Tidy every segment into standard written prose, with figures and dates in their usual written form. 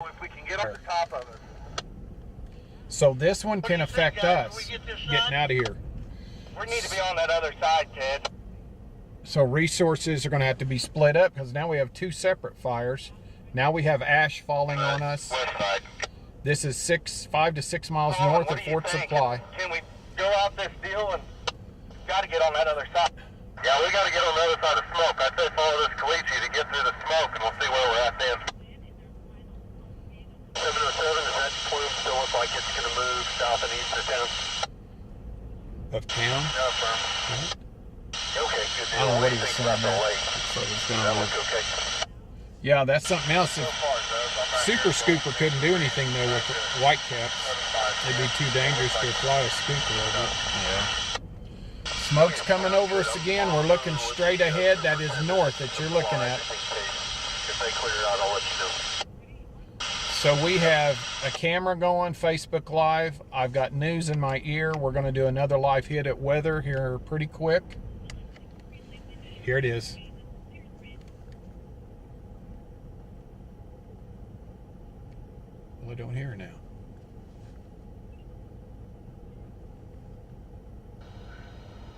If we can get on the top of it. So this one can affect us getting out of here. We need to be on that other side, Ted. So resources are going to have to be split up because now we have two separate fires. Now we have ash falling on us. This is 5 to 6 miles north of Fort Supply. Can we go out this deal and got to get on that other side? Yeah, we got to get on the other side of smoke. I'd say follow this caliche to get through the smoke, and we'll see where we're at then. 707, does that plume still look like it's going to move south and east of town? Of town? No, firm. Okay, good deal. I don't know what he was saying about the there. lake? So it's That gonna looks okay. Yeah, that's something else. So If far, though, Super Scooper couldn't do anything though with the white caps. It'd be too dangerous to fly a scooper over it. yeah. Smoke's coming over us again. We're looking straight ahead. That is north that you're looking at. If they clear it out, I'll let you know. So we have a camera going, Facebook Live. I've got news in my ear. We're going to do another live hit at weather here pretty quick. Here it is. Well, I don't hear it now.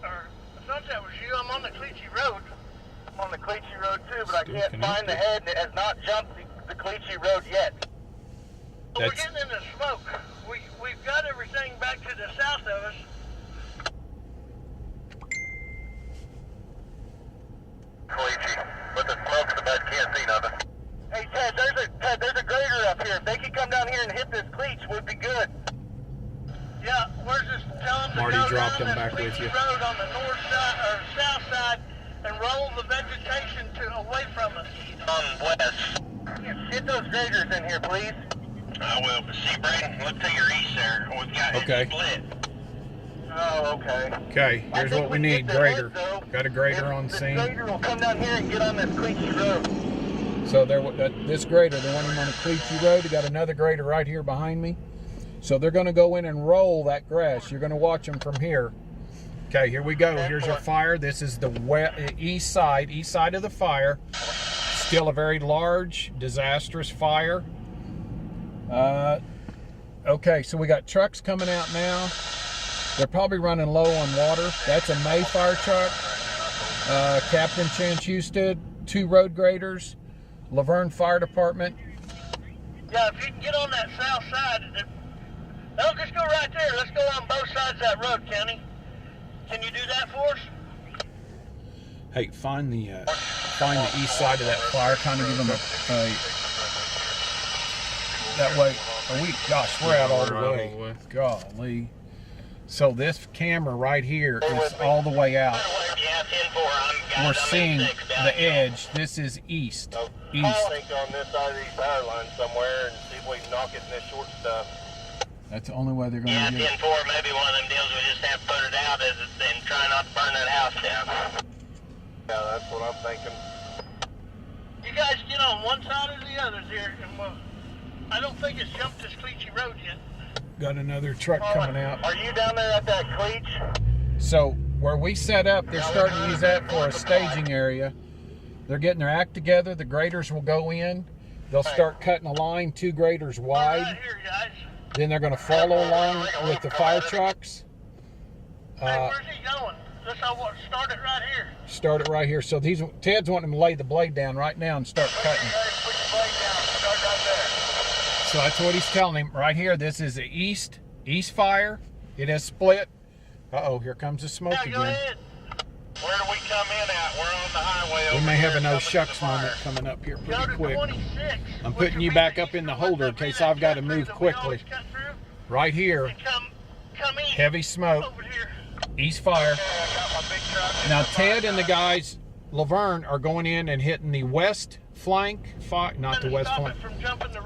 I thought that was you. I'm on the Cleachy Road. I'm on the Cleachy Road too, but I can't find the head, and it has not jumped the Cleachy Road yet. We're getting in the smoke. We've got everything back to the south of us. Cleachy, but the smoke's the best can't see nothing. Hey Ted, there's a grader up here. If they could come down here and hit this Cleach, would be good. Yeah, where's this? Tell them to Marty go dropped down him this back with Cleachy you. Road on the north side or south side and roll the vegetation away from us. West. Get those graders in here, please. I will. But see, Braden, look to your east there. We've got it split. Oh, okay. Okay, here's what we need. Grader. Got a grader on scene. The grader will come down here and get on this Cleachy Road. So this grader, they want him on the Cleachy Road. They got another grader right here behind me. So they're going to go in and roll that grass. You're going to watch them from here. Okay, here we go. Here's our fire. This is the east side of the fire. Still a very large, disastrous fire. Okay, so we got trucks coming out now. They're probably running low on water. That's a May fire truck. Captain Chanchusta, 2 road graders, Laverne Fire Department. Yeah, if you can get on that south side, no, just go right there. Let's go on both sides of that road, Kenny. Can you do that for us? Hey, find the east side of that fire. Kind of give them a that way. Gosh, we're out all the way. Golly. So this camera right here is all the way out. We're seeing the edge. This is east. I think on this side of these power lines somewhere and see if we can knock it in this short stuff. That's the only way they're going to do it. 10-4, maybe one of them deals we just have to put it out and try not to burn that house down. Yeah, that's what I'm thinking. You guys get on one side or the other here, and I don't think it's jumped this Cleachy Road yet. Got another truck coming out. Are you down there at that Cleach? So where we set up, they're starting to use that for a staging area. They're getting their act together. The graders will go in. They'll start cutting a line 2 graders wide. Right here, guys. Then they're going to follow along with the fire trucks. Hey, where's he going? Start it right here. Start it right here. So Ted's wanting him to lay the blade down right now and start cutting. Put your blade down. Start right there. So that's what he's telling him right here. This is the east fire. It has split. Uh-oh, here comes the smoke Go again. ahead. Where do we come in at? We're on the highway. We may have a no shucks moment coming up here pretty quick. 26, I'm putting you back up in the holder in case I've got to move quickly. Right here, Come in. heavy smoke, Over here. east fire. Okay, I got my big truck. Now Ted and the guys, Laverne, are going in and hitting the west flank, not the west flank,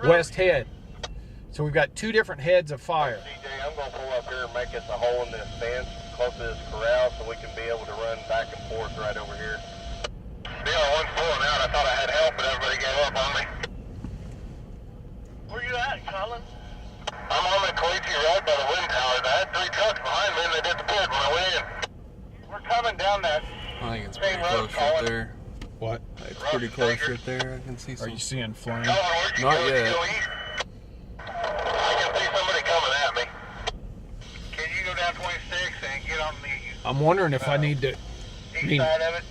west head. So we've got 2 different heads of fire. DJ, I'm going to pull up here and make us a hole in this fence close to this corral so we can be able to run back and forth right over here. Yeah, one's pulling out. I thought I had help, but everybody gave up on me. Where you at, Colin? I'm on the Cleachy Road by the wind towers. I had 3 trucks behind me and they disappeared when I went in. We're coming down that I think it's pretty close right there. What? It's pretty close right there. I can see some. Are you seeing flame? Not yet. I'm wondering if I need to. I mean, Side of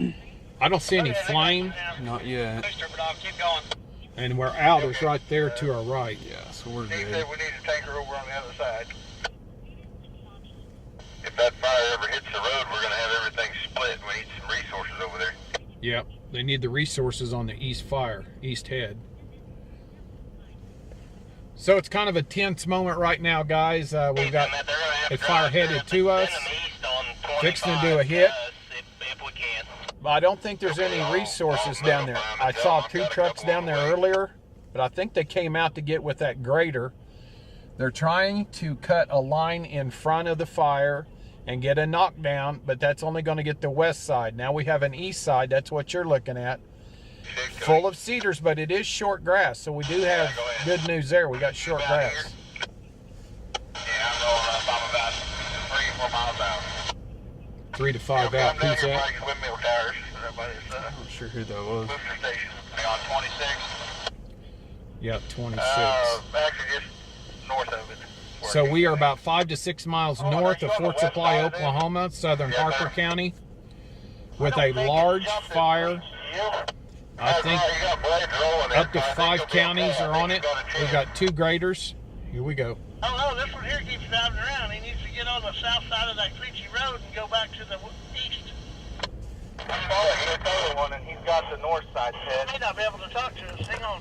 it. I don't see any flame, Not yet. Keep going. and we're out is right there to our right. Yeah, so we're He said good. we need a tanker over on the other side. If that fire ever hits the road, we're going to have everything split. We need some resources over there. Yep, they need the resources on the east head. So it's kind of a tense moment right now, guys. We've got a fire headed to us, fixing to do a hit. If we can. But I don't think there's any resources down there. I saw 2 trucks down there earlier, but I think they came out to get with that grader. They're trying to cut a line in front of the fire and get a knockdown, but that's only going to get the west side. Now we have an east side. That's what you're looking at. Full of cedars, but it is short grass, so we do have good news there. We got short grass. Yeah, I'm rolling up. I'm about 3 or 4 miles out. 3 to 5 out. Who's that? Windmill tires. Everybody's I'm not sure who that was. booster station. They on 26. Yeah, 26. Actually, just north of it. So we are about 5 to 6 miles north of Fort Supply, Oklahoma, southern Harper County, with a large fire. I think up to 5 counties are on it. We've got 2 graders. Here we go. Oh, no, this one here keeps driving around. He needs to get on the south side of that Creechy Road and go back to the east. I saw the other one, and he's got the north side He set. may not be able to talk to us. Hang on.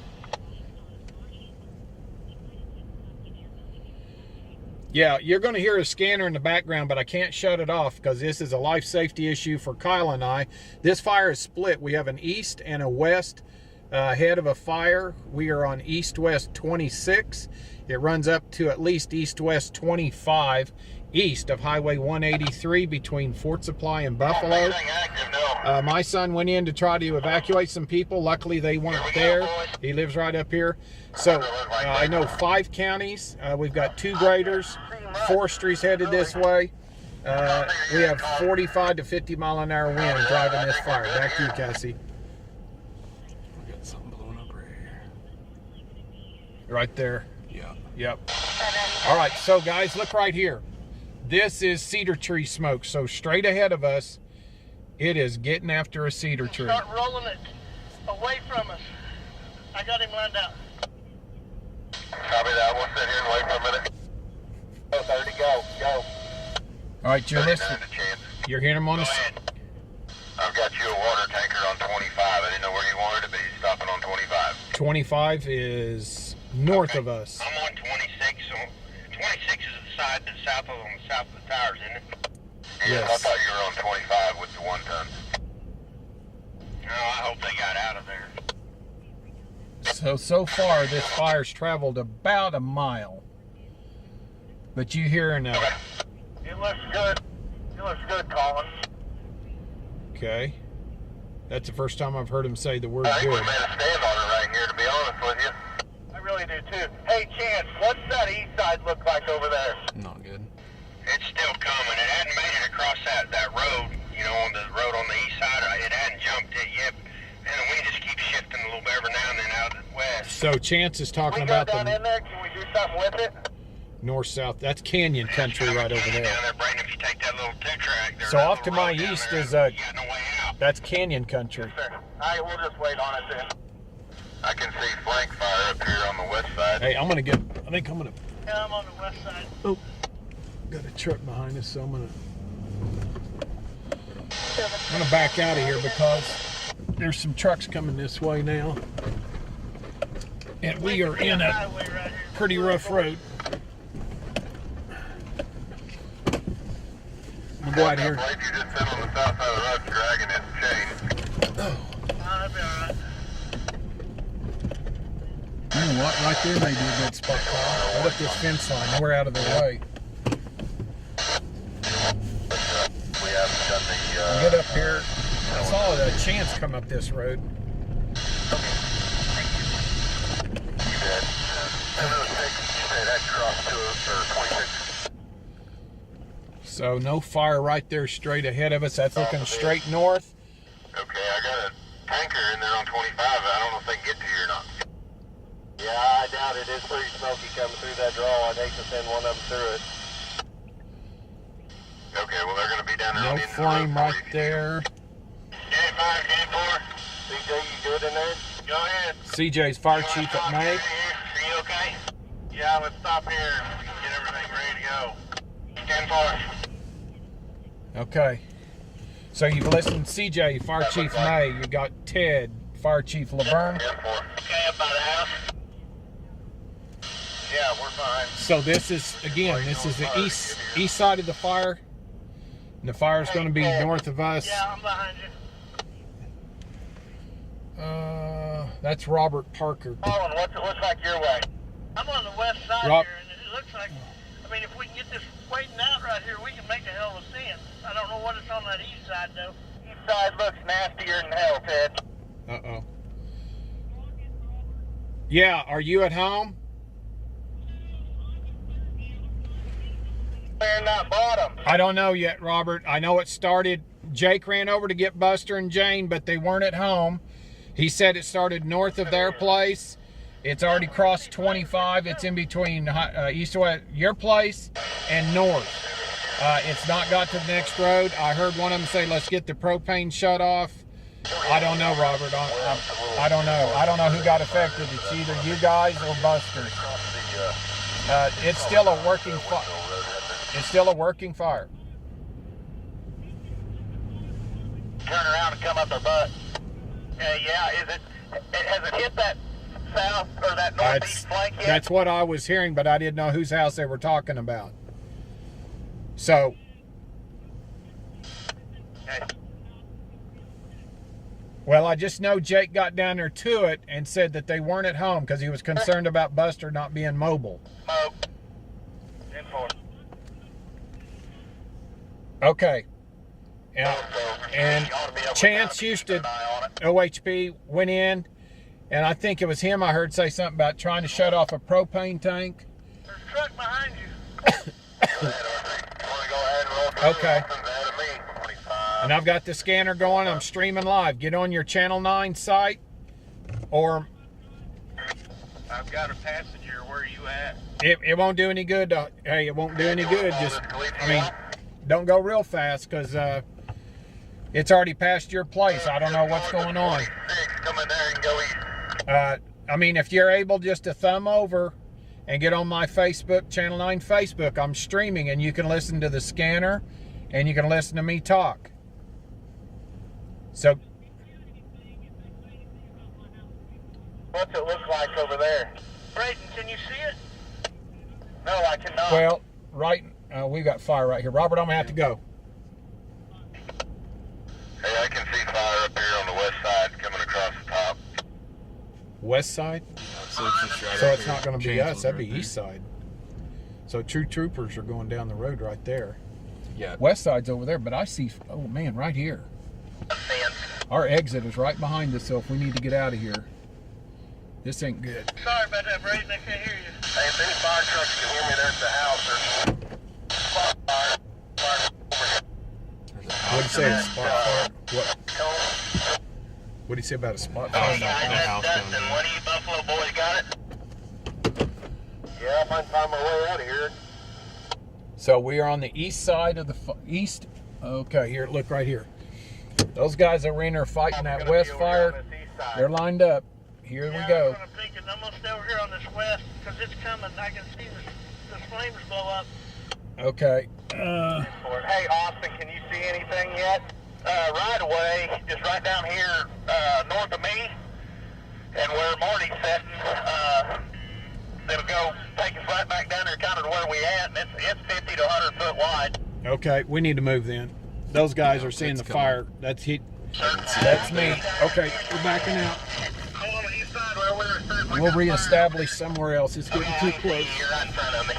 Yeah, you're going to hear a scanner in the background, but I can't shut it off because this is a life safety issue for Kyle and I. This fire is split. We have an east and a west head of a fire. We are on east-west 26. It runs up to at least east-west 25 east of Highway 183 between Fort Supply and Buffalo. Anything active, no. My son went in to try to evacuate some people. Luckily, they weren't there. He lives right up here. So I know 5 counties. We've got 2 graders. Forestry's headed this way. We have 45 to 50 mile an hour wind driving this fire. Back to you, Cassie. We got something blowing up right here. Right there. Yeah. Yep. All right, so guys, look right here. This is cedar tree smoke. So straight ahead of us, it is getting after a cedar tree. Start rolling it away from us. I got him lined up. Copy that. We'll sit here and wait for a minute. 30, go. All right, you're listening. There's a chance. You're hearing him on Go the... ahead. I've got you a water tanker on 25. I didn't know where you wanted it, but he's stopping on 25. 25 is north of us. I'm on 26. So 26 is the side to the south of on the south of the tires, isn't it? Yes. I thought you were on 25 with the 1 ton. No, I hope they got out of there. So far, this fire's traveled about a mile. But you hearing a... It looks good. It looks good, Colin. Okay. That's the first time I've heard him say the word I think we good. made a stand on it right here, to be honest with you. I really do, too. Hey, Chance, what's that east side look like over there? Not good. It's still coming. It hadn't made it across that road, you know, on the road on the east side. It hadn't jumped it yet. And the wind just keeps shifting a little bit every now and then out of the west. So Chance is talking We go about down in the there, can we do something with it? north-south. That's canyon country right over there. Down there, Brandon, if you take that little two-track, there's So a off to little my road down east there, is you got no way out. that's canyon country. Sure. All right, we'll just wait on it then. I can see flank fire up here on the west side. Hey, I think I'm gonna Yeah, I'm on the west side. got a truck behind us, so I'm gonna back out of here because there's some trucks coming this way now. And we are in a Highway right here. pretty rough road. I'm gonna go out I here. believe you just sit on the south side of the road dragging this chain. That'll be all right. You know what? Right there may be a good spot, Carl. I'll let this fence line. We're out of the way. We haven't done the, Get up here. I saw a Chance come up this road. So no fire right there straight ahead of us. That's looking straight north. Okay, I got a tanker in there on 25. I don't know if they can get to you or not. Yeah, I doubt it. It's pretty smoky coming through that draw. I'd hate to send one of them through it. Okay, well, they're going to be down there. No flame right there. J5, J4. CJ, you good in there? Go ahead. CJ's fire chief at May. Are you okay? Yeah, let's stop here and get everything ready to go. 10-4. Okay. So you've listened to CJ, Fire Chief May. You got Ted, Fire Chief Laverne. 10-4. Okay, up by the house. Yeah, we're fine. So this is, again, this is the east side of the fire. And the fire's going to be north of us. Yeah, I'm behind you. That's Robert Parker. Colin, what's it look like your way? I'm on the west side Rob- here, and it looks like, I mean, if we can get this waiting out right here, we can make a hell of a stand. I don't know what it's on that east side, though. East side looks nastier than hell, Ted. Uh-oh. Yeah, are you at home? Clearing that bottom. I don't know yet, Robert. I know it started, Jake ran over to get Buster and Jane, but they weren't at home. He said it started north of their place. It's already crossed 25. It's in between east and west, your place and north. It's not got to the next road. I heard one of them say, let's get the propane shut off. I don't know, Robert. I don't know. I don't know who got affected. It's either you guys or Buster's. It's still a working fire. It's still a working fire. Turn around and come up their butt. Yeah, has it hit that south or that northeast flank yet? That's what I was hearing, but I didn't know whose house they were talking about. So, Okay. well, I just know Jake got down there to it and said that they weren't at home because he was concerned about Buster not being mobile. Smoke. 10-4. Okay. And Chance Houston, OHP, went in, and I think it was him I heard say something about trying to shut off a propane tank. There's a truck behind you. Okay. And I've got the scanner going. I'm streaming live. Get on your Channel 9 site, or I've got a passenger. Where are you at? it won't do any good. Hey, it won't do any good. Just, I mean, don't go real fast because it's already past your place. I don't know what's going on. Come in there and go eat. I mean, if you're able just to thumb over and get on my Facebook, Channel 9 Facebook, I'm streaming, and you can listen to the scanner and you can listen to me talk. So, What's it look like over there? Brayden, can you see it? No, I cannot. well, right, we've got fire right here. Robert, I'm going to have to go. Hey, I can see fire up here on the west side coming across the top. West side? So it's just right So up it's here. not going to be Chancellor's us. That'd be right there. east side. So true troopers are going down the road right there. Yeah. West side's over there, but I see, oh man, right here. Fence. Our exit is right behind us, so if we need to get out of here, this ain't good. Sorry about that, Brayden. I can't hear you. Hey, if any fire trucks can hear me, there's the house. There's spot fire. Fire over There's a What'd he house say? A down spot fire? What? here. What'd he say about a spot Oh, fire? no. Hey, house that's down Dustin. there. One of you Buffalo boys got it? Yeah, if I can find my way out of here. So we are on the east side of the east. Okay, here, look right here. Those guys that were in there fighting that Gonna west be over here on fire, this east side. they're lined up. Here we Yeah, go. that's what I'm thinking. I'm going to stay over here on this west because it's coming. I can see the flames blow up. Okay. Hey, Austin, can you see anything yet? Right away, just right down here north of me, and where Marty's sitting, it'll go take us right back down there kind of to where we at, and it's 50 to 100 foot wide. Okay, we need to move then. Those guys are seeing it's the coming. fire. That's he. That's me. Okay, we're backing out. Hold on the east side where we're sitting. We'll reestablish somewhere else. It's getting too close. You're right in front of me.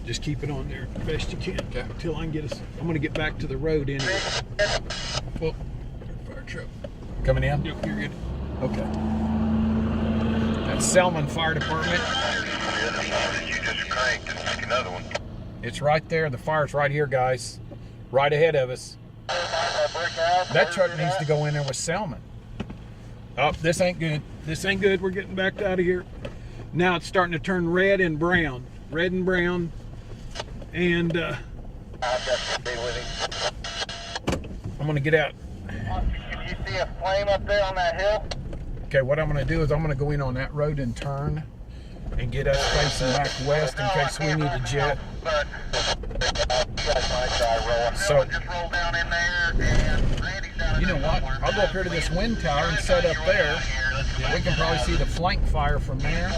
Just keep it on there best you can. Okay. Until I can get us. I'm gonna get back to the road anyway. Well, fire truck coming in. You're good. Okay. That's Selman Fire Department. You just cranked and took another one. It's right there. The fire's right here, guys. Right ahead of us. That truck needs to go in there with Selman. Oh, this ain't good. This ain't good. We're getting back out of here. Now it's starting to turn red and brown. Red and brown. And I'll definitely be with him. I'm gonna get out. Can you see a flame up there on that hill? Okay, what I'm gonna do is I'm gonna go in on that road and turn and get us facing back west in case we need a jet. So, you know what? I'll go up here to this wind tower and set up there. We can probably see the flank fire from there.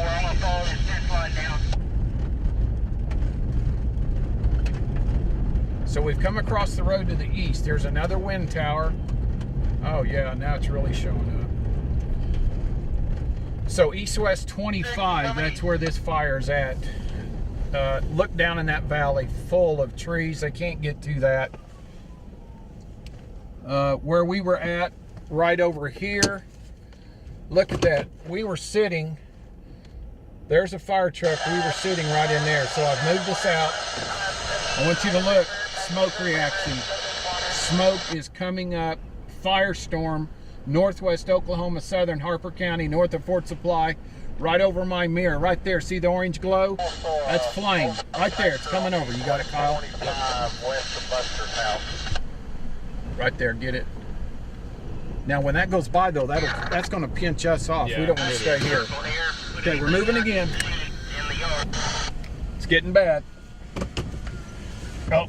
So we've come across the road to the east. There's another wind tower. Oh yeah, now it's really showing up. So east-west 25, that's where this fire's at. Look down in that valley, full of trees. They can't get to that. Where we were at, right over here, look at that. We were sitting, there's a fire truck. We were sitting right in there. So I've moved this out. I want you to look, smoke reaction. Smoke is coming up, firestorm. Northwest Oklahoma, southern Harper County, north of Fort Supply, right over my mirror, right there. See the orange glow? That's flame. Right there, it's coming over. You got it, Kyle? Right there, get it. Now, when that goes by, though, that's going to pinch us off. Yeah, we don't want to stay here. Okay, we're moving again. It's getting bad. Oh.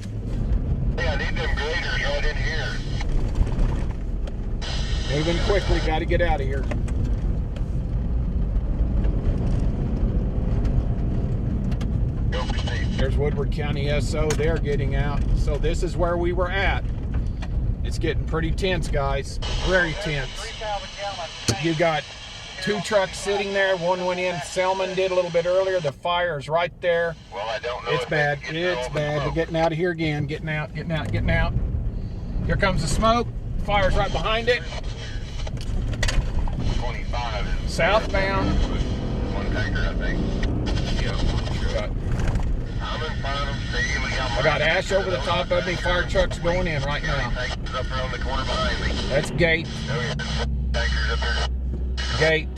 Yeah, I need them graders right in here. Moving quickly, got to get out of here. There's Woodward County SO, they're getting out. So this is where we were at. It's getting pretty tense, guys. Very tense. You got 2 trucks sitting there. One went in. Selman did a little bit earlier. The fire's right there. Well, I don't know. It's bad. It's bad. We're getting out of here again. Getting out, getting out, getting out. Here comes the smoke. Fire's right behind it. 25 is Southbound. one tanker, I think. Yeah. I'm in front of them. I got ash over the top of me. Fire truck's going in right now. Tankers up around the corner behind me. That's Gate. Oh, yeah. Tankers up there. Gate.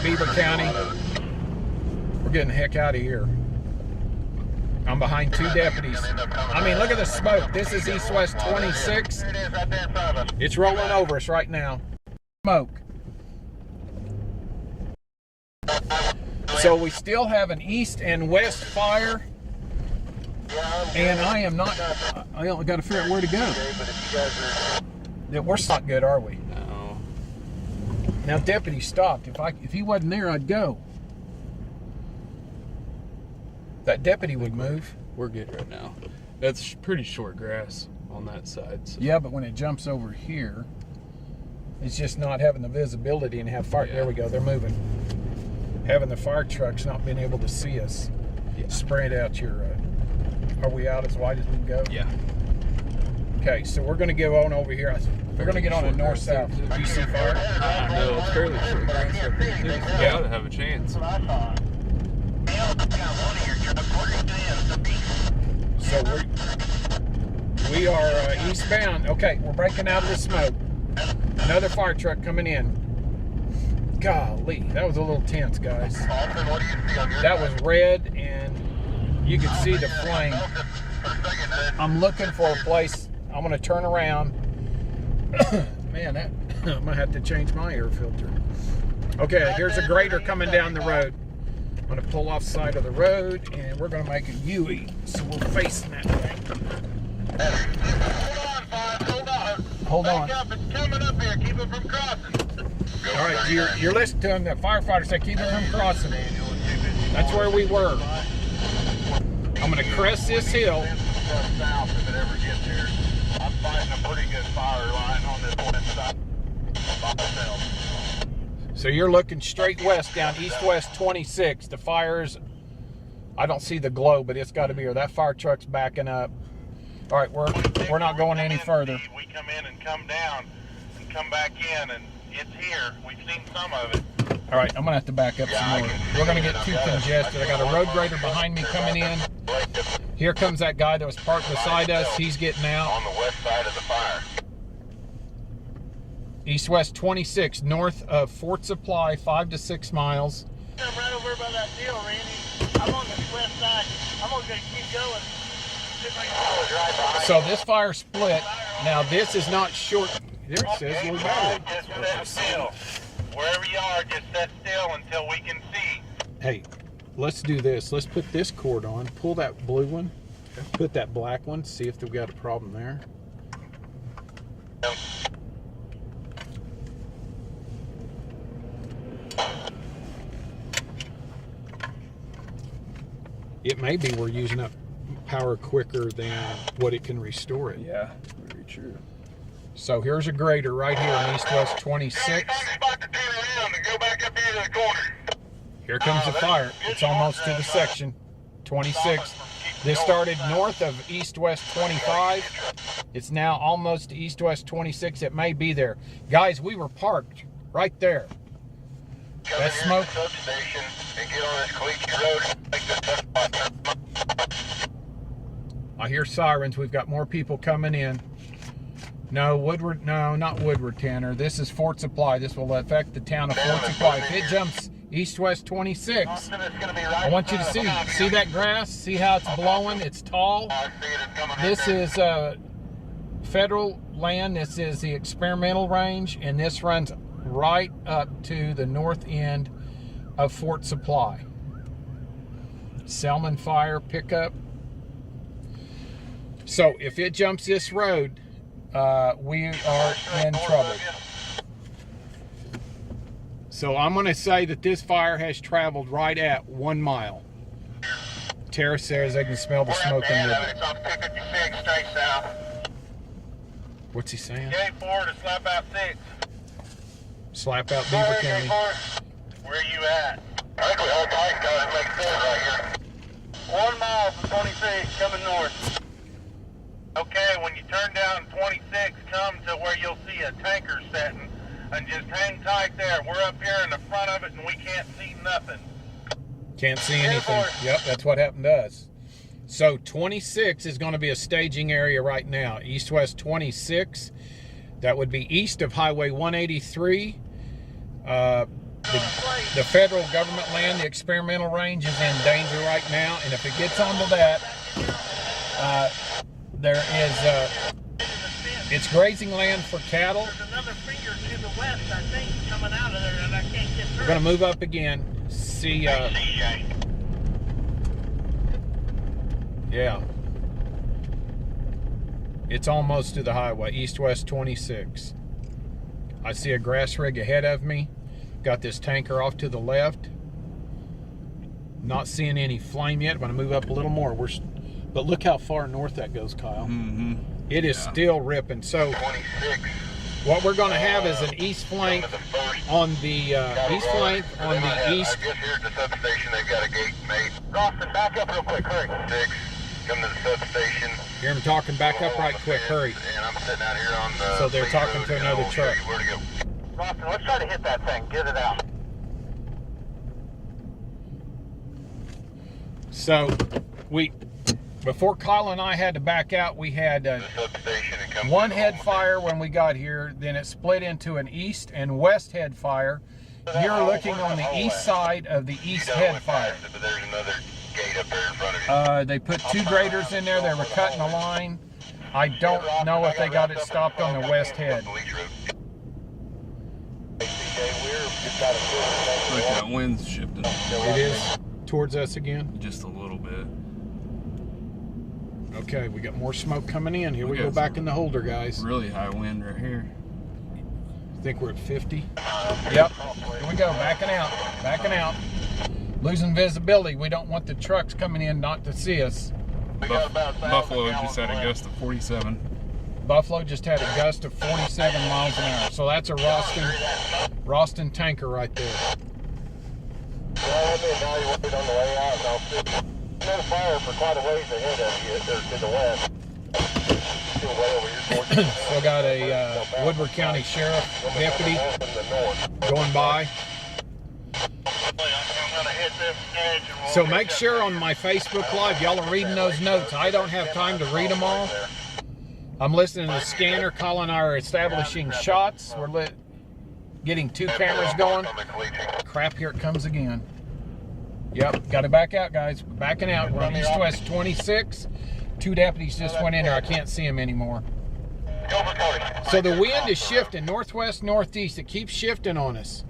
Beaver County. We're getting the heck out of here. I'm behind 2 deputies. I mean, look at the smoke. This is east-west 26. There it is, right there in front of us. It's rolling over us right now. Smoke. So we still have an east and west fire. And I am not, I got to figure out where to go. But if you guys are... Yeah, we're not good, are we? No. Now, deputy stopped. If he wasn't there, I'd go. That deputy would move. We're good right now. That's pretty short grass on that side. So. Yeah, but when it jumps over here, it's just not having the visibility and have fire. Yeah. There we go. They're moving. Having the fire trucks not being able to see us. Yeah. Spread out your. Are we out as wide as we can go? Yeah. Okay, so we're going to go on over here. We're going to get on a north-south. Do you see fire? No, it's fairly short grass up here too. Yeah, I'd have a chance. So we are eastbound. Okay, we're breaking out of the smoke. Another fire truck coming in. Golly, that was a little tense, guys. That was red, and you could see the flame. I'm looking for a place. I'm going to turn around. Man, I might have to change my air filter. Okay, here's a grader coming down the road. I'm going to pull off the side of the road, and we're going to make a U-E, so we're facing that thing. Hold on. Hold on. Back up. It's coming up here. Keep it from crossing. All right, you're listening to him. The firefighter said keep it from crossing. That's where we were. I'm going to crest this hill. South if it ever gets here. I'm fighting a pretty good fire line on this one side by myself. So you're looking straight west down east-west 26. The fire's, I don't see the glow, but it's got to be here. That fire truck's backing up. All right, we're not going any further. We come in and come down and come back in, and it's here. We've seen some of it. All right, I'm going to have to back up some more. We're going to get too congested. I got a road grader behind me coming in. Here comes that guy that was parked beside us. He's getting out. On the west side of the fire. East-west 26, north of Fort Supply, 5 to 6 miles. I'm right over by that deal, Randy. I'm on the west side. I'm going to keep going. So this fire split. Now this is not short. There it says low battery. Just sit still. Wherever you are, just sit still until we can see. Hey, let's do this. Let's put this cord on. Pull that blue one. Put that black one. See if we've got a problem there. It may be we're using up power quicker than what it can restore it. Yeah, very true. So here's a grader right here on East-West 26. Here comes the fire. It's almost to the section 26. This started north of East-West 25. It's now almost to East-West 26. It may be there. Guys, we were parked right there. That smoke. I hear sirens. We've got more people coming in. No, Woodward, no, not Woodward, Tanner. This is Fort Supply. This will affect the town of Fort Supply. If it jumps East-West 26, I want you to see that grass? See how it's blowing? It's tall. This is federal land. This is the experimental range, and this runs right up to the north end of Fort Supply. Selman Fire pickup. So if it jumps this road, we are in trouble. So I'm going to say that this fire has traveled right at 1 mile. Tara says they can smell the smoke in the river. What's he saying? J4 to slap out 6. Slap out Beaver County. Where you at? I think we hold tight because it makes sense right here. 1 mile from 26 coming north. Okay, when you turn down 26, come to where you'll see a tanker setting and just hang tight there. We're up here in the front of it and we can't see nothing. Can't see anything. Yep, that's what happened to us. So 26 is going to be a staging area right now. East-West 26. That would be east of Highway 183. The federal government land, the experimental range, is in danger right now. And if it gets onto that, there is, it's grazing land for cattle. There's another finger to the west, I think, coming out of there, and I can't get through. We're going to move up again. See, yeah. It's almost to the highway, East-West 26. I see a grass rig ahead of me. Got this tanker off to the left. Not seeing any flame yet. I'm going to move up a little more. But look how far north that goes, Kyle. Mm-hmm. It is still ripping. So 26. what we're going to have is an east flank on the east. I guess here at the substation they've got a gate made. Roston, back up real quick, hurry. 6. Come to the substation. Hear them talking, back up right quick, hurry. And I'm sitting out here on the So they're talking to another truck. Where to go. Roston, let's try to hit that thing. Get it out. So before Kyle and I had to back out, we had one head fire when we got here. Then it split into an east and west head fire. You're looking on the east side of the east head fire. But there's another gate up there in front of you. They put 2 graders in there. They were cutting the line. I don't know if they got it stopped on the west head. Look, that wind's shifting. It is towards us again. Just a little bit. Okay, we got more smoke coming in. Here we Okay, go back in the holder, guys. Really high wind right here. I think we're at 50. Yep. Here we go, backing out, backing out. Losing visibility. We don't want the trucks coming in not to see us. Buffalo just had a gust of 47. Buffalo just had a gust of 47 miles an hour. So that's a Roston tanker right there. Let me evaluate on the way out and I'll see. No fire for quite a ways ahead of you, or to the west. Still way over here towards you. Still got a Woodward County Sheriff deputy going by. So make sure on my Facebook Live, y'all are reading those notes. I don't have time to read them all. I'm listening to the scanner. Colin and I are establishing shots. We're getting 2 cameras going. Crap, here it comes again. Yep, got to back out, guys. We're backing out. We're on East-West 26. 2 deputies just went in there. I can't see them anymore. Over Cody. So the wind is shifting northwest, northeast. It keeps shifting on us.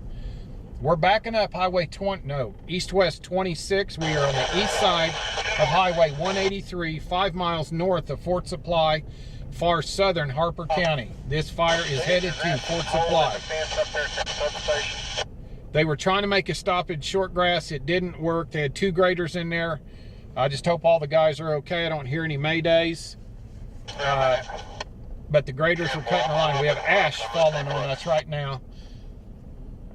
We're backing up Highway 20, no, east-west 26. We are on the east side of Highway 183, 5 miles north of Fort Supply, far southern Harper County. This fire is headed to Fort Supply. They were trying to make a stop in short grass. It didn't work. They had 2 graders in there. I just hope all the guys are okay. I don't hear any maydays. But the graders were cutting the line. We have ash falling on us right now.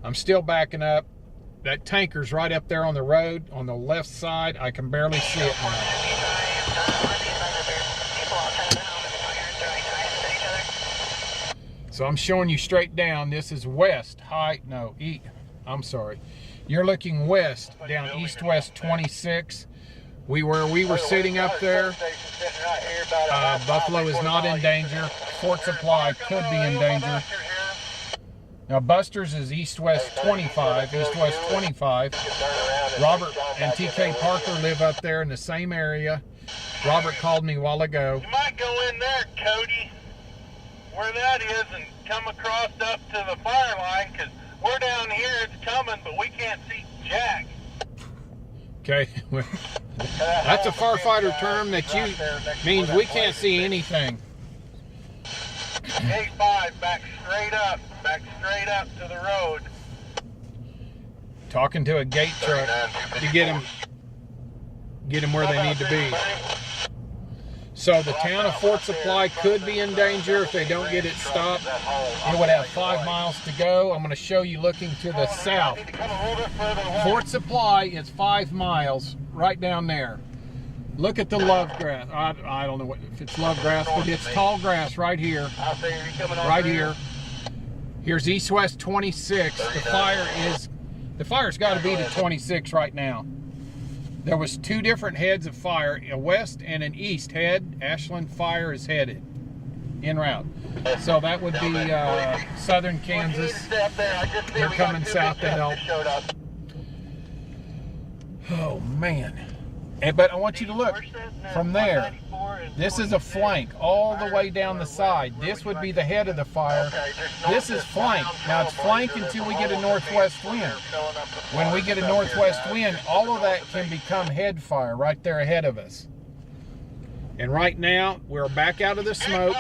I'm still backing up. That tanker's right up there on the road, on the left side. I can barely see it now. So I'm showing you straight down. This is west, I'm sorry. You're looking west, down east-west 26. We were sitting up there. Buffalo is not in danger. Fort Supply could be in danger. Now Buster's is east-west 25, east-west 25. Robert and TK Parker live up there in the same area. Robert called me a while ago. You might go in there, Cody, where that is, and come across up to the fire line, because we're down here, it's coming, but we can't see jack. Okay, that's a firefighter term that means we can't see anything. Gate 5, back straight up to the road. Talking to a gate truck to get them where they need to be. So the town of Fort Supply could be in danger if they don't get it stopped. It would have 5 miles to go. I'm going to show you looking to the south. Fort Supply is 5 miles right down there. Look at the love grass. I don't know if it's love grass, but it's tall grass right here. Right here. Here's east-west 26. The fire's got to be to 26 right now. There was 2 different heads of fire, a west and an east head. Ashland Fire is headed en route. So that would be southern Kansas. They're coming south to help. Oh man. But I want you to look from there. This is a flank all the way down the side. This would be the head of the fire. This is flank. Now it's flank until we get a northwest wind. When we get a northwest wind, all of that can become head fire right there ahead of us. And right now, we're back out of the smoke.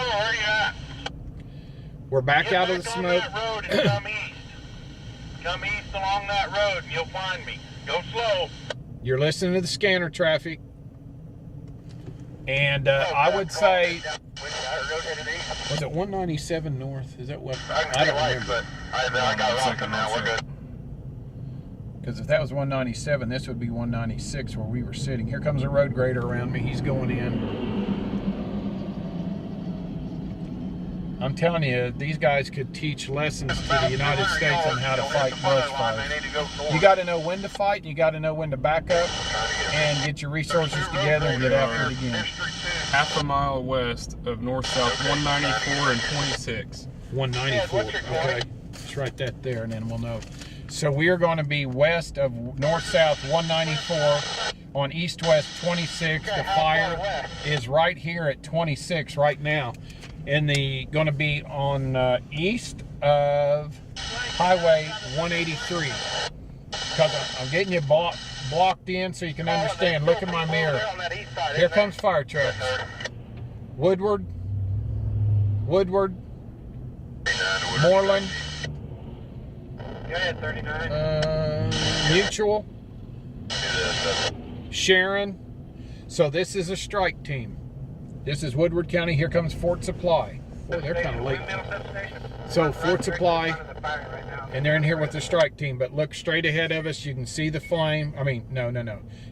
We're back out of the smoke. Come east along that road and you'll find me. Go slow. You're listening to the scanner traffic. And I would say, was it 197 north? Is that what? I don't remember. I got it locked now. We're good. Because if that was 197, this would be 196 where we were sitting. Here comes a road grader around me. He's going in. I'm telling you, these guys could teach lessons to the United States on how to fight brush fires. You got to know when to fight, and you got to know when to back up and get your resources together and get after it again. Half a mile west of north-south 194 and 26. 194, okay. Let's write that there, and then we'll know. So we are going to be west of north-south 194 on east-west 26. The fire is right here at 26 right now. And going to be on east of Highway 183. Because I'm getting you blocked in so you can understand. Look at my mirror. Here comes fire trucks. Woodward, Moreland, Mutual, Sharon. So this is a strike team. This is Woodward County. Here comes Fort Supply. Boy, they're kind of late. So Fort Supply, and they're in here with the strike team. But look straight ahead of us. You can see the flame. I mean, no.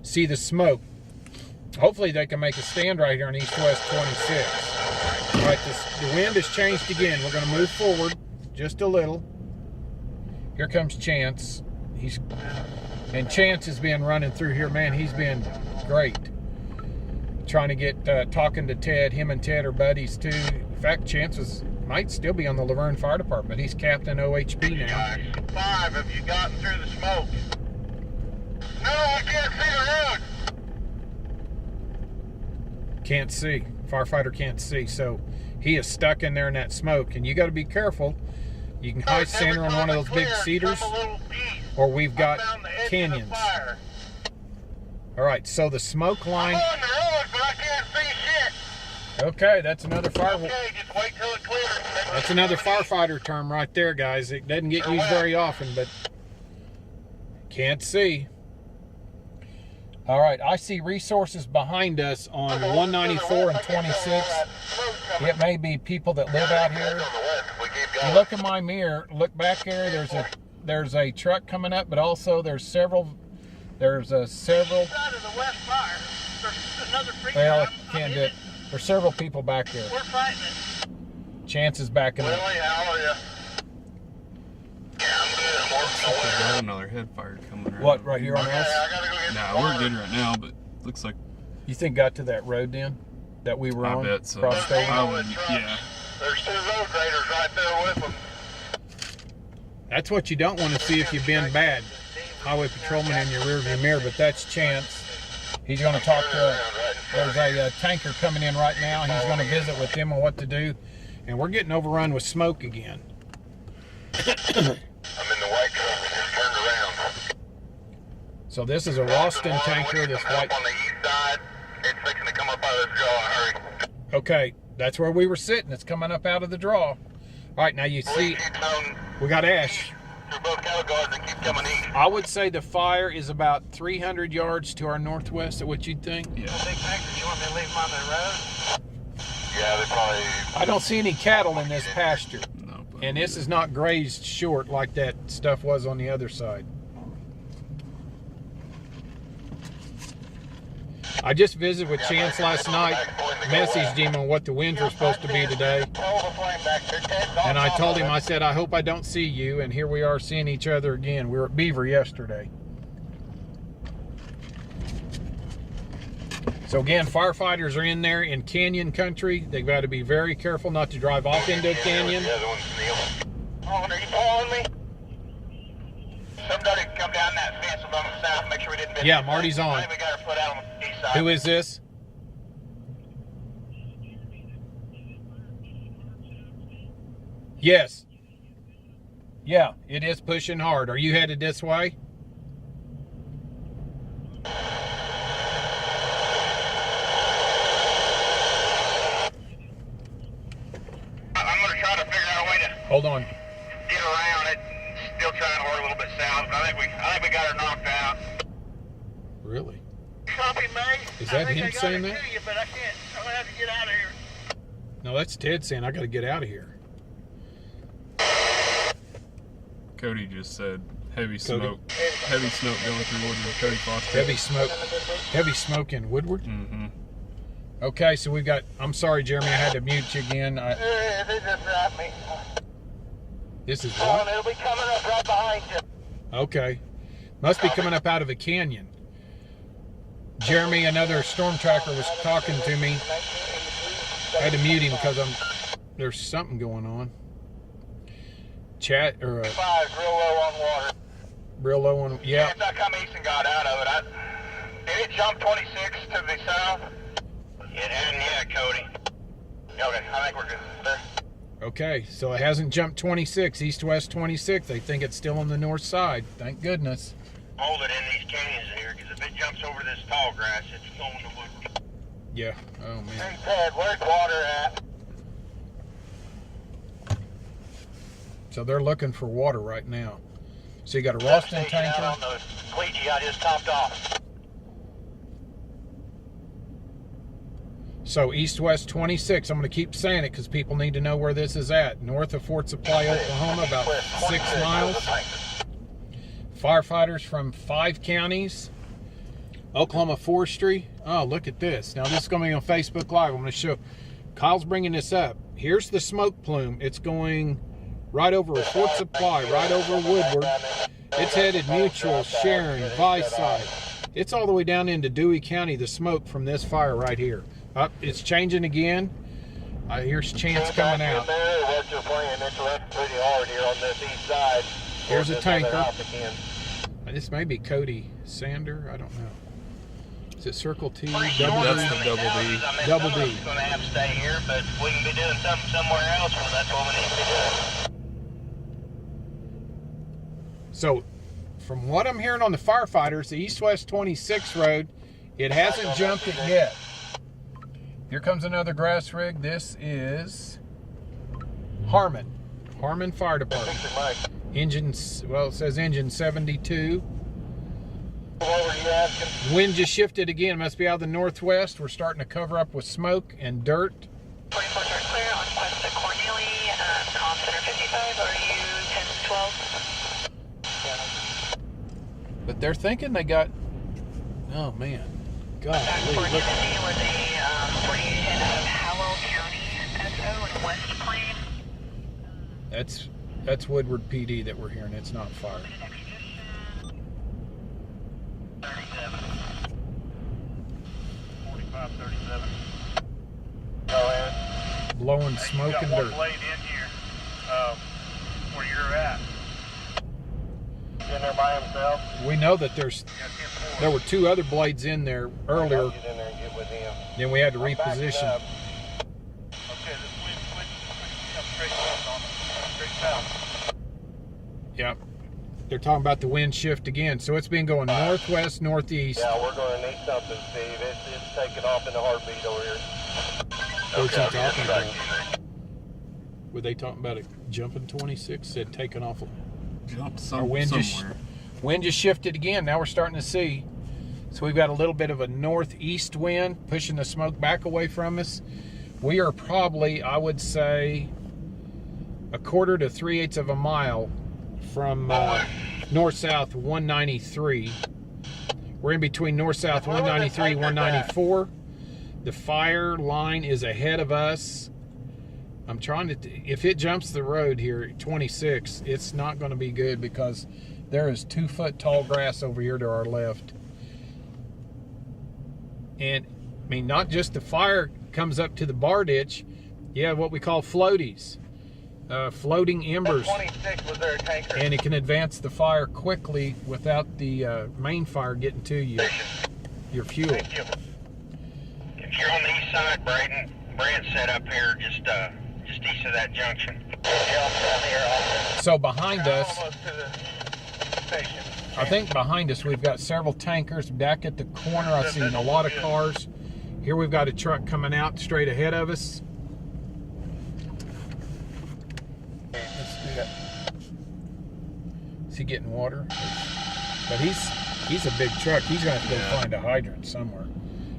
See the smoke. Hopefully they can make a stand right here on east-west 26. All right, the wind has changed again. We're going to move forward just a little. Here comes Chance. And Chance has been running through here. Man, he's been great. Trying to get talking to Ted. Him and Ted are buddies too. In fact, Chance might still be on the Laverne Fire Department. He's Captain OHP now. 5, have you gotten through the smoke? No, I can't see the road. Can't see. Firefighter can't see. So he is stuck in there in that smoke. And you got to be careful. You can high center on one of those big cedars, or we've got canyons. All right, so the smoke line. I'm on the road, but I can't see shit. Okay, that's another fire. Okay, just wait till it clears. That's another firefighter term right there, guys. It doesn't get used very often, but can't see. All right, I see resources behind us on 194 and 26. It may be people that live out here. You look in my mirror, look back there. There's a truck coming up, but also there's several. There's several. Well, can't do it. There's several people back there. We're fighting it. Chances backing up. Willie, how are you? Yeah, I'm good. We got another head fire coming around. What, right here on us? I gotta go get Nah, some we're water. good right now, but looks like You think got to that road then? That we were I on? bet so. Across state? Yeah. There's 2 road graders right there with them. That's what you don't want to see if you've been bad. Highway patrolman in your rearview mirror, but that's Chance. He's going to talk to, there's a tanker coming in right now. He's going to visit with them on what to do. And we're getting overrun with smoke again. I'm in the white truck and just turned around. So this is a Ralston tanker, this white. On the east side, it's fixing to come up out of this draw in a hurry. Okay, that's where we were sitting. It's coming up out of the draw. All right, now you see, we got ash. Through both cattle guards and keep coming east. I would say the fire is about 300 yards to our northwest. Is that what you'd think? Yeah. Big tanker, you want me to leave them on the road? Yeah, they probably. I don't see any cattle in this pasture. No, but And this is not grazed short like that stuff was on the other side. I just visited with Chance last night, messaged him on what the winds were supposed to be today. And I told him, I said, I hope I don't see you. And here we are seeing each other again. We were at Beaver yesterday. So again, firefighters are in there in canyon country. They've got to be very careful not to drive off into a canyon. The other one's Neil. Oh, are you following me? Somebody come down that fence along the south, make sure we didn't miss Yeah, anything. Marty's on. I think we got our foot out on the east side. Who is this? Yes. Yeah, it is pushing hard. Are you headed this way? I'm going to try to figure out a way to Hold on. get around it. Still trying to work a little bit south, but I think we got her knocked out. Really? Copy, May. Is that I think him I got saying her that? to you, but I can't. I'm going to have to get out of here. No, that's Ted saying I got to get out of here. Cody just said heavy Cody? smoke. Heavy smoke going through Woodward. Cody Foster. Heavy smoke in Woodward. Mm-hmm. Okay, so we've got. I'm sorry, Jeremy, I had to mute you again. They just dropped me. This is Oh, what? and it'll be coming up right behind you. Okay, must be coming up out of a canyon. Jeremy, another storm tracker, was talking to me. I had to mute him because there's something going on. Chat or 5's real low on water. real low on. Yeah. If I come east and got out of it, did it jump 26 to the south? It hadn't yet, Cody. Okay, I think we're good there. Okay, so it hasn't jumped 26, east-west 26. They think it's still on the north side. Thank goodness. Hold it in these canyons here, because if it jumps over this tall grass, it's going to Woodward. Yeah. Oh man. Hey, Ted, where's water at? So they're looking for water right now. So you got a Ralston tanker. Out on the cleat I just topped off. So east-west 26. I'm going to keep saying it because people need to know where this is at. North of Fort Supply, Oklahoma, about 6 miles. Firefighters from 5 counties. Oklahoma Forestry. Oh, look at this. Now, this is going to be on Facebook Live. I'm going to show. Kyle's bringing this up. Here's the smoke plume. It's going right over Fort Supply, right over Woodward. It's headed Mutual, Sharon, Viceside. It's all the way down into Dewey County, the smoke from this fire right here. Up, it's changing again. Here's Chance coming out. What you're playing, it's left pretty hard here on this east side. Here's a tanker. Again. This may be Cody Sander. I don't know. Is it Circle T? Pretty Double short D? That's the double D. I mean, Double some of D. it's going to have to stay here, but we can be doing something somewhere else, well, that's what we need to be doing. So, from what I'm hearing on the firefighters, the East-West 26 road, it hasn't jumped it yet. Here comes another grass rig. This is Harmon Fire Department. Engines, well, it says engine 72. What were you asking? Wind just shifted again. Must be out of the northwest. We're starting to cover up with smoke and dirt. 24 are clear on quest to Cornelia, comm center 55, are you 10 to 12? But they're thinking they got, oh man, God. Back Look. 450 was a 4810 out of Howell County, SO in West Plain. That's Woodward PD that we're hearing. It's not fire. 37. 45, 37. Go ahead. Blowing smoke and You got one dirt. blade in here, where you're at. He's in there by himself. We know that there were two other blades in there earlier. I'll get in there and get with him. Then we had to I'm backing reposition. up. Okay, this wind come straight south on us. Straight south. Yeah. They're talking about the wind shift again. So it's been going northwest, northeast. Yeah, we're going to need something, Steve. It's taking off in a heartbeat over here. What's he I'll get talking back about? to you. Were they talking about a jumping 26? Said taking off. Jump Our wind somewhere. wind just shifted again. Now we're starting to see. So we've got a little bit of a northeast wind pushing the smoke back away from us. We are probably, I would say, 1/4 to 3/8 of a mile from north-south 193. We're in between north-south 193 and 194. The fire line is ahead of us. I'm trying to, if it jumps the road here at 26, it's not going to be good because there is 2-foot tall grass over here to our left. And I mean, not just the fire comes up to the bar ditch, you have what we call floaties, floating embers, 26, was there a tanker? and it can advance the fire quickly without the main fire getting to you, your fuel. Thank you. If you're on the east side, Brad's set up here just east of that junction. So behind us, Almost to the station. I think behind us we've got several tankers. Back at the corner I've seen a lot of cars. Here we've got a truck coming out straight ahead of us. Is he getting water? But he's a big truck. He's going to have to go find a hydrant somewhere.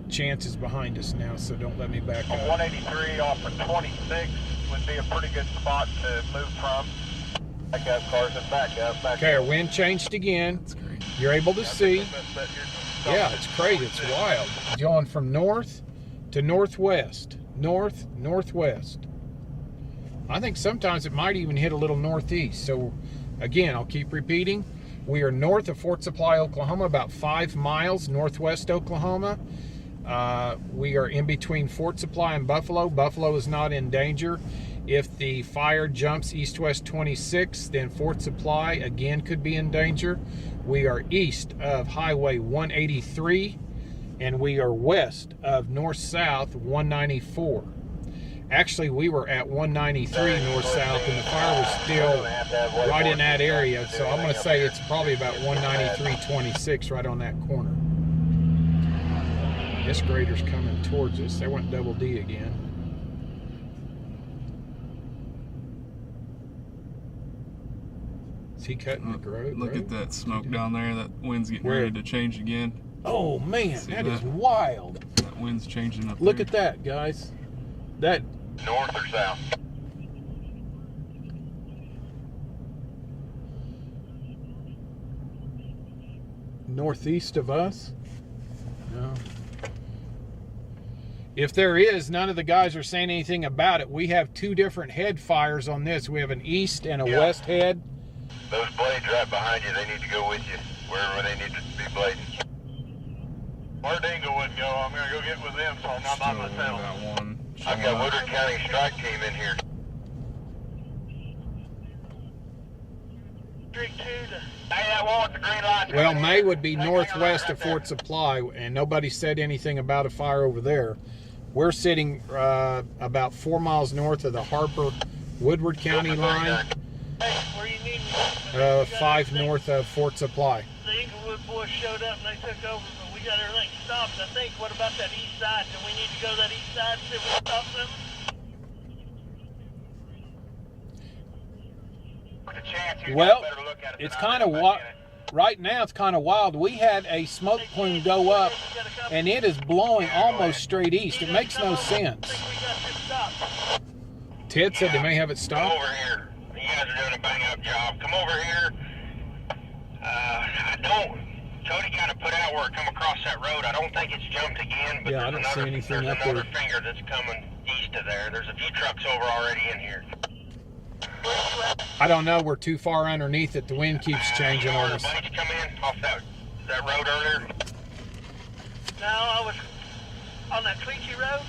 Chance is behind us now, so don't let me back On up. 183 off of 26 would be a pretty good spot to move from. Back up, Carson. Back up. Okay, our wind changed again. That's great. You're able to see. Yeah, it's crazy. It's wild. It's going from north to northwest. North, northwest. I think sometimes it might even hit a little northeast. So, again, I'll keep repeating. We are north of Fort Supply, Oklahoma, about 5 miles northwest Oklahoma. We are in between Fort Supply and Buffalo. Buffalo is not in danger. If the fire jumps east-west 26, then Fort Supply again could be in danger. We are east of Highway 183, and we are west of north-south 194. Actually, we were at 193 north-south, and the fire was still right in that area. So I'm going to say it's probably about 193.26 right on that corner. This grader's coming towards us. They went double D again. Is he cutting the road? Look at that smoke down there. That wind's getting Where? ready to change again. Oh man, See that is that? wild. That wind's changing up Look there. at that, guys. That North or south? northeast of us? No. If there is, none of the guys are saying anything about it. We have 2 different head fires on this. We have an east and a west head. Those blades right behind you, they need to go with you wherever they need to be blading. Our dingo wouldn't go. I'm going to go get with them, so I'm not by Still only myself. got one. I've got Woodward County strike team in here. Street 2 to... Hey, that one with the green light Well, May would be northwest of Fort Supply, and nobody said anything about a fire over there. We're sitting about 4 miles north of the Harper Woodward County line, Hey, where you need me? 5 north of Fort Supply. The Inglewood boys showed up and they took over, but we got everything stopped. I think, what about that east side? Do we need to go to that east side and see if we can stop them? Well, it's kind of right now. It's kind of wild. We had a smoke plume go up, and it is blowing almost straight east. It makes no sense. Ted said they may have it Come stopped. over here. You guys are doing a bang up job. Come over here. I don't. Cody got to put out where it come across that road. I don't think it's jumped again. But Yeah, I don't see anything there's up another there. finger that's coming east of there. There's a few trucks over already in here. I don't know. We're too far underneath it. The wind keeps changing You know on where us. the bunch come in off that road earlier? No, I was on that Cleachy Road.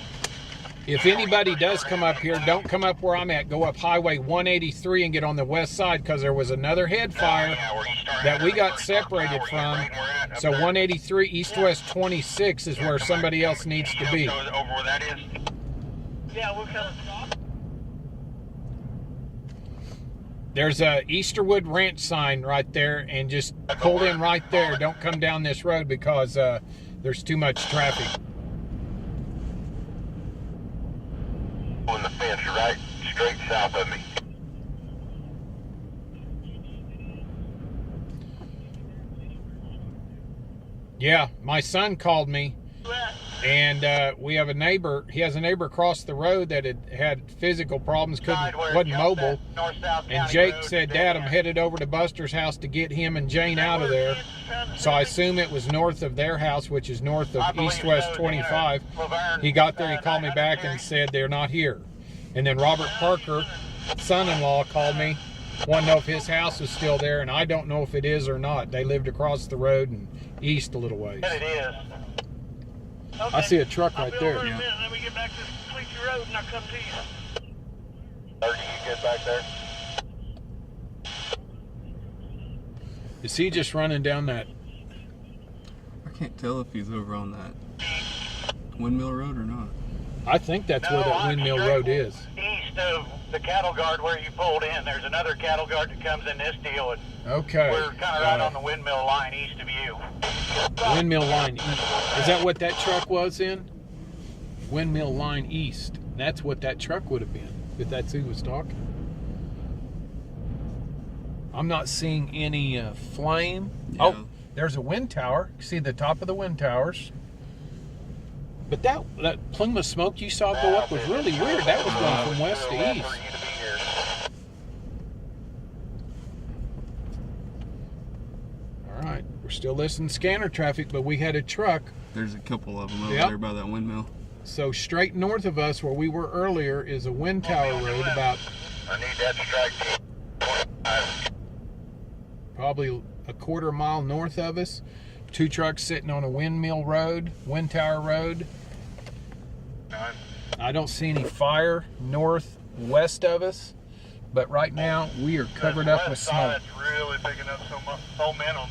If anybody does come up here, don't come up where I'm at. Go up Highway 183 and get on the west side, because there was another head fire that we got separated from. So 183 east-west 26 is where somebody else needs to be. Over where that is? Yeah, we're coming. There's a Easterwood Ranch sign right there, and just pull in right there. Don't come down this road because there's too much traffic. On the fence, right straight south of me. Yeah, my son called me, and we have a neighbor. He has a neighbor across the road that had physical problems, wasn't mobile. And Jake said, "Dad, I'm headed over to Buster's house to get him and Jane out of there." So I assume it was north of their house, which is north of east-west 25. He got there, he called me back and said they're not here. And then Robert Parker, son-in-law, called me, wanted to know if his house was still there, and I don't know if it is or not. They lived across the road and east a little ways. It is. I see a truck I'll right be there. over in a minute, let me get back to Cleachy Road and I'll come to you. Are you good back there? Is he just running down that? I can't tell if he's over on that Windmill Road or not. I think that's where that Windmill Road is. East of the cattle guard where you pulled in, there's another cattle guard that comes in this deal, and Okay. we're kind of right on the windmill line east of you. Windmill Line East. Is that what that truck was in? Windmill Line East. That's what that truck would have been, if that's who was talking. I'm not seeing any flame. Yeah. Oh, there's a wind tower. You see the top of the wind towers. But that plume of smoke you saw go up was really weird. That was going from west to east. All right, we're still listening to scanner traffic, but we had a truck. There's a couple of them over Yep. there by that windmill. So straight north of us, where we were earlier, is a wind tower road about I need that strike team. probably a quarter mile north of us. 2 trucks sitting on a windmill road, wind tower road. I don't see any fire northwest of us, but right now we are covered up with smoke. It's really picking up so much momentum.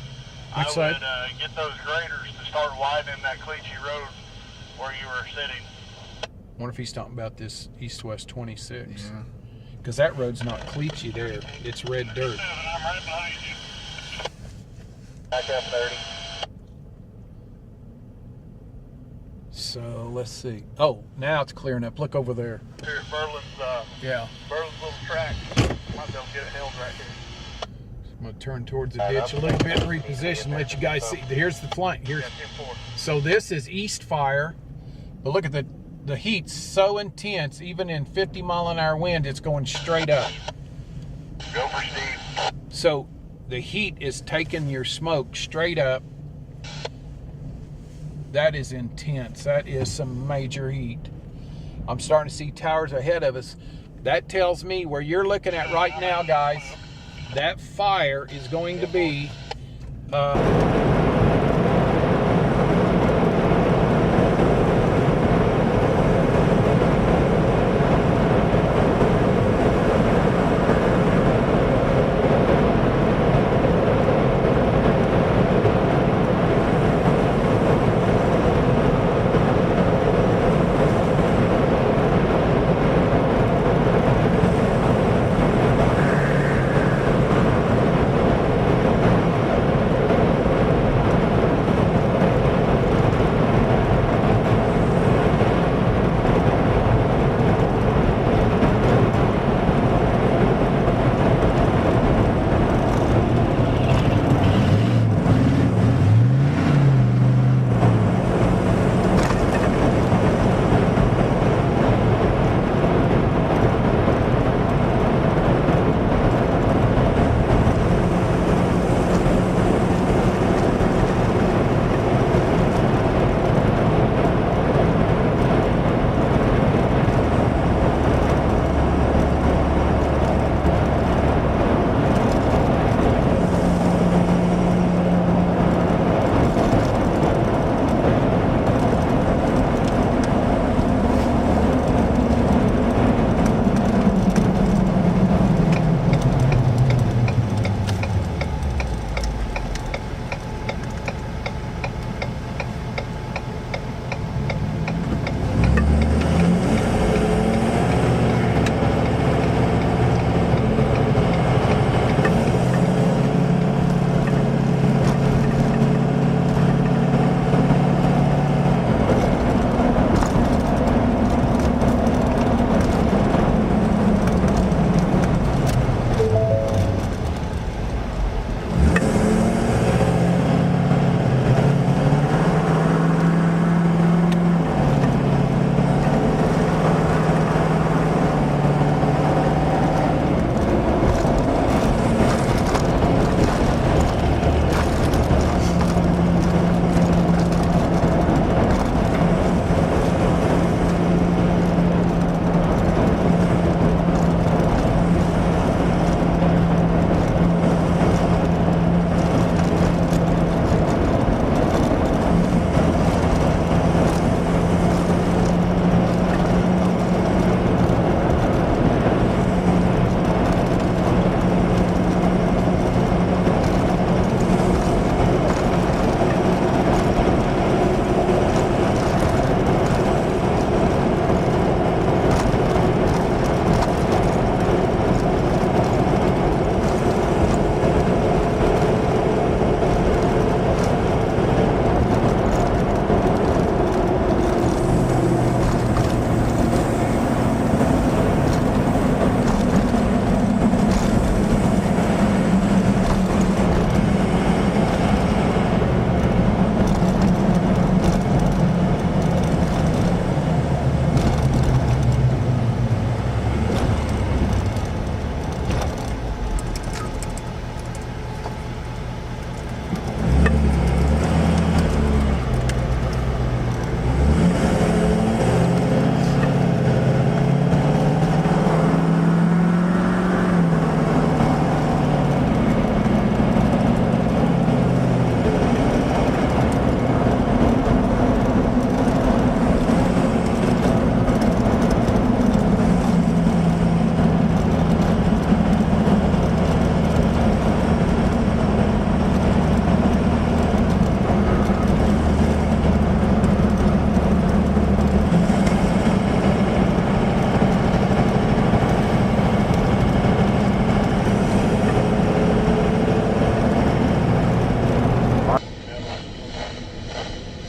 Which side? I would get those graders to start widening that Cleachy Road where you were sitting. Wonder if he's talking about this east-west 26. Yeah. Because that road's not Cleachy there. It's red dirt. I'm right behind you. Back up 30. So let's see. Oh, now it's clearing up. Look over there. Here's Berlin's Yeah. little track. Might be able to get it held right here. I'm going to turn towards the ditch a little bit and reposition, let you guys see. Here's the flank. Here's. So this is east fire, but look at the heat's so intense, even in 50-mile-an-hour wind, it's going straight up. Go for Steve. So the heat is taking your smoke straight up. That is intense. That is some major heat. I'm starting to see towers ahead of us. That tells me where you're looking at right now, guys, that fire is going to be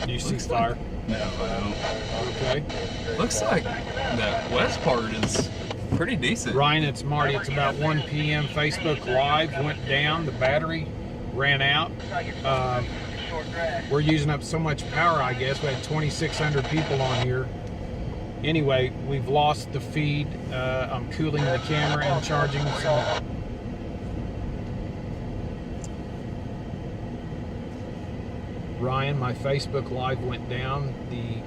Do you see fire? No, I Okay. don't. Looks like that west part is pretty decent. Ryan, it's Marty. It's about 1 p.m. Facebook Live went down. The battery ran out. We're using up so much power, I guess. We had 2,600 people on here. Anyway, we've lost the feed. I'm cooling the camera and charging some. Ryan, my Facebook Live went down. The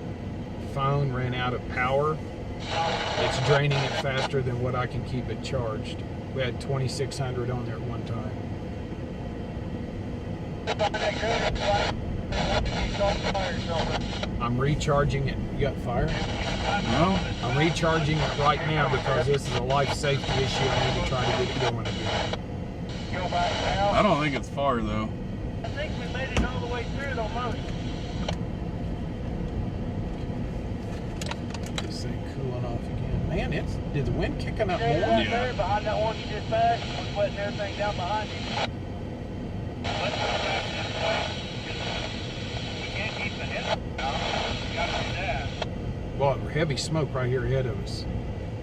phone ran out of power. It's draining it faster than what I can keep it charged. We had 2,600 on there at one time. I'm recharging it. You got fire? No? I'm recharging it right now because this is a life safety issue. I need to try to get it going again. I don't think it's far though. I think we made it all the way through it almost. This thing cooling off again. Man, did the wind kicking up more? Right Yeah. there behind that one you just passed, was wetting everything down behind you. Let's go back this way. We can't keep the head down. We gotta do that. Well, heavy smoke right here ahead of us.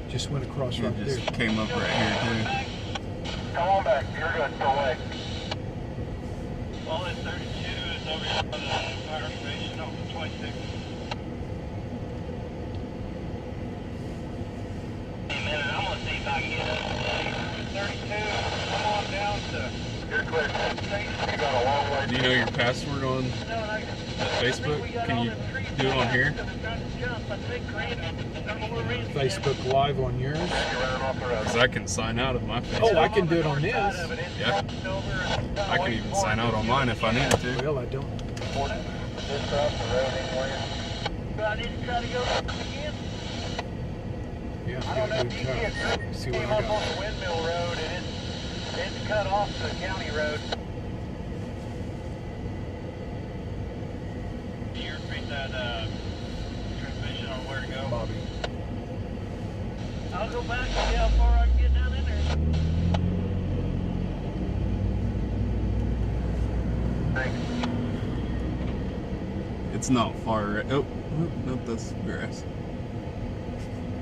Just went across right It there. just came up right here too. Come on back. You're good. Go away. Well, it's 32 is over here by the fire station on 26. Hey, man, I'm gonna see if I can get up. 32, come on down to. You're clear. You got a long way. Do you know your password on Facebook? Can you do it on here? Facebook Live on yours. You're running off the road. Because I can sign out of my Facebook. Oh, I can do it on this. Yeah. I can even sign out on mine if I needed to. Well, I don't. Just cross the road anyway. But I need to try to go again. Yeah, I don't know if you good get time. See what Came I up on got. the Windmill Road and it's cut off the county road. Do you repeat that transmission on where to go? Bobby. I'll go back and see how far I can get down in there. Thanks. It's not far right. Oh, nope, that's grass.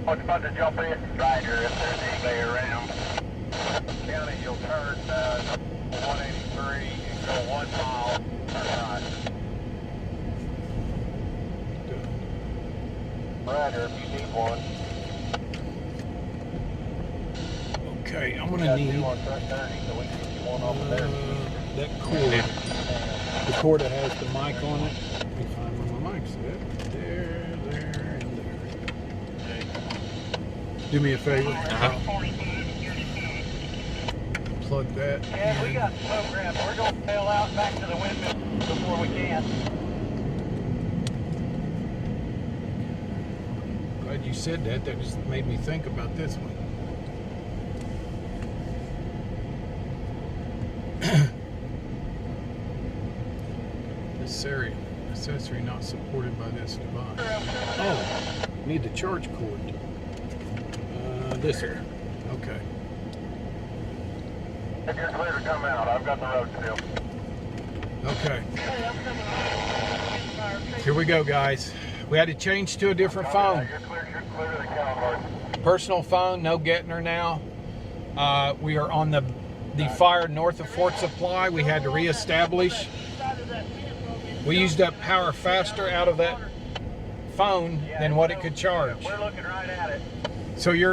What's about to jump in? Right here if there's anybody around. County, you'll turn 183 and go 1 mile. Turn right. Ryder, if you need one. Okay, I'm gonna need on truck 30, so we can get you one off of there. that cord. The cord that has the mic on it. Let me find where my mic's at. There, and there. Do me a favor. Plug that Yeah, we in. got slow grab. We're going to bail out back to the windmill before we can. Glad you said that. That just made me think about this one. Accessory not supported by this device. Oh, need the charge cord. This one. Okay. If you're clear to come out, I've got the road still. Okay. Here we go, guys. We had to change to a different phone. You're clear to the Calvert. Personal phone, no Gettner now. We are on the fire north of Fort Supply. We had to reestablish. We used up power faster out of that phone than what it could charge. We're looking right at it. So you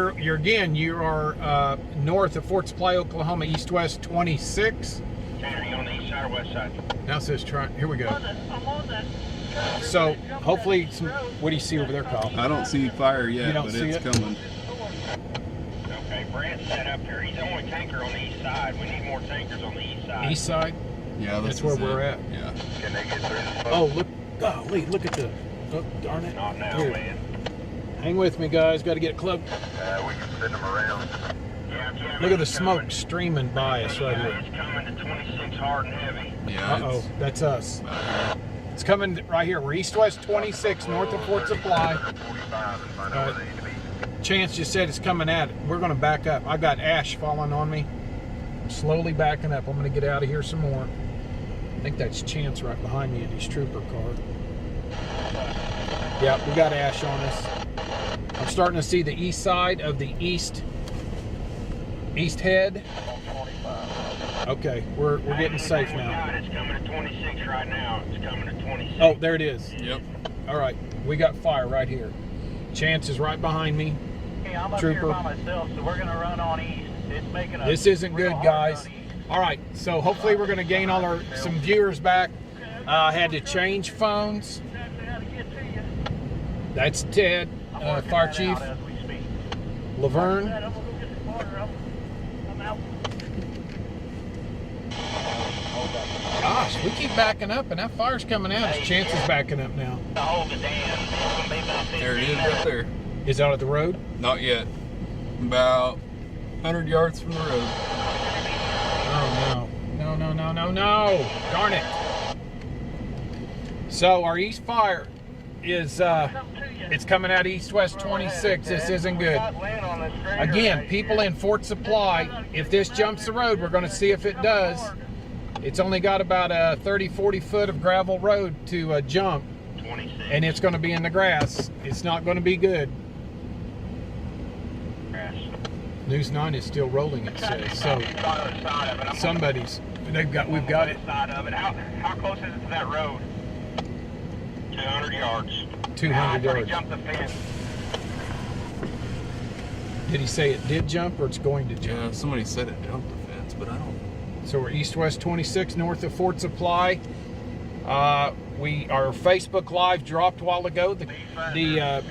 are north of Fort Supply, Oklahoma, east-west 26. Tanner, on the east side or west side? Now it says try. Here we go. I'm on that. So hopefully, what do you see over there, Kyle? I don't see fire You yet, don't but see it's it? coming. Okay, Brant's set up here. He's the only tanker on the east side. We need more tankers on the east side. East side. Yeah, That's this where is we're it. at. Yeah. Can they get through? Oh, look! Golly, look at the. Oh, darn it! Not now, Here. man. Hang with me, guys. Got to get it close. We can send them around. Yeah, Look at the smoke streaming by us right here. It's coming to 26 hard and heavy. Yeah. Uh-oh, it's that's us. about here. It's coming right here. We're east-west 26, north of Fort Supply. 45 and find out where they need to be. Chance just said it's coming at it. We're going to back up. I got ash falling on me. I'm slowly backing up. I'm going to get out of here some more. I think that's Chance right behind me in his trooper car. Yep, we got ash on us. I'm starting to see the east side of the east head. Okay, we're getting safe now. It's coming to 26 right now. It's coming to 26. Oh, there it is. Yep. All right, we got fire right here. Chance is right behind me. Hey, I'm up Trooper. here by myself, so we're gonna run on east. It's making a This isn't real good, hard guys. run east. All right, so hopefully we're going to gain some viewers back. I had to change phones. Exactly how to get to you. That's Ted, I'm working Fire that Chief out as we speak. Laverne. I'm gonna go get the water. I'm out. Gosh, we keep backing up, and that fire's coming out. His Chance is backing up now. Hold the dam. There it is right there. Is out of the road? Not yet. About 100 yards from the road. Oh no. Darn it. So our east fire is it's coming out east-west 26. This isn't good. Again, people in Fort Supply, if this jumps the road, we're going to see if it does. It's only got about a 30-40 foot of gravel road to jump, and it's going to be in the grass. It's not going to be good. News 9 is still rolling, it says. So we've got it. How close is it to that road? 200 yards. 200 yards. Jump the fence. Did he say it did jump or it's going to jump? Yeah, somebody said it jumped the fence, but I don't. So we're east-west 26 north of Fort Supply. Our Facebook Live dropped a while ago. The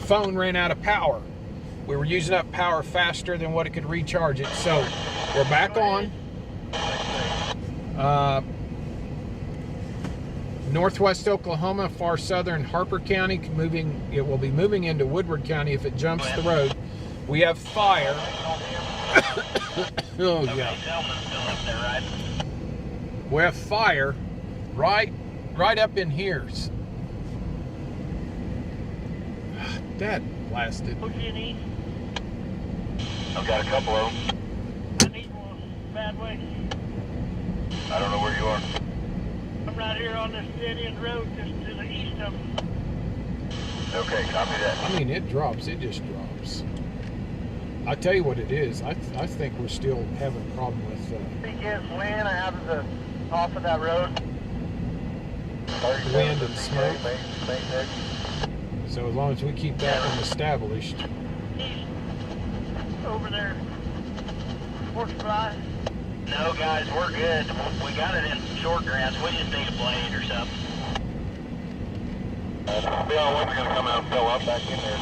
phone ran out of power. We were using up power faster than what it could recharge it. So we're back on. Northwest Oklahoma, far southern Harper County, it will be moving into Woodward County if it jumps the road. We have fire. Oh yeah. We have fire right up in here. That blasted. What do you need? I've got a couple of them. I need one bad way. I don't know where you are. I'm right here on this dead end road just to the east of them. Okay, copy that. I mean, it drops. It just drops. I tell you what it is. I think we're still having a problem with. Think it's wind out of the off of that road. Wind and smoke. So as long as we keep that one established. East over there. Fort Supply. No, guys, we're good. We got it in short grass. We just need a blade or something. Bill, when's going to come out and fill up back in there?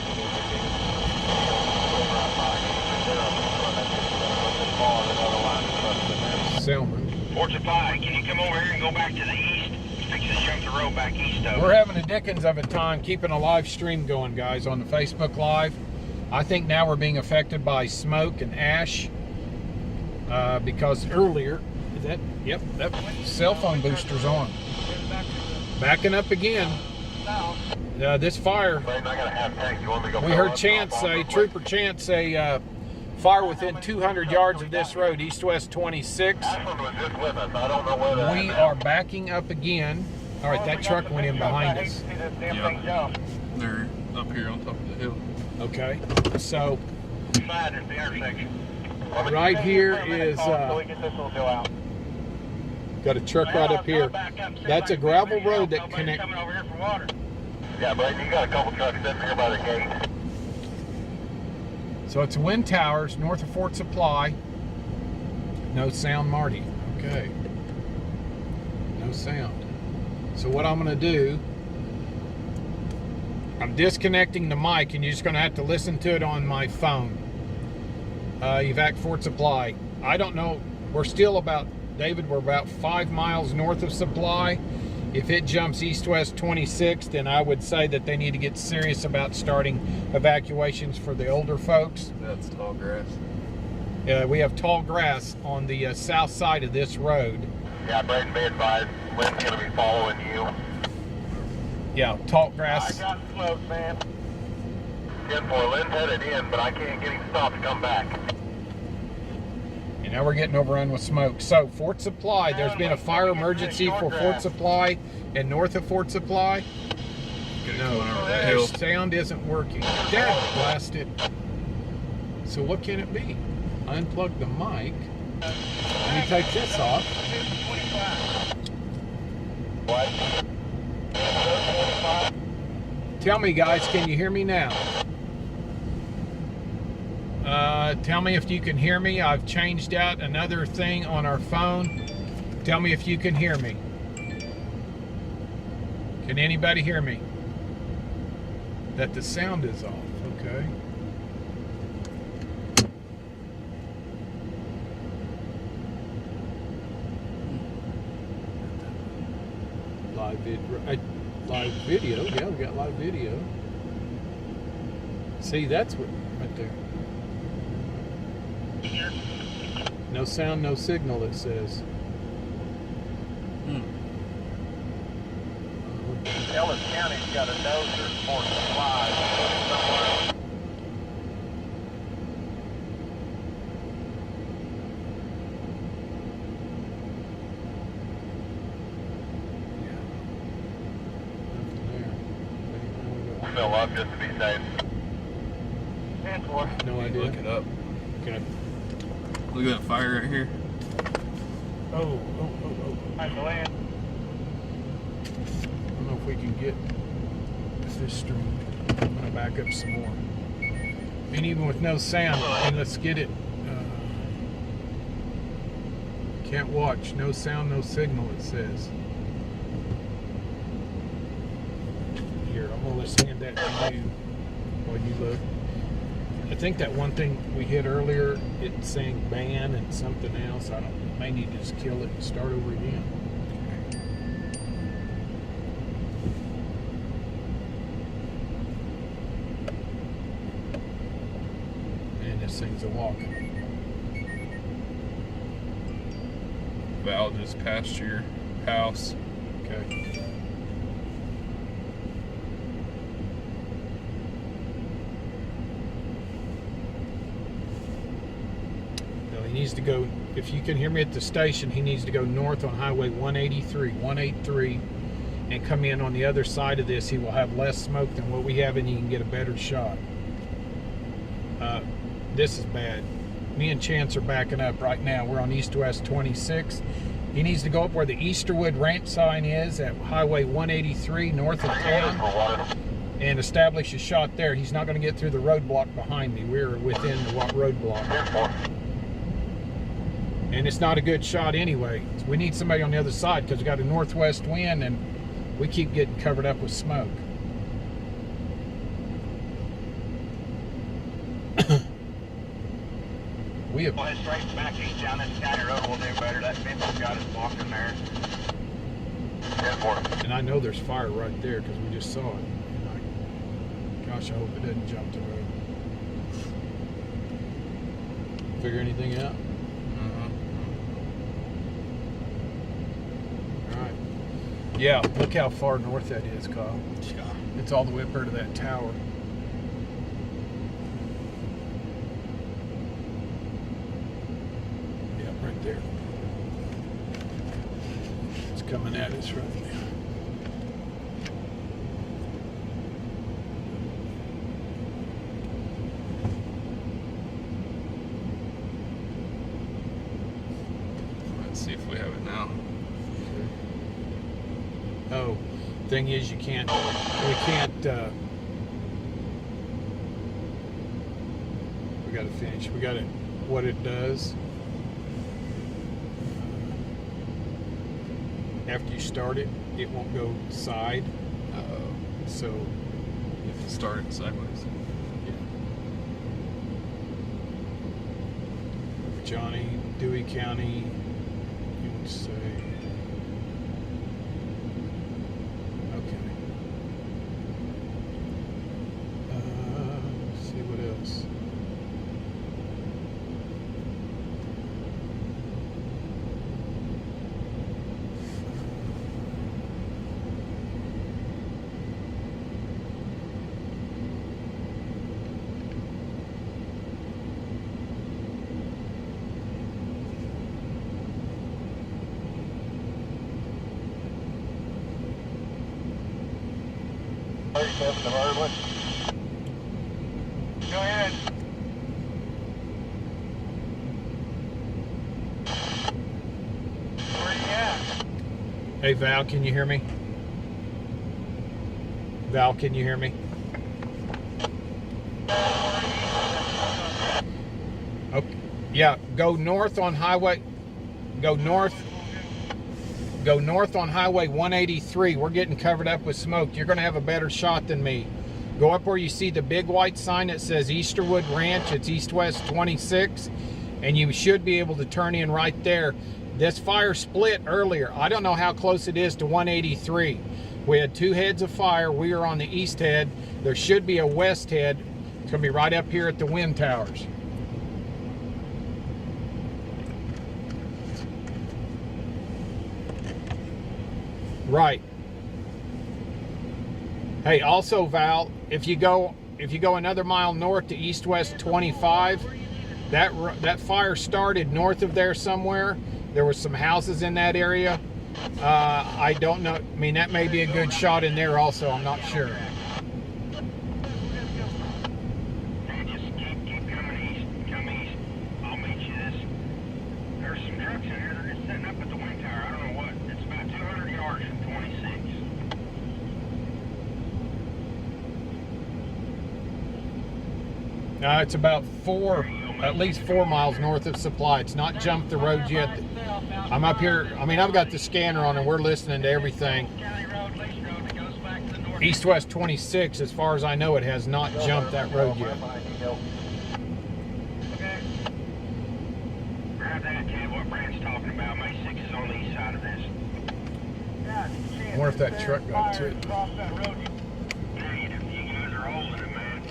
Selman. Fort Supply, can you come over here and go back to the east? Fix to jump the road back east of We're having a dickens of a time keeping a live stream going, guys, on the Facebook Live. I think now we're being affected by smoke and ash because earlier, that cell phone booster's on. Backing up again. This fire, we heard Trooper Chance say, fire within 200 yards of this road, east-west 26. We are backing up again. All right, that truck went in behind us. Yeah. They're up here on top of the hill. Okay, so right here is got a truck right up here. That's a gravel road that connects. Yeah, Brayden, you got a couple trucks sitting here by the gate. So it's wind towers north of Fort Supply. No sound, Marty. Okay. No sound. So what I'm going to do, I'm disconnecting the mic and you're just going to have to listen to it on my phone. Evac Fort Supply. I don't know. We're still about, David, we're about 5 miles north of Supply. If it jumps east-west 26, then I would say that they need to get serious about starting evacuations for the older folks. That's tall grass. We have tall grass on the south side of this road. Yeah, Brayden, be advised, wind's going to be following you. Yeah, tall grass. I got smoke, man. 10-4, Lynn's headed in, but I can't get him stopped to come back. And now we're getting overrun with smoke. So, Fort Supply, there's been a fire emergency for Fort Supply and north of Fort Supply. Get it No, coming over that their hill. sound isn't working. Dad blasted. So what can it be? Unplug the mic. Let me take this off. 25. What? Tell me, guys, can you hear me now? Tell me if you can hear me. I've changed out another thing on our phone. Tell me if you can hear me. Can anybody hear me? That the sound is off, okay. Live video, yeah, we got live video. See, that's what, right there. No sound, no signal, it says. Ellis County's got a dozer for supplies somewhere. Fill up just to be safe. 10-4. No idea. Look it up. Okay. Look at that fire right here. Oh. Nice land. I don't know if we can get this stream. I'm gonna back up some more. And even with no sound, and let's get it. Can't watch. No sound, no signal, it says. Here, I'm gonna let's hand that to you while you look. I think that one thing we hit earlier, it's saying ban and something else. I may need to just kill it and start over again. And this thing's a walk. Val just passed your house. Okay. He needs to go, if you can hear me at the station, he needs to go north on Highway 183, and come in on the other side of this. He will have less smoke than what we have, and he can get a better shot. This is bad. Me and Chance are backing up right now. We're on East-West 26. He needs to go up where the Easterwood Ranch sign is at Highway 183 north of town and establish a shot there. He's not going to get through the roadblock behind me. We're within the roadblock. And it's not a good shot anyway. We need somebody on the other side because we got a northwest wind and we keep getting covered up with smoke. We have. Go ahead straight back east down this county road. We'll do better. That fence has got us blocked in there. 10-4. And I know there's fire right there because we just saw it. And gosh, I hope it doesn't jump the road. Figure anything out? Alright. Yeah, look how far north that is, Kyle. Yeah. It's all the way up there to that tower. Yeah, right there. It's coming at us right now. Let's see if we have it now. Oh, thing is we can't, we gotta finish. We gotta, what it does, after you start it, it won't go side, so. You have to start it sideways. Johnny, Dewey County, you would say, okay. Let's see what else. 37 of Irwin. Go ahead. Where you at? Hey Val, can you hear me? Val, can you hear me? Okay. Yeah, go north on highway. Go north on highway 183. We're getting covered up with smoke. You're going to have a better shot than me. Go up where you see the big white sign that says Easterwood Ranch. It's east-west 26, and you should be able to turn in right there. This fire split earlier. I don't know how close it is to 183. We had two heads of fire. We are on the east head. There should be a west head. It's going to be right up here at the wind towers. Right. Hey, also Val, if you go another mile north to east-west 25, that fire started north of there somewhere. There was some houses in that area. I don't know. I mean, that may be a good shot in there also. I'm not sure. Just keep coming east. Come east. I'll meet you this. There's some trucks in here. They're just sitting up at the wind tower. I don't know what. It's about 200 yards from 26. It's about at least 4 miles north of Supply. It's not jumped the road yet. I'm up here. I mean, I've got the scanner on and we're listening to everything. East-west 26, as far as I know, it has not jumped that road yet. Okay. Grab that, Ted. What Brand's talking about. May 6 is on the east side of this. I wonder if that truck got to it. You guys are holding it, man.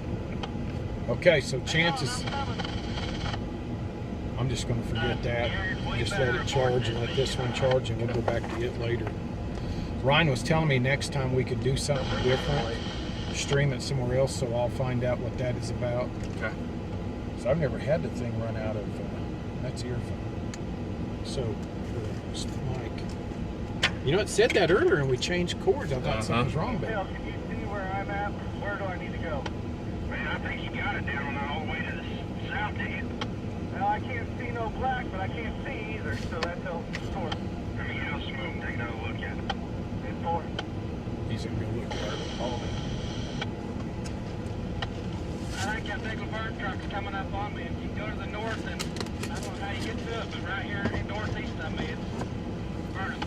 Okay, so chances... I'm just going to forget that. Just let it charge and let this one charge, and we'll go back to it later. Ryan was telling me next time we could do something different, stream it somewhere else, so I'll find out what that is about. Okay. So I've never had the thing run out of, that's earphone. So, for Mike. You know, it said that earlier and we changed cords. I thought something was wrong, but... Bill, can you see where I'm at? Where do I need to go? Man, I think you got it down all the way to the south, did you? Well, I can't see no black, but I can't see either, so that's a source. I mean, how smooth, take another look at it. It's four. He's going to go look at it. Follow me. I think that big bird truck's coming up on me. If you go to the north, and I don't know how you get to it, but right here in northeast of me, it's burning.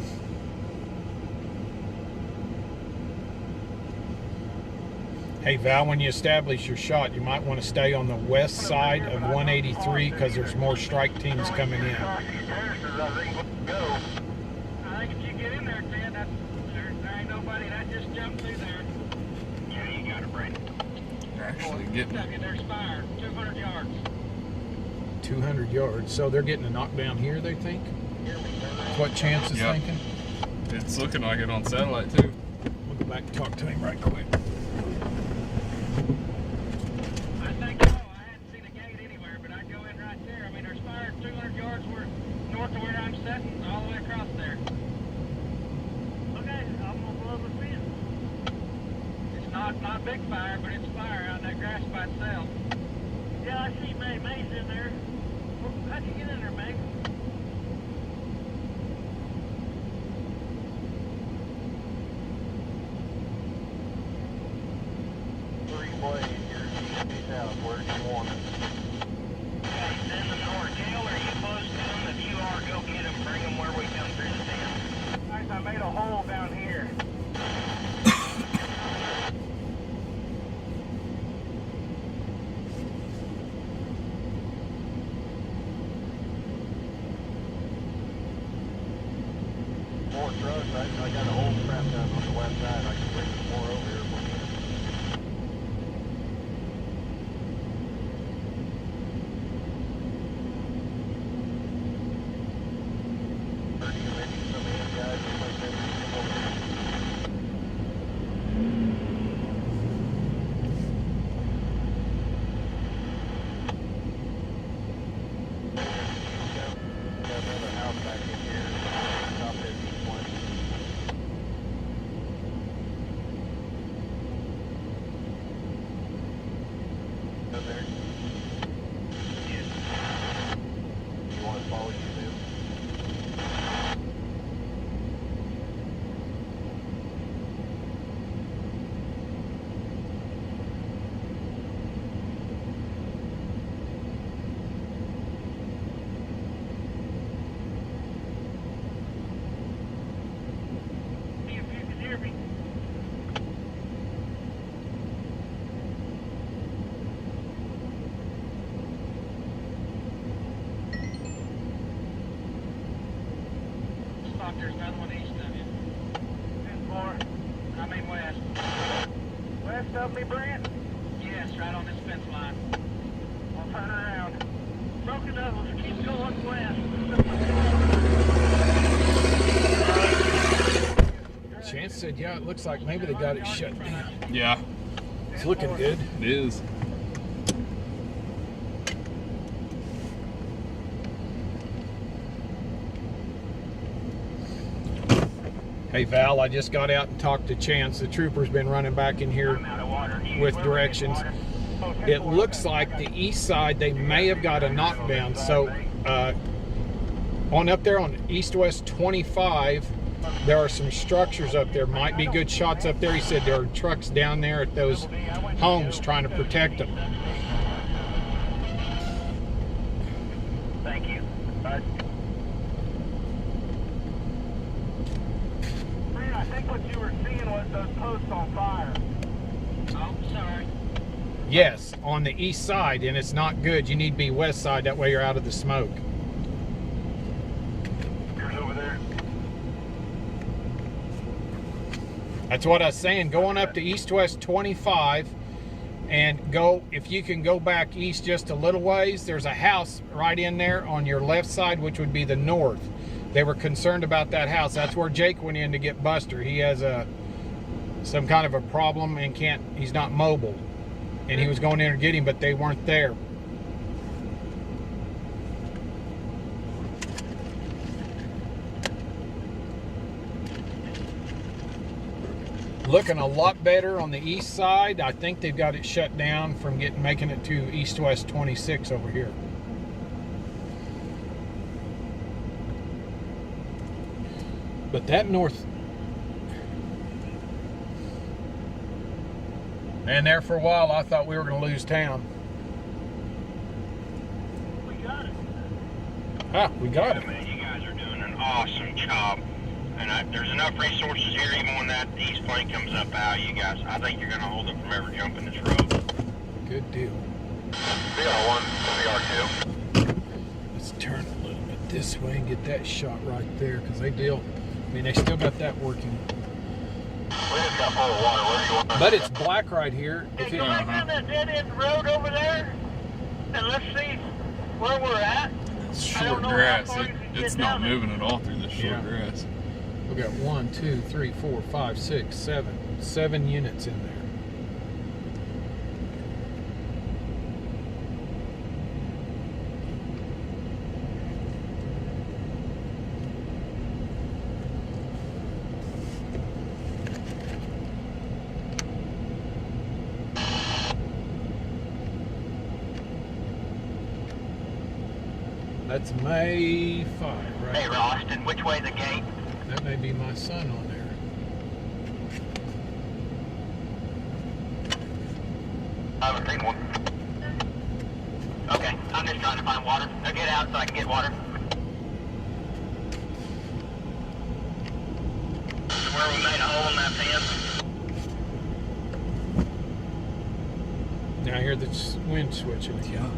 Hey Val, when you establish your shot, you might want to stay on the west side of 183 because there's more strike teams coming in. I think if you get in there, Ted, there ain't nobody that just jumped through there. Yeah, you got it, Brandon. They're actually getting it. There's fire, 200 yards. 200 yards. So they're getting a knockdown here, they think? That's what Chance is Yep. thinking? It's looking like it on satellite too. We'll go back and talk to him right quick. I think so. I hadn't seen a gate anywhere, but I'd go in right there. I mean, there's fire 200 yards north of where I'm sitting, all the way across there. Okay, I'm gonna blow the fence. It's not big fire, but it's fire out in that grass by itself. Yeah, I see May's in there. How'd you get in there, May? Where do you want it? Okay, send them north. Dale, are you close to them? If you are, go get them. Bring them where we come through the stand. Guys, I made a hole down here. Four trucks. I got a whole crap done on the west side. I can bring some more over here for you. there's another one east of you. 10-4. I mean west. West of me, Brent? Yes, right on this fence line. I'll turn around. Broken up, let's keep going west. Chance said, yeah, it looks like maybe they got it shut down. Yeah, It's looking good. it is. Hey Val, I just got out and talked to Chance. The trooper's been running back in here with directions. It looks like the east side, they may have got a knockdown. So on up there on east-west 25, there are some structures up there. Might be good shots up there. He said there are trucks down there at those homes trying to protect them. Thank you. Bye. I think what you were seeing was those posts on fire. Oh, sorry. Yes, on the east side, and it's not good. You need to be west side. That way you're out of the smoke. Here's over there. That's what I was saying. Going up to east-west 25 and go, if you can go back east just a little ways, there's a house right in there on your left side, which would be the north. They were concerned about that house. That's where Jake went in to get Buster. He has some kind of a problem and he's not mobile. And he was going in to get him, but they weren't there. Looking a lot better on the east side. I think they've got it shut down from making it to east-west 26 over here. But that north, and there for a while I thought we were going to lose town. We got it. Ah, we got Yeah, it. man, you guys are doing an awesome job. And there's enough resources here, even when that east plane comes up out, you guys, I think you're going to hold it from ever jumping this road. Good deal. CR1, CR2. Let's turn a little bit this way and get that shot right there, because they still got that working. We just got full of water. Where do you want us? But it's black right here. If Hey, it, go back down that dead-end road over there, and let's see where we're at. It's I don't short know how grass. far you can It's get not down there. moving at all through this short Yeah. grass. we got 1, 2, 3, 4, 5, 6, 7 units in there. That's May 5, right? Hey, Ralston, which way's the gate? That may be my son on there. I haven't seen one. Okay, I'm just trying to find water. Now get out so I can get water. Where we made a hole in that fence. Now I hear the wind switching. Yeah.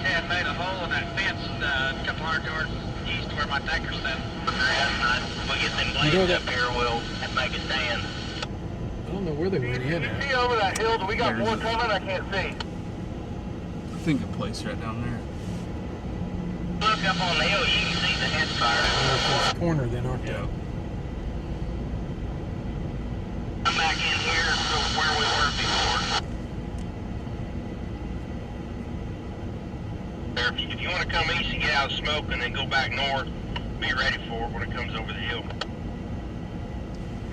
Ted made a hole in that fence a couple hundred yards east where my tanker's sitting. We'll get them You know blades that- up here, we'll make a stand. I don't know where they went in at. See over that hill, do we got There's more a- coming? I can't see. I think a place right down there. Look up on the hill, you can see the head fire. Northwest corner then, aren't they? Yeah. I'm back in here to where we were before. If you want to come east and get out of smoke and then go back north, be ready for it when it comes over the hill.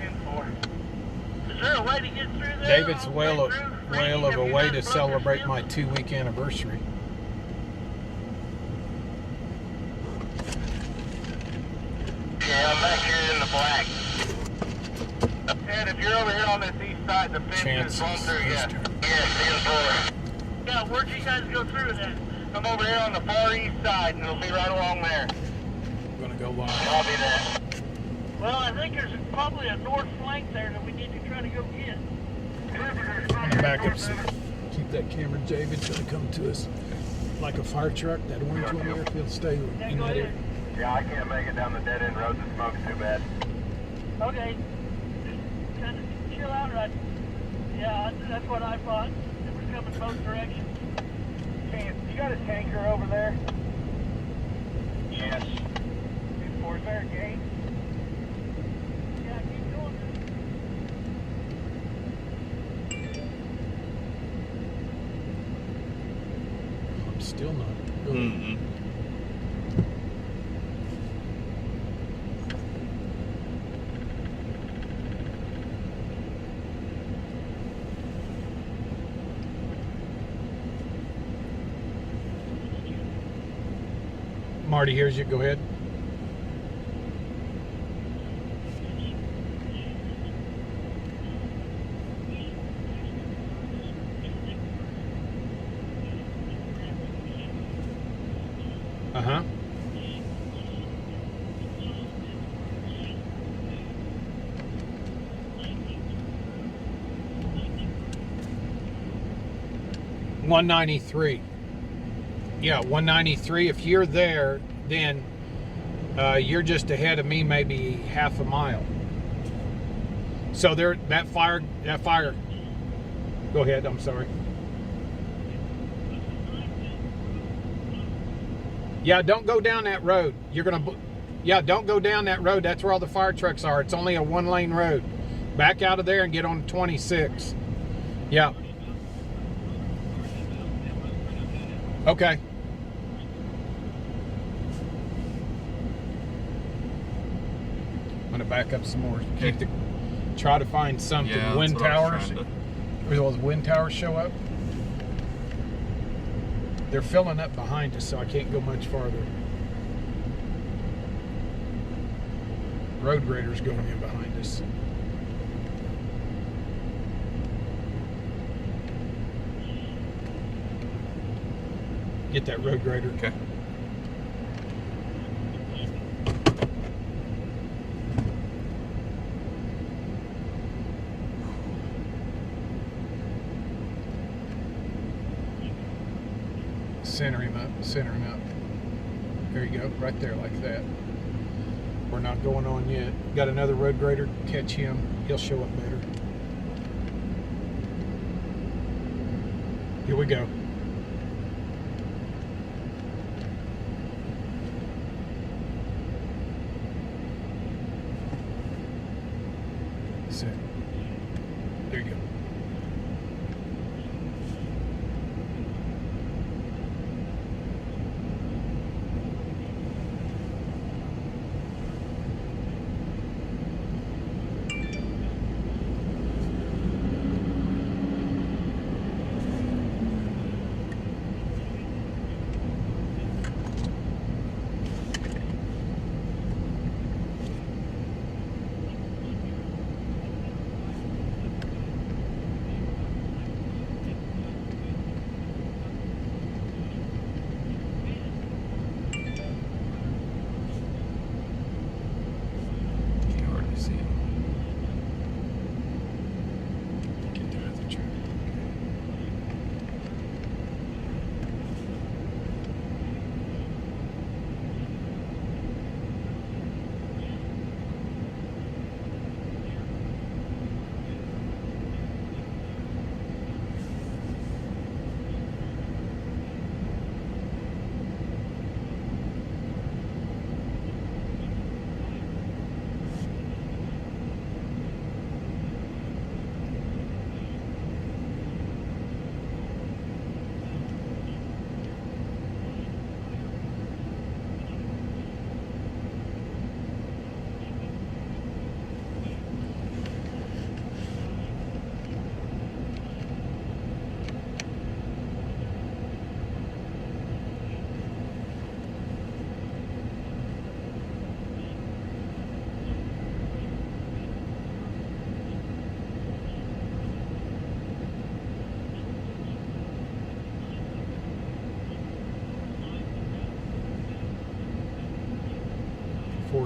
10-4. Is there a way to get through there? David's all the well way of through? a Have you way not to broke celebrate your my 2-week anniversary. Yeah, I'm back here in the black. Ed, if you're over here on this east side, the fence Chances. is blown through, yeah. Yeah, 10-4. Yeah, where'd you guys go through then? I'm over here on the far east side, and it'll be right along there. I'm gonna go live. I'll be there. Well, I think there's probably a north flank there that we need to try to go get. I'm gonna back up some. Keep that camera, David, till they come to us. Like a fire truck, that orange one there, if he'll stay in that area. Yeah, I can't make it down the dead end road. The smoke's too bad. Okay. Just kind of chill out right. Yeah, that's what I thought. It was coming both directions. You got a tanker over there? Yes. Is there a gate? Yeah, keep going. I'm still not really. Marty, here's you. Go ahead. Uh-huh. $193. Yeah, 193. If you're there, then you're just ahead of me, maybe half a mile. So there, that fire. Go ahead. I'm sorry. Yeah, don't go down that road. You're gonna. Yeah, don't go down that road. That's where all the fire trucks are. It's only a one-lane road. Back out of there and get on 26. Yeah. Okay. I'm gonna back up some more. Try to find something. Yeah, wind towers. to... Or those wind towers show up. They're filling up behind us, so I can't go much farther. Road grader's going in behind us. Get that road grader. Okay. Center him up, center him up. There you go, right there, like that. We're not going on yet. Got another road grader, catch him. He'll show up better. Here we go. Sit. There you go.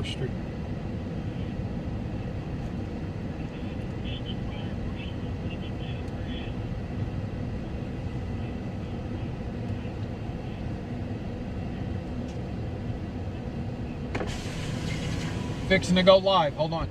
Street. fixing to go live. Hold on.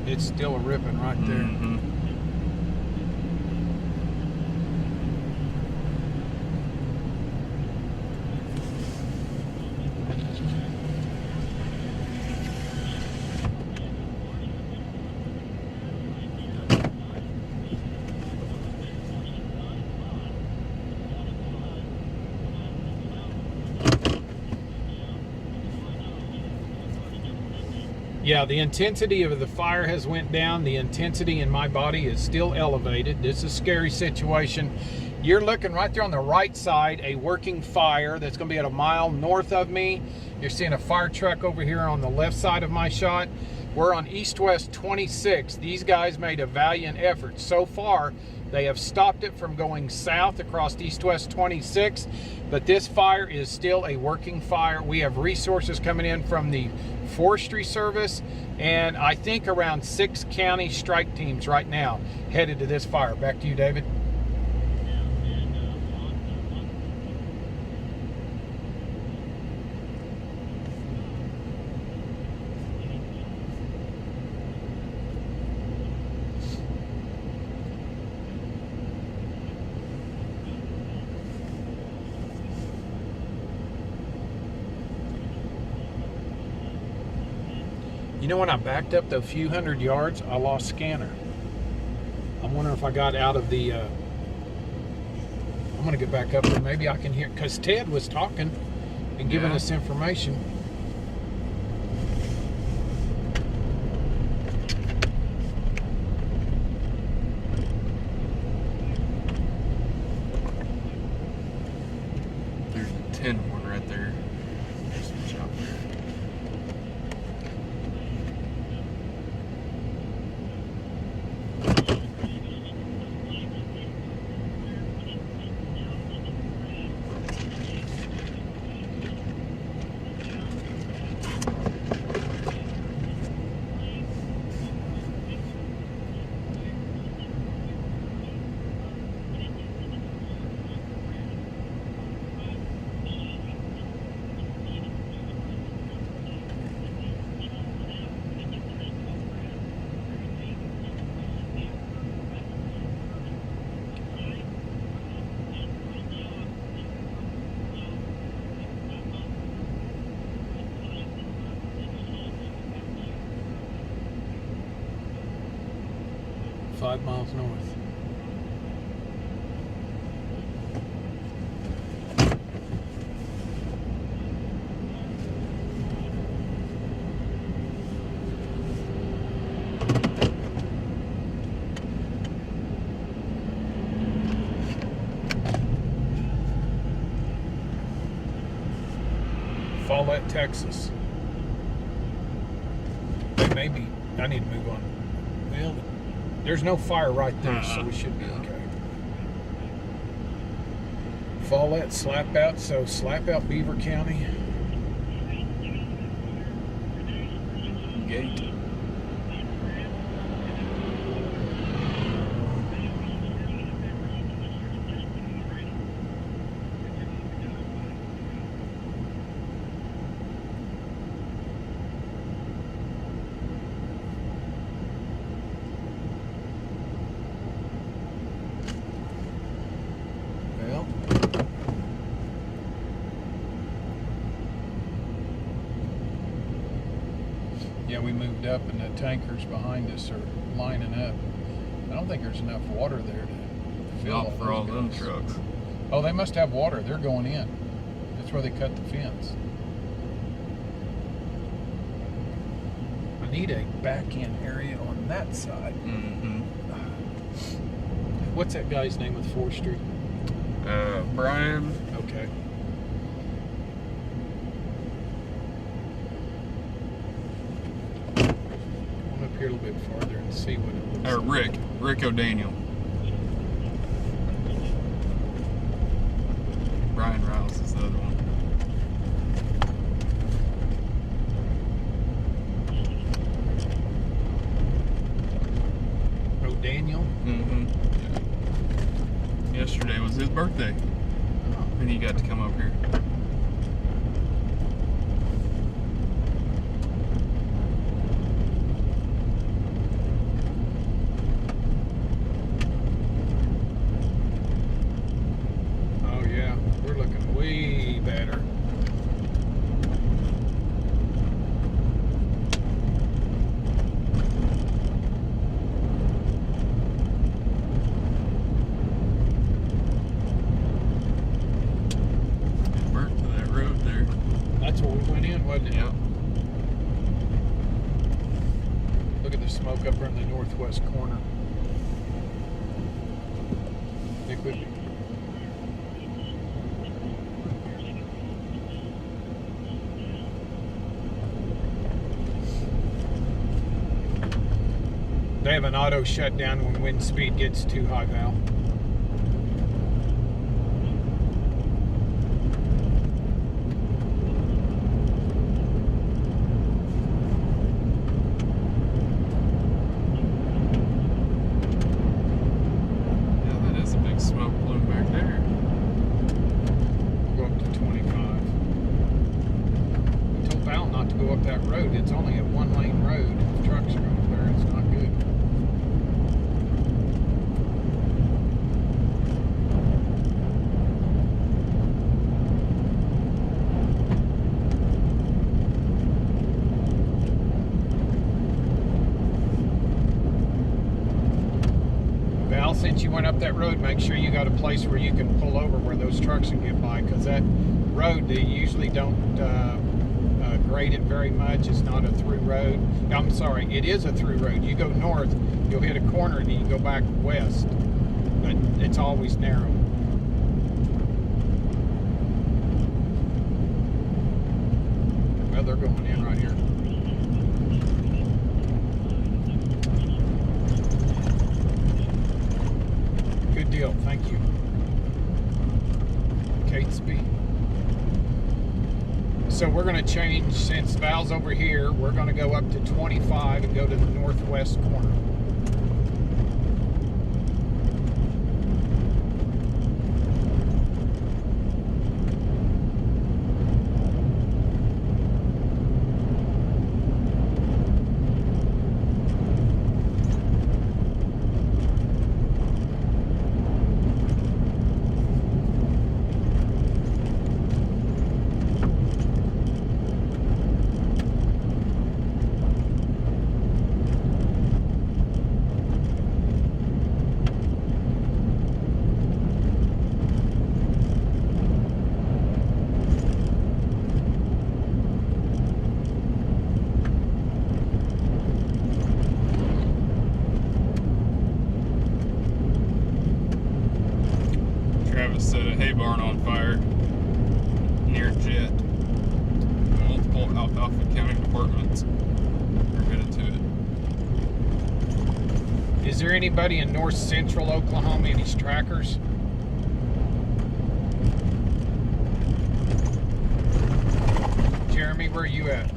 It's still a ripping right there. Mm-hmm. Yeah, the intensity of the fire has went down. The intensity in my body is still elevated. This is a scary situation. You're looking right there on the right side, a working fire that's going to be at a mile north of me. You're seeing a fire truck over here on the left side of my shot. We're on East-West 26. These guys made a valiant effort. So far, they have stopped it from going south across East-West 26, but this fire is still a working fire. We have resources coming in from the Forestry Service, and I think around 6 county strike teams right now headed to this fire. Back to you, David. You know, when I backed up the few hundred yards, I lost scanner. I'm wondering if I got out of the, I'm gonna get back up there. Maybe I can hear, because Ted was talking and giving us information. There's a tin one right there. Just watch out there. Five miles north. Follett, Texas. They may be, I need to move on. Well, there's no fire right there, so we should be okay. Follett, slap out, so slap out Beaver County. Gate. Yeah, we moved up and the tankers behind us are lining up. I don't think there's enough water there to fill Not for all them trucks. Oh, they must have water. They're going in. That's where they cut the fence. I need a back-end area on that side. Mm-hmm. What's that guy's name with forestry? Brian. Okay. Come up here a little bit farther and see what it looks like. Rick O'Daniel. Brian Rouse is the other one. And you got to come up here. Oh yeah, we're looking way better. Burnt to that road there. That's where we went in, wasn't it? Yep. Look at the smoke up in the northwest corner. Think we- They have an auto shutdown when wind speed gets too high, Val. Yeah, that is a big smoke plume back there. We'll go up to 25. I told Val not to go up that road. It's only a one-lane road. If trucks are going there, it's not good. Val, since you went up that road, make sure you got a place where you can pull over where those trucks can get by, because that road, they usually don't grade it very much. It's not a through road. I'm sorry, it is a through road. You go north, you'll hit a corner and you go back west, but it's always narrow. Well, they're going in right here. Good deal, thank you. Catesby. So we're going to change, since Val's over here, we're going to go up to 25 and go to the northwest corner. Travis set a hay barn on fire near Jet. Multiple Alfalfa County departments are headed to it. Is there anybody in north central Oklahoma, any trackers? Jeremy, where are you at?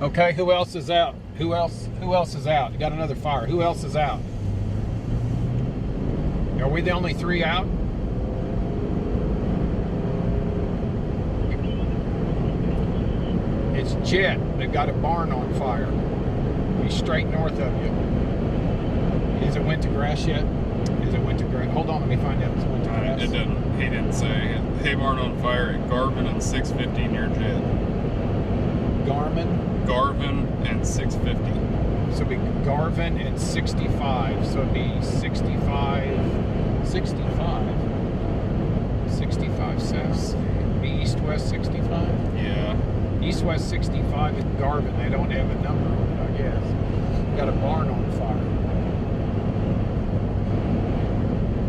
Okay, who else is out? Who else is out? You got another fire. Who else is out? Are we the only three out? It's Jet. They've got a barn on fire. He's straight north of you. Is it went to grass yet? Is it went to grass? Hold on, let me find out if it's went to grass. It didn't. He didn't say. Hay barn on fire at Garvin and 650 near Jet. Garvin and 650. So it'd be Garvin and 65. So it'd be 65 south. Be east-west 65? Yeah. East-west 65 at Garvin. They don't have a number on it, I guess. Got a barn on fire.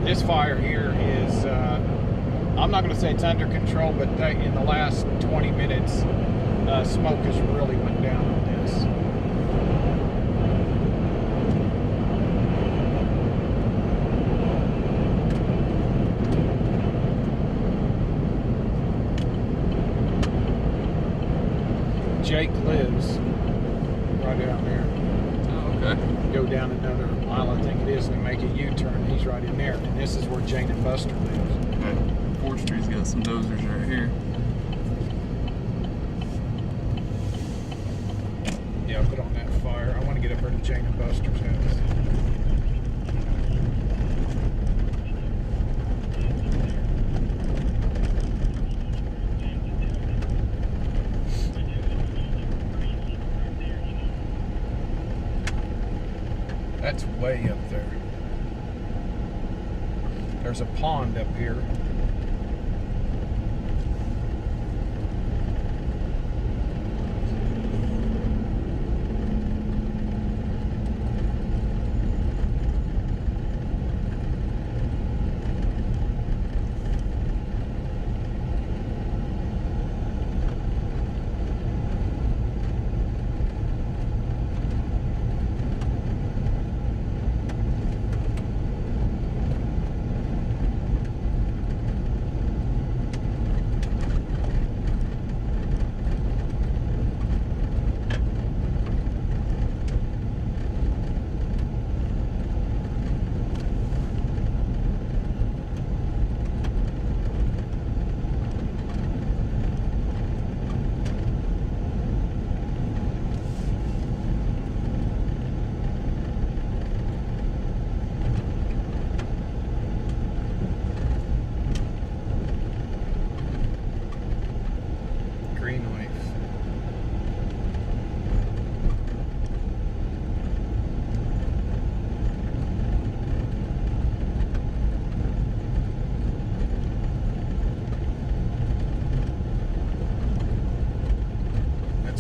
This fire here is, I'm not going to say it's under control, but in the last 20 minutes, smoke has really went down on this. Jake lives right down there. Oh, okay. Okay. Go down another mile, I think it is, and make a U-turn. He's right in there. And this is where Jane and Buster lives. Okay. Forestry's got some dozers right here. Yeah, put on that fire. I want to get up there to Jane and Buster's house. That's way up there. There's a pond up here.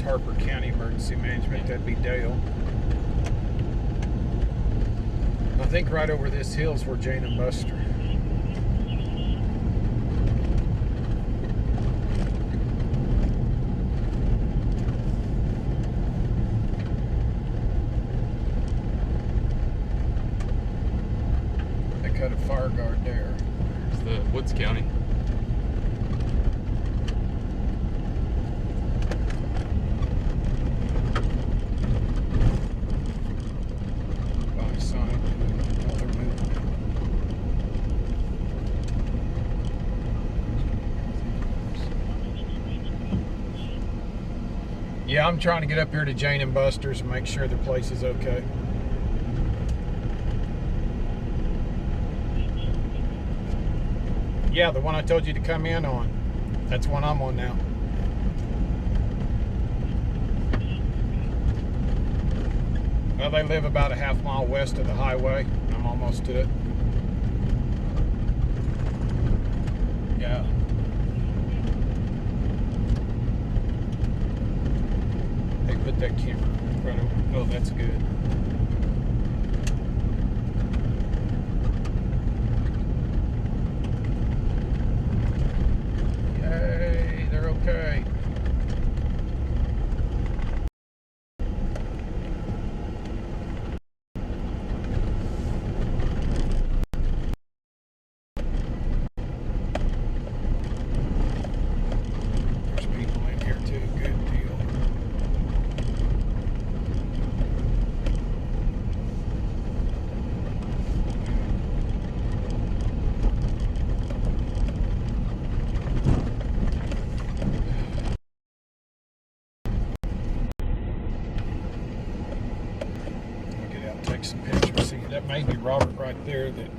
Harper County Emergency Management, that'd be Dale. I think right over this hill's where Jane and Buster. They cut a fire guard there. There's the Woods County. Yeah, I'm trying to get up here to Jane and Buster's and make sure the place is okay. Yeah, the one I told you to come in on. That's one I'm on now. Well, they live about a half mile west of the highway. I'm almost to it. Yeah. They put that camera right over. Oh, that's good. Yay, they're okay. Take some pictures. See, that may be Robert right there. That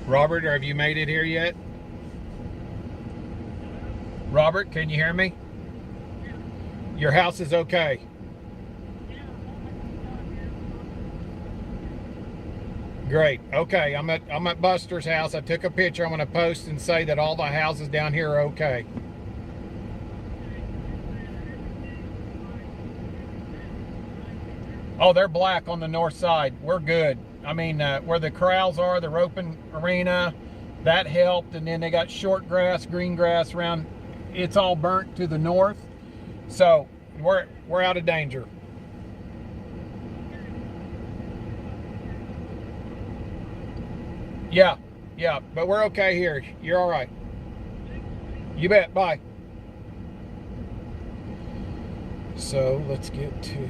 Robert, have you made it here yet? Robert, can you hear me? Your house is okay. Great. Okay, I'm at Buster's house. I took a picture. I'm going to post and say that all the houses down here are okay. Oh, they're black on the north side. We're good. I mean, where the corrals are, the roping arena, that helped. And then they got short grass, green grass around. It's all burnt to the north. So we're out of danger. Yeah, but we're okay here. You're all right. You bet. Bye. So let's get to.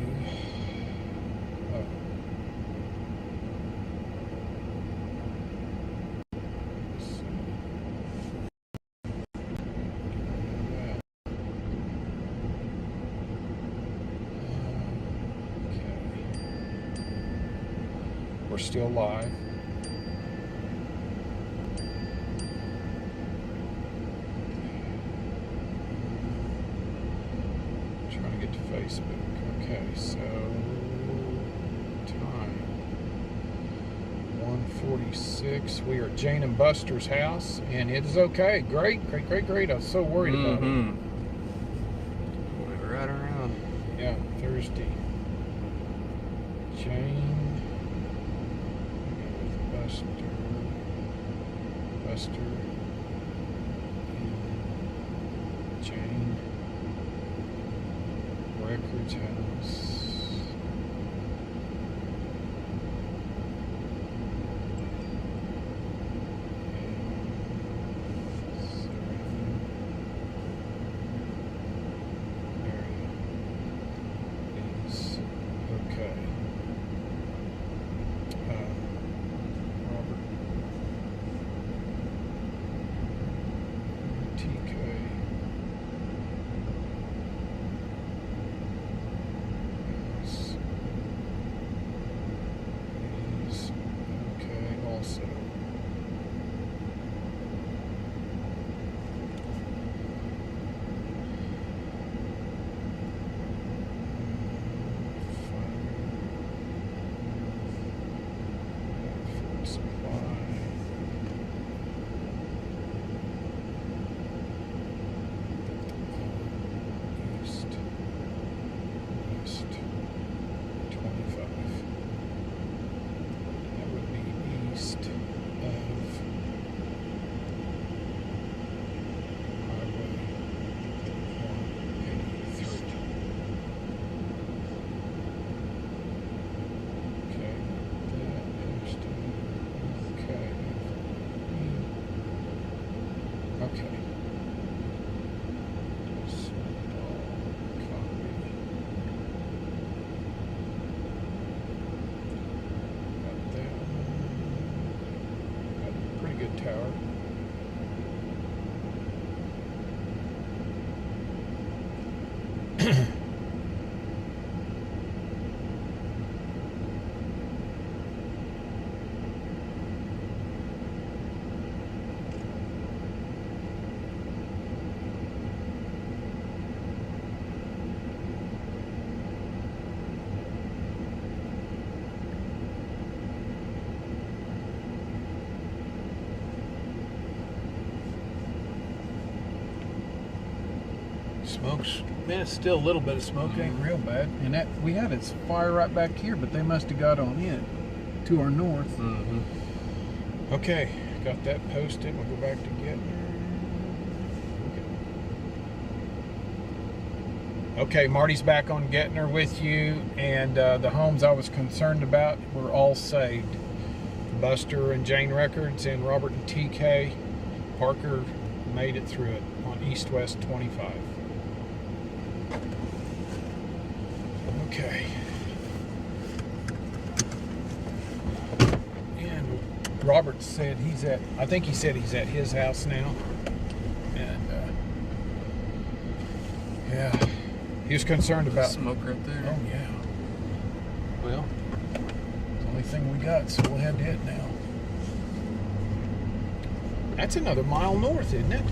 We're still live. Trying to get to Facebook. Okay, so time 1:46. We are at Jane and Buster's house, and it is okay. Great. I was so worried about it. We're right around. Yeah, Thursday. Jane. Buster, and Jane, Records House, tower. Smoke's, man, it's still a little bit of smoke, ain't real bad. And that we had its fire right back here, but they must have got on it to our north. Mm-hmm. Okay, got that posted. We'll go back to Getner. Okay, Marty's back on Getner with you, and the homes I was concerned about were all saved. Buster and Jane Records and Robert and TK. Parker made it through it on East-West 25. Okay. And Robert said he's at, I think he said he's at his house now. And, yeah, he was concerned about smoke right there. Oh, yeah. Well, it's the only thing we got, so we'll head to it now. That's another mile north, isn't it?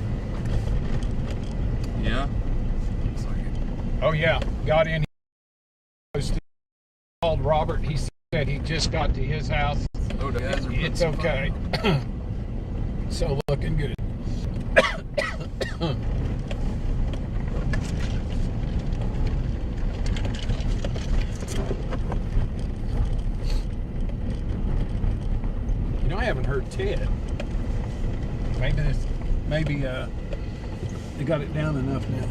Yeah. Looks like it. Oh yeah, got in. Called Robert. He said he just got to his house. Oh, the hazard. It's okay. So looking good. You know, I haven't heard Ted. Maybe they got it down enough now.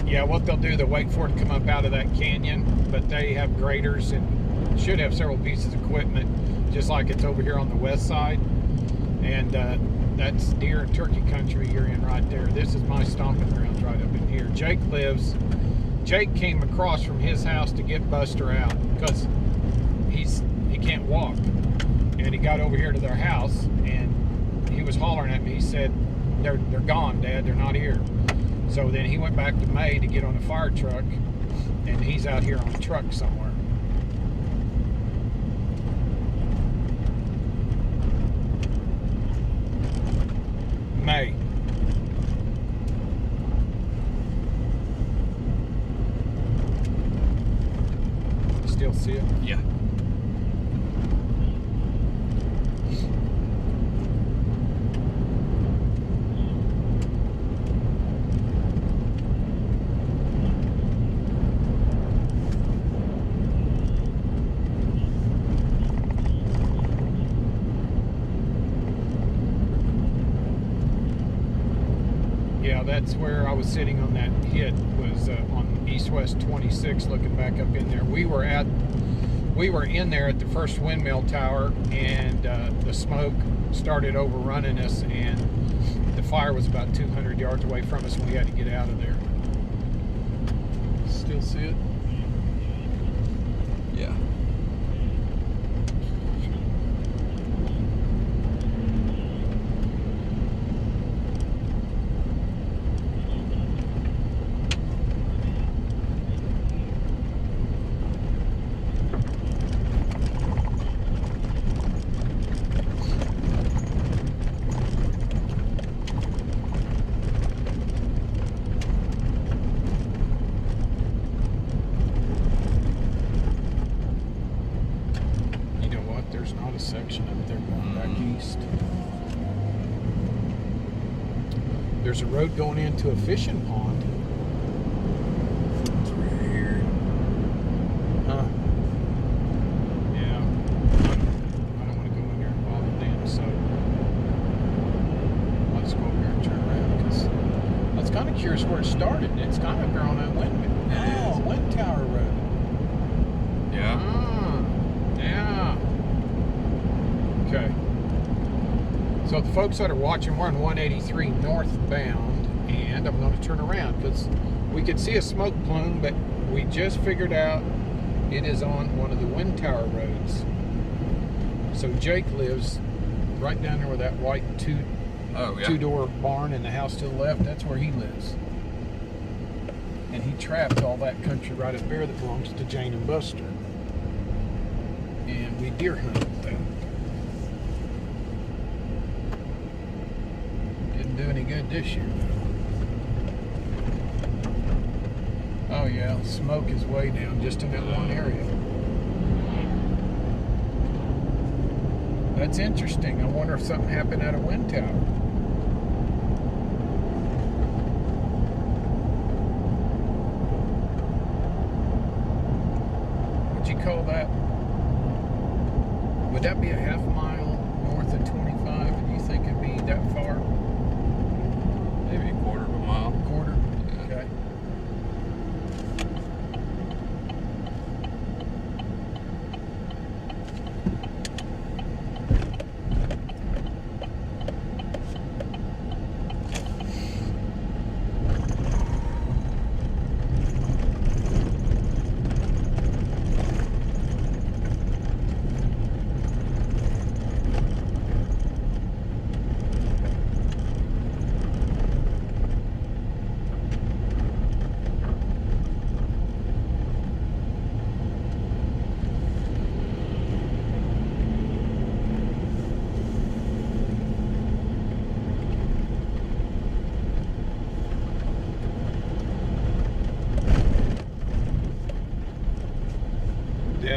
Yeah, what they'll do, they'll wait for it to come up out of that canyon, but they have graders and should have several pieces of equipment, just like it's over here on the west side. And that's deer and turkey country you're in right there. This is my stomping grounds right up in here. Jake came across from his house to get Buster out because he can't walk. And he got over here to their house and he was hollering at me. He said, they're gone, Dad, they're not here. So then he went back to May to get on a fire truck, and he's out here on a truck somewhere. May. Still see it? Yeah. Yeah, that's where I was sitting on that hit, was on East-West 26, looking back up in there. We were in there at the first windmill tower, and the smoke started overrunning us, and the fire was about 200 yards away from us, and we had to get out of there. Still see it? Yeah. Section up there going back east. There's a road going into a fishing pond. It's weird. Huh. Yeah. I don't want to go in there and bother them, so I'll just go over here and turn around, because I was kind of curious where it started. It's kind of up there on that wind tower road. Yeah. Yeah. Okay. So the folks that are watching, we're on 183 northbound, and I'm going to turn around because we could see a smoke plume, but we just figured out it is on one of the wind tower roads. So Jake lives right down there where that white two-door barn and the house to the left, that's where he lives. And he trapped all that country right up there that belongs to Jane and Buster. And we deer hunt with that. Didn't do any good this year, though. Oh yeah, smoke is way down just in that one area. That's interesting. I wonder if something happened at a wind tower. What'd you call that? Would that be a half mile north of 25? Do you think it'd be that far? Maybe a quarter of a mile. Quarter? Yeah. Okay.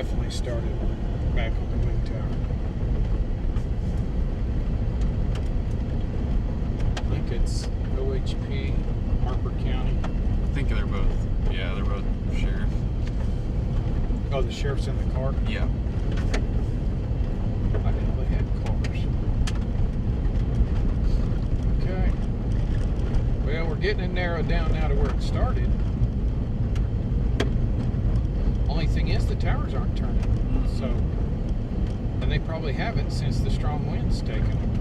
definitely started back on the wind tower. I think it's OHP, Harper County. I think they're both. Yeah, they're both sheriff. Oh, the sheriff's in the car? Yeah. I didn't know they had cars. Okay. Well, we're getting it narrowed down now to where it started. Only thing is the towers aren't turning. So, and they probably haven't since the strong wind's taken them.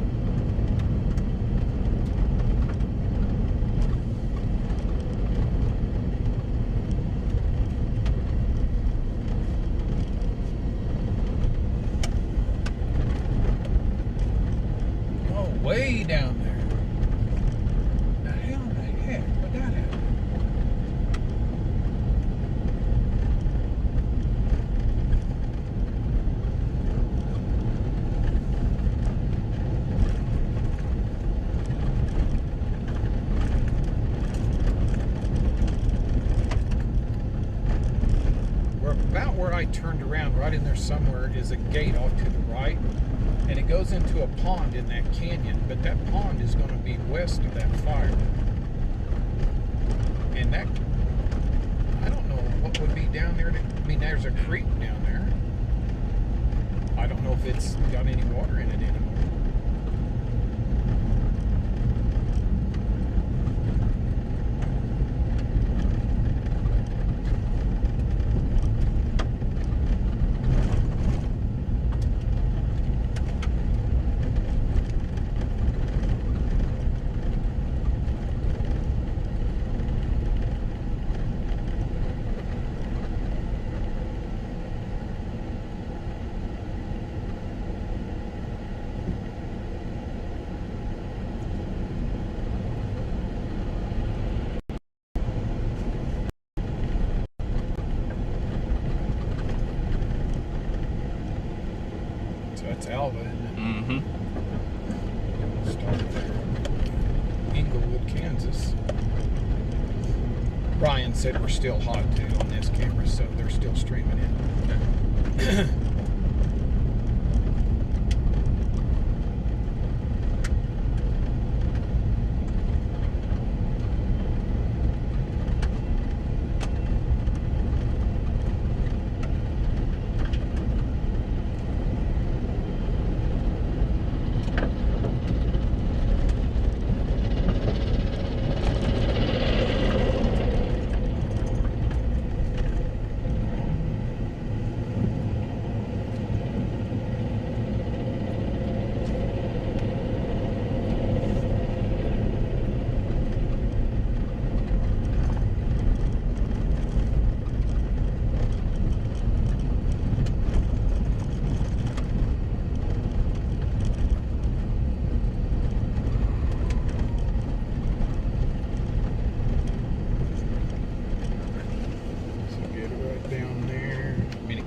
Way down there. The hell in the heck? What that happen? We're about where I turned around. Right in there somewhere is a gate off to the right. And it goes into a pond in that canyon, but that pond is going to be west of that fire. And that, I don't know what would be down there. I mean, there's a creek down there. I don't know if it's got any water in it anymore. That's Alva, isn't it? Mm-hmm. Started there. Inglewood, Kansas. Ryan said we're still hot too on this camera, so they're still streaming in.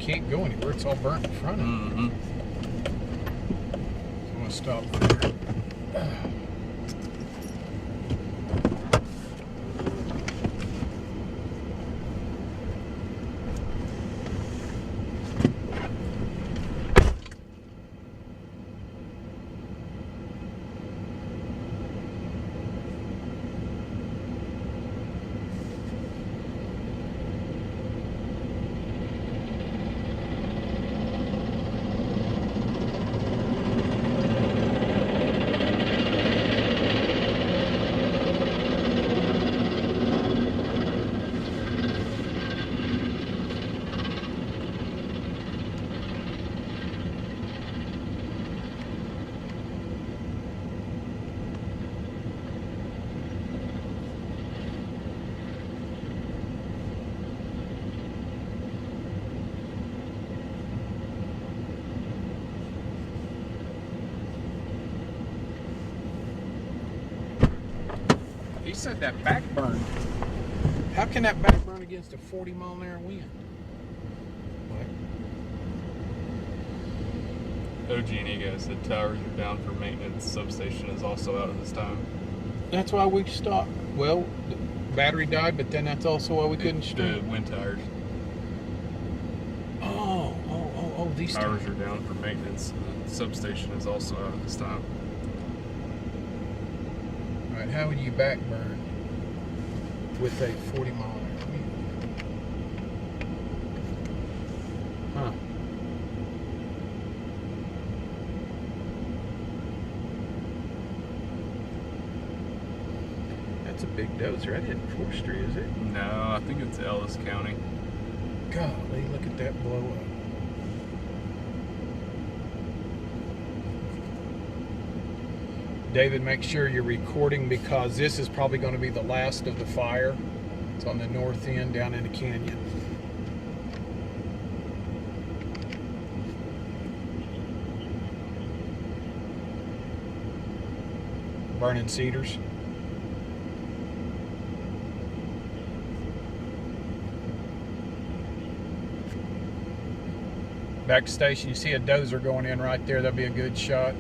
Can't go anywhere, it's all burnt in front of me. So I'm going to stop there. He said that back burned. How can that back burn against a 40-mile-an-hour wind? What? OG&E guy said towers are down for maintenance. Substation is also out at this time. That's why we stopped. Well, the battery died, but then that's also why we couldn't The stream. wind towers. Oh, these Towers are down for maintenance. The substation is also out at this time. All right, how would you back burn with a 40 mile an hour? Huh. That's a big dozer. That isn't forestry, is it? No, I think it's Ellis County. Golly, look at that blow up. David, make sure you're recording because this is probably going to be the last of the fire. It's on the north end down in the canyon. Burning cedars. Back to station, you see a dozer going in right there. That'll be a good shot.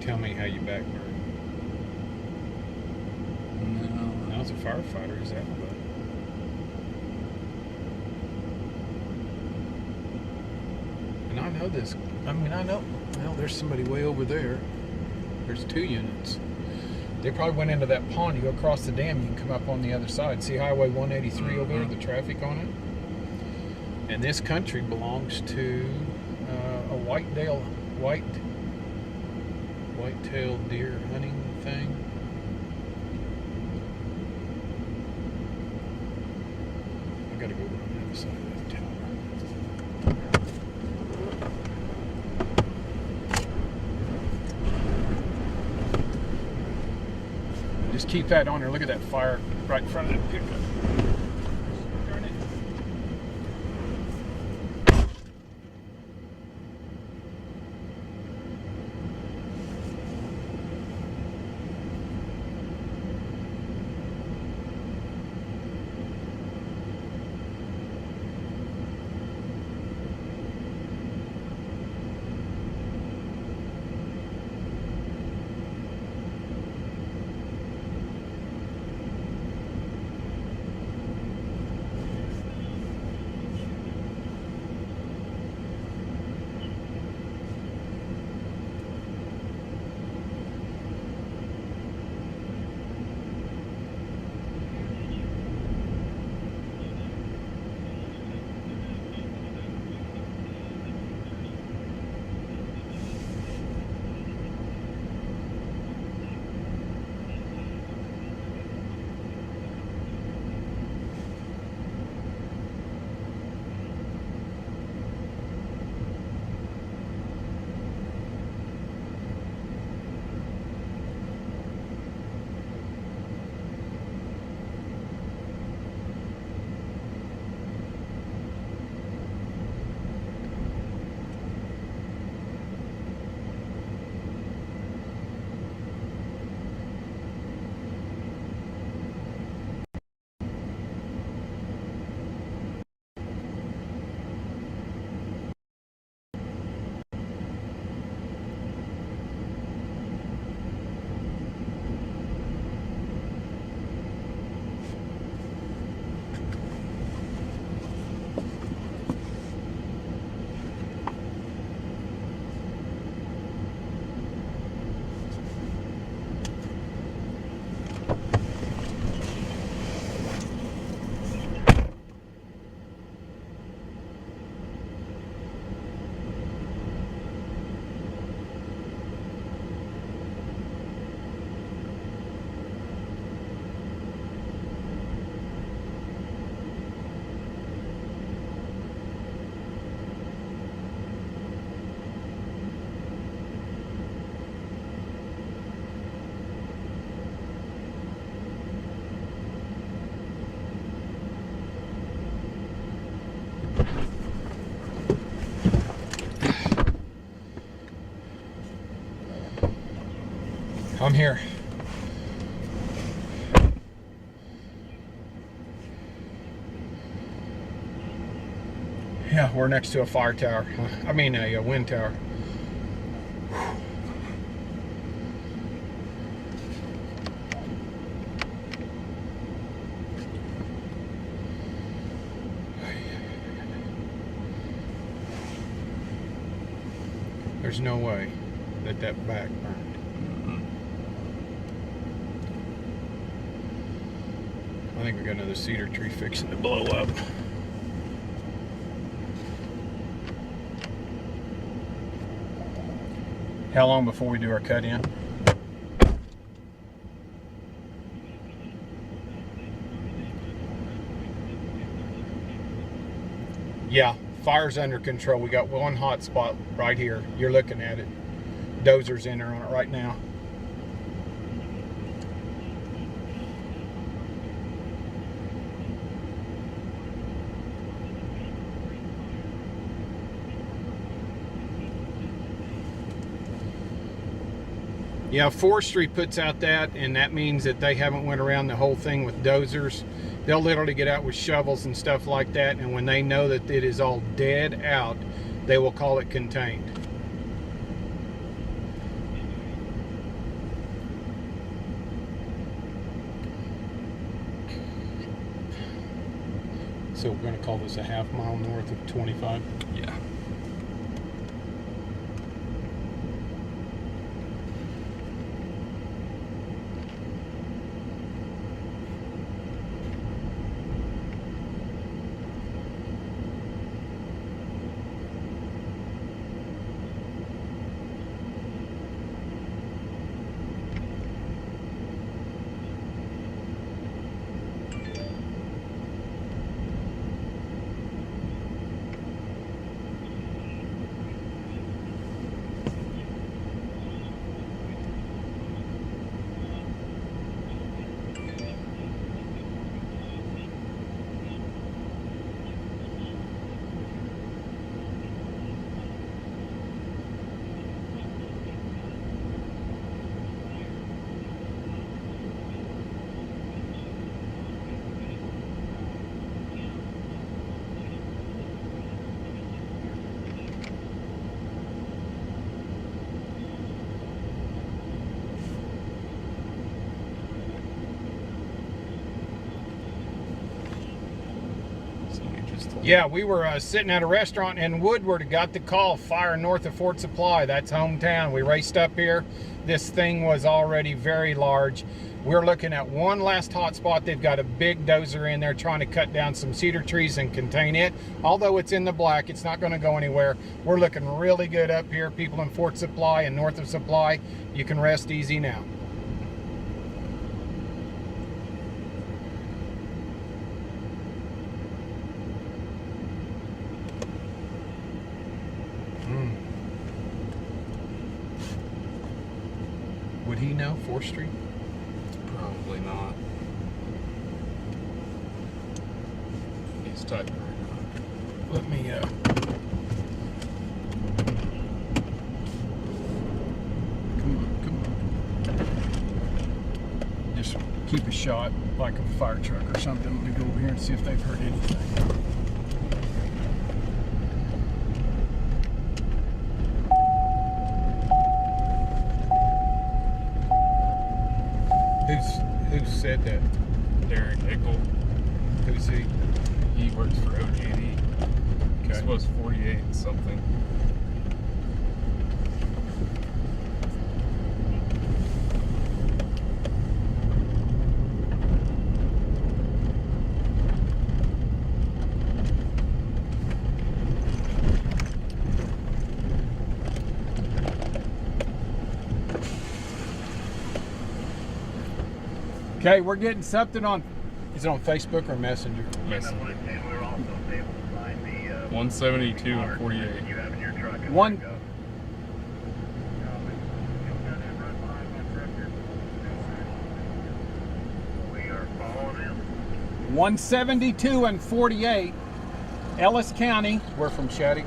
Tell me how you back burn. No. I was a firefighter, is that what? And I know this. I mean, I know. Well, there's somebody way over there. There's 2 units. They probably went into that pond. You go across the dam, you can come up on the other side. See Highway 183 over there, the traffic on it? And this country belongs to a white-tailed deer hunting thing. I gotta go on the other side of that tower. Just keep that on there. Look at that fire right in front of that pickup. Darn it. I'm here. Yeah, we're next to a fire tower. I mean a wind tower. There's no way that back burned. I think we got another cedar tree fixing to blow up. How long before we do our cut in? Yeah, fire's under control. We got one hot spot right here. You're looking at it. Dozer's in there on it right now. Yeah, forestry puts out that, and that means that they haven't went around the whole thing with dozers. They'll literally get out with shovels and stuff like that, and when they know that it is all dead out, they will call it contained. So we're going to call this a half mile north of 25? Yeah. Yeah, we were sitting at a restaurant in Woodward, got the call, fire north of Fort Supply. That's hometown. We raced up here. This thing was already very large. We're looking at one last hot spot. They've got a big dozer in there trying to cut down some cedar trees and contain it. Although it's in the black, it's not going to go anywhere. We're looking really good up here. People in Fort Supply and north of Supply, you can rest easy now. Would he know forestry? Probably not. He's typing right now. Let me come on. Just keep a shot like a fire truck or something. Let me go over here and see if they've heard anything. Who said that? Derek Ickel. Who's he? He works for OGD. Okay. This was 48 something. Okay, we're getting something on. Is it on Facebook or Messenger? Messenger. And we're also able to find the 172 and 48. you have in your truck. One. We are following him. 172 and 48, Ellis County. We're from Shattuck.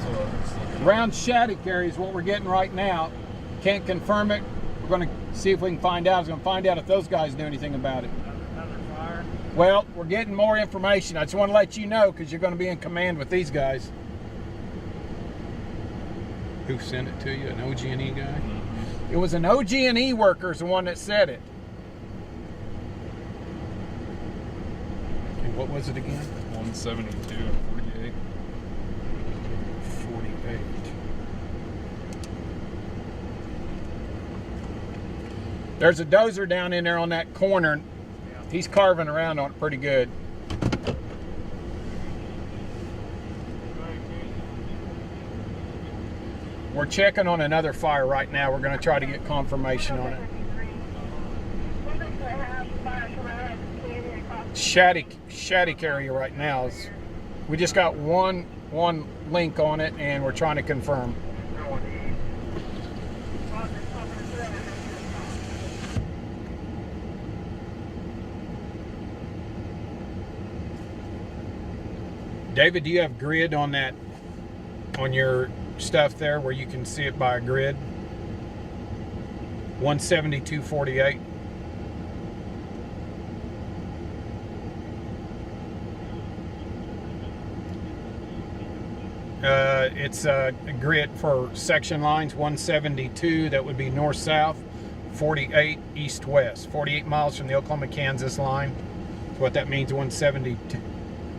So Around Shattuck area is what we're getting right now. Can't confirm it. We're going to see if we can find out. I was going to find out if those guys knew anything about it. Another fire. Well, we're getting more information. I just want to let you know because you're going to be in command with these guys. Who sent it to you? An OG&E guy? It was an OG&E worker is the one that said it. And what was it again? 172 and 48. 48. There's a dozer down in there on that corner. He's carving around on it pretty good. We're checking on another fire right now. We're going to try to get confirmation on it. Shattuck area right now. We just got one link on it, and we're trying to confirm. David, do you have grid on that, on your stuff there where you can see it by a grid? 172.48. It's a grid for section lines. 172, that would be north-south. 48 east-west. 48 miles from the Oklahoma-Kansas line. That's what that means, 172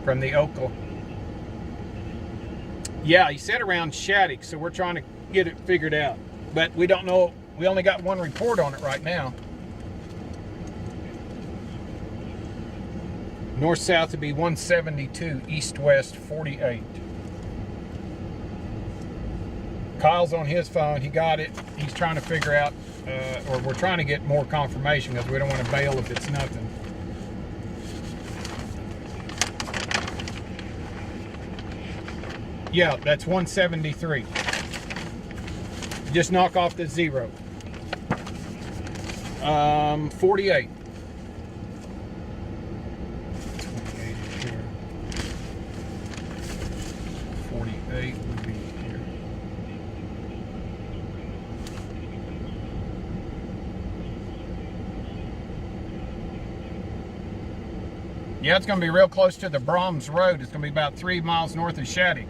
from the Oklahoma. Yeah, he said around Shattuck, so we're trying to get it figured out. But we don't know. We only got one report on it right now. North-south would be 172, east-west 48. Kyle's on his phone. He got it. He's trying to figure out, or we're trying to get more confirmation because we don't want to bail if it's nothing. Yeah, that's 173. Just knock off the 0. 48. 48 would be here. Yeah, it's going to be real close to the Brahms Road. It's going to be about 3 miles north of Shattuck.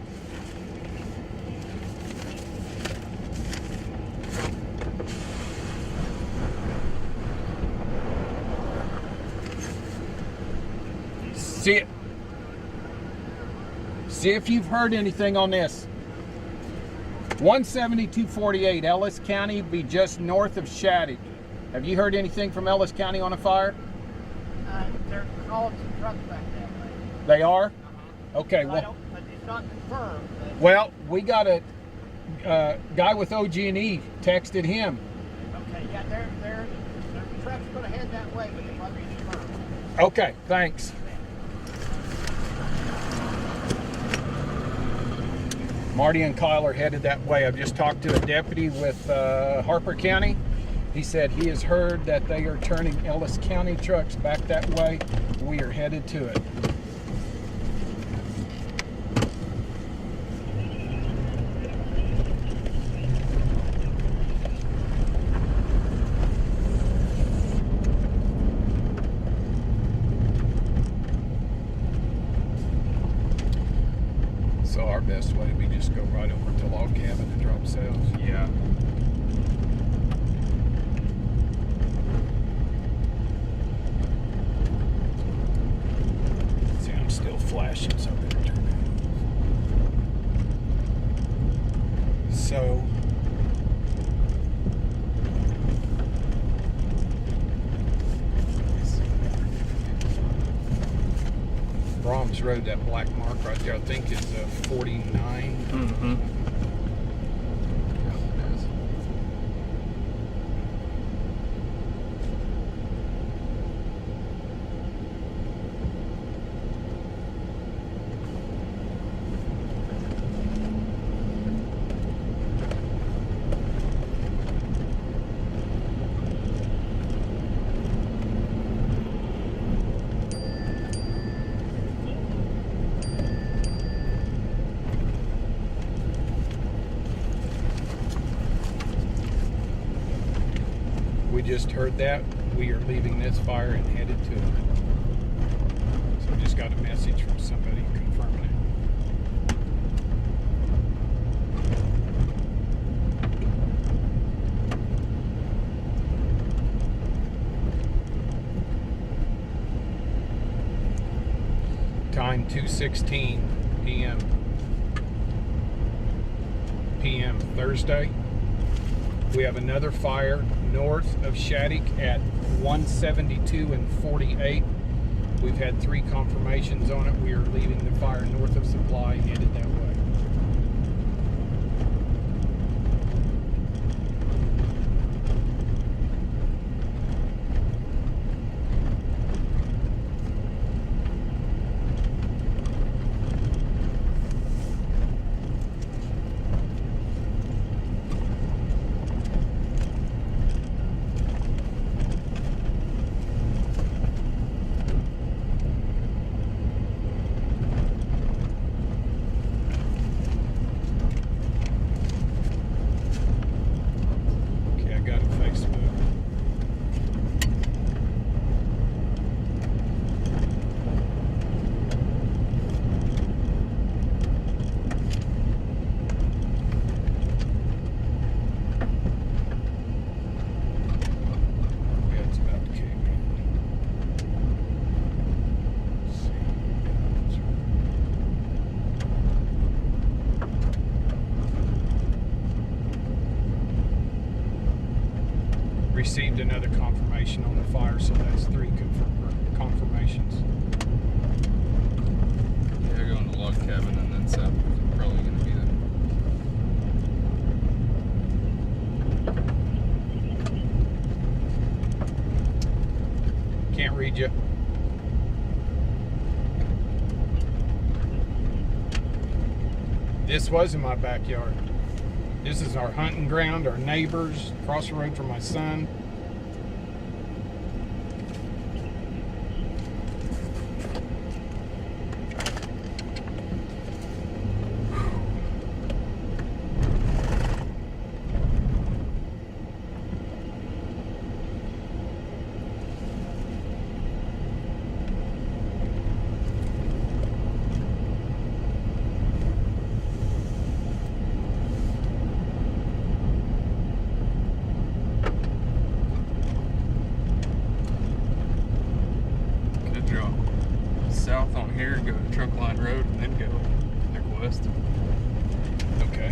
See if you've heard anything on this. 172.48, Ellis County be just north of Shattuck. Have you heard anything from Ellis County on a fire? They're calling some trucks back that way. They are? Okay, well, But it's not confirmed. well, we got a guy with OG&E texted him. Okay, yeah, their truck's going to head that way, but it might be confirmed. Okay, thanks. Marty and Kyle are headed that way. I've just talked to a deputy with Harper County. He said he has heard that they are turning Ellis County trucks back that way. We are headed to it. So our best way would be just go right over to log cabin and drop sales. Yeah. See, I'm still flashing, so I better turn it. So Brahms Road, that black mark right there, I think is 49. Mm-hmm. We just heard that. We are leaving this fire and headed to it. got a message from somebody confirming it. Time 2:16 p.m. Thursday. We have another fire north of Shattuck at 172 and 48. We've had 3 confirmations on it. We are leaving the fire north of Supply, headed that way. Received another confirmation on the fire, so that's 3 confirmations. Yeah, they're going to log cabin and then south. They're probably going to be there. Can't read you. This was in my backyard. This is our hunting ground, our neighbors, across the road from my son. South on here, go to Trunkline Road, and then go west. Okay.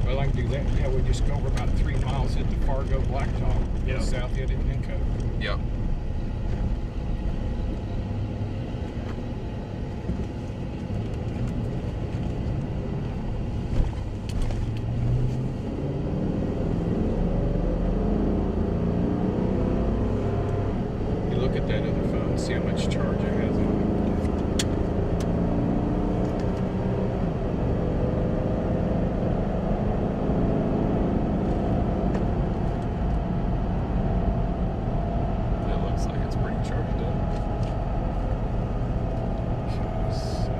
Well, I can do that. Yeah, we just go over about 3 miles, hit the Fargo Blacktop, go south, hit it, and then cut. Yep. Look at that other phone, see how much charge it has on it. It looks like it's pretty charged up. Okay, so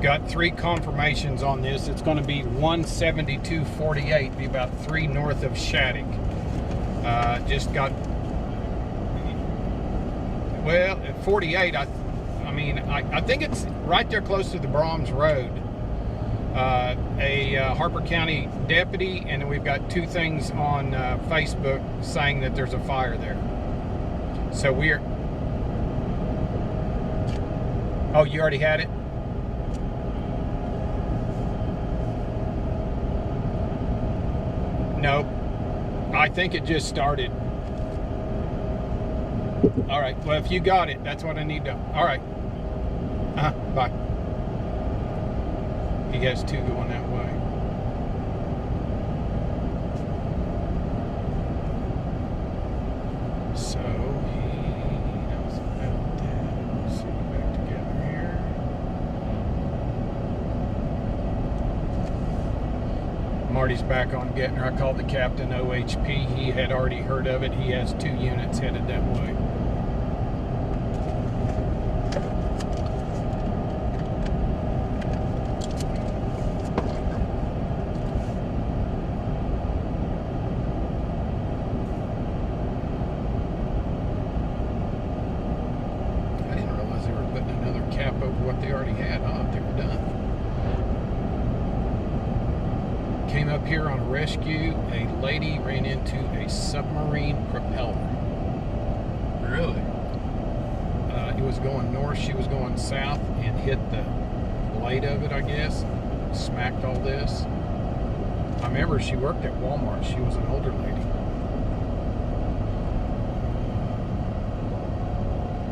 got 3 confirmations on this. It's going to be 172.48, be about 3 north of Shattuck. Just got, well, at 48, I think it's right there close to the Brahms Road. A Harper County deputy, and then we've got 2 things on Facebook saying that there's a fire there. So we're, oh, you already had it? No, I think it just started. All right, well, if you got it, that's what I need to, all right. Bye. He has 2 going that way. Marty's back on Getner. I called the captain, OHP. He had already heard of it. He has 2 units headed that way. I didn't realize they were putting another cap over what they already had. Oh, they were done. Came up here on a rescue. A lady ran into a submarine propeller. Really? It was going north, she was going south, and hit the blade of it, I guess. Smacked all this. I remember she worked at Walmart. She was an older lady.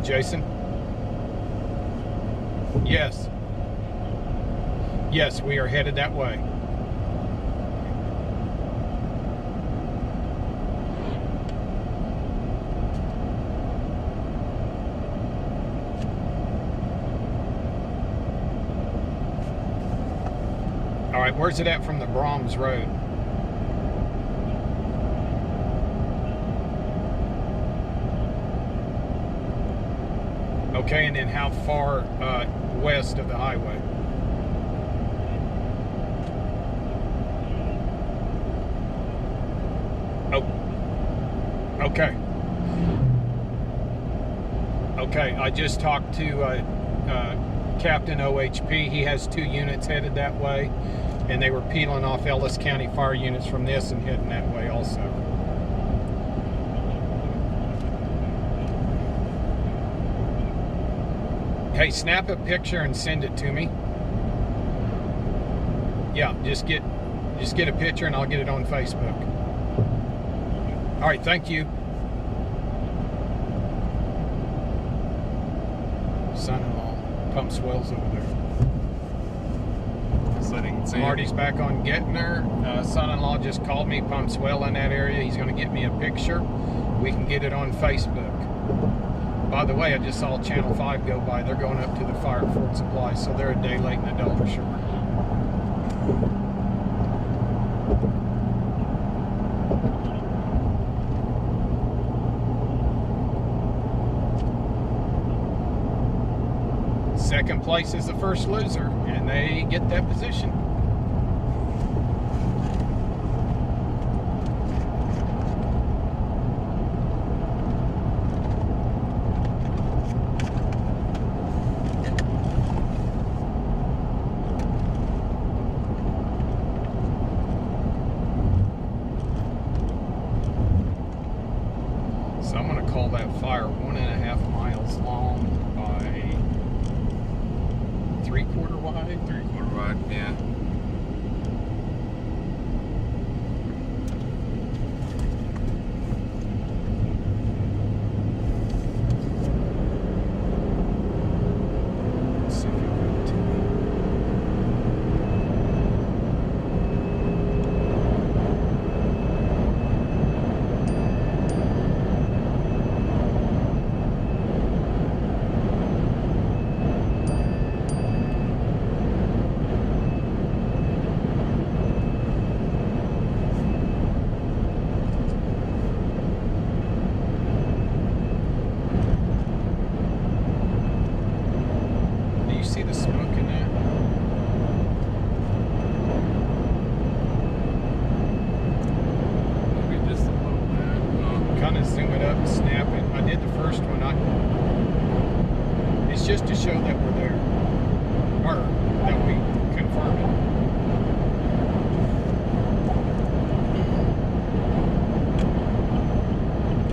Jason? Yes. Yes, we are headed that way. All right, where's it at from the Brahms Road? Okay, and then how far west of the highway? Oh, okay. Okay, I just talked to Captain OHP. He has 2 units headed that way, and they were peeling off Ellis County fire units from this and heading that way also. Hey, snap a picture and send it to me. Yeah, just get a picture and I'll get it on Facebook. All right, thank you. Son-in-law pump swells over there. So I didn't see Marty's back on Getner. Son-in-law just called me, pump swell in that area. He's going to get me a picture. We can get it on Facebook. By the way, I just saw Channel 5 go by. They're going up to the fire at Fort Supply, so they're a day late in the Delta Shore. Second place is the first loser, and they get that position. So I'm going to call that fire 1.5 miles long by 3/4 wide. 3/4 wide, yeah. Let's see if you can to me. Do you see the smoke in that? Maybe just a little bit. Kind of zoom it up and snap it. I did the first one. It's just to show that we're there, or that we confirmed it.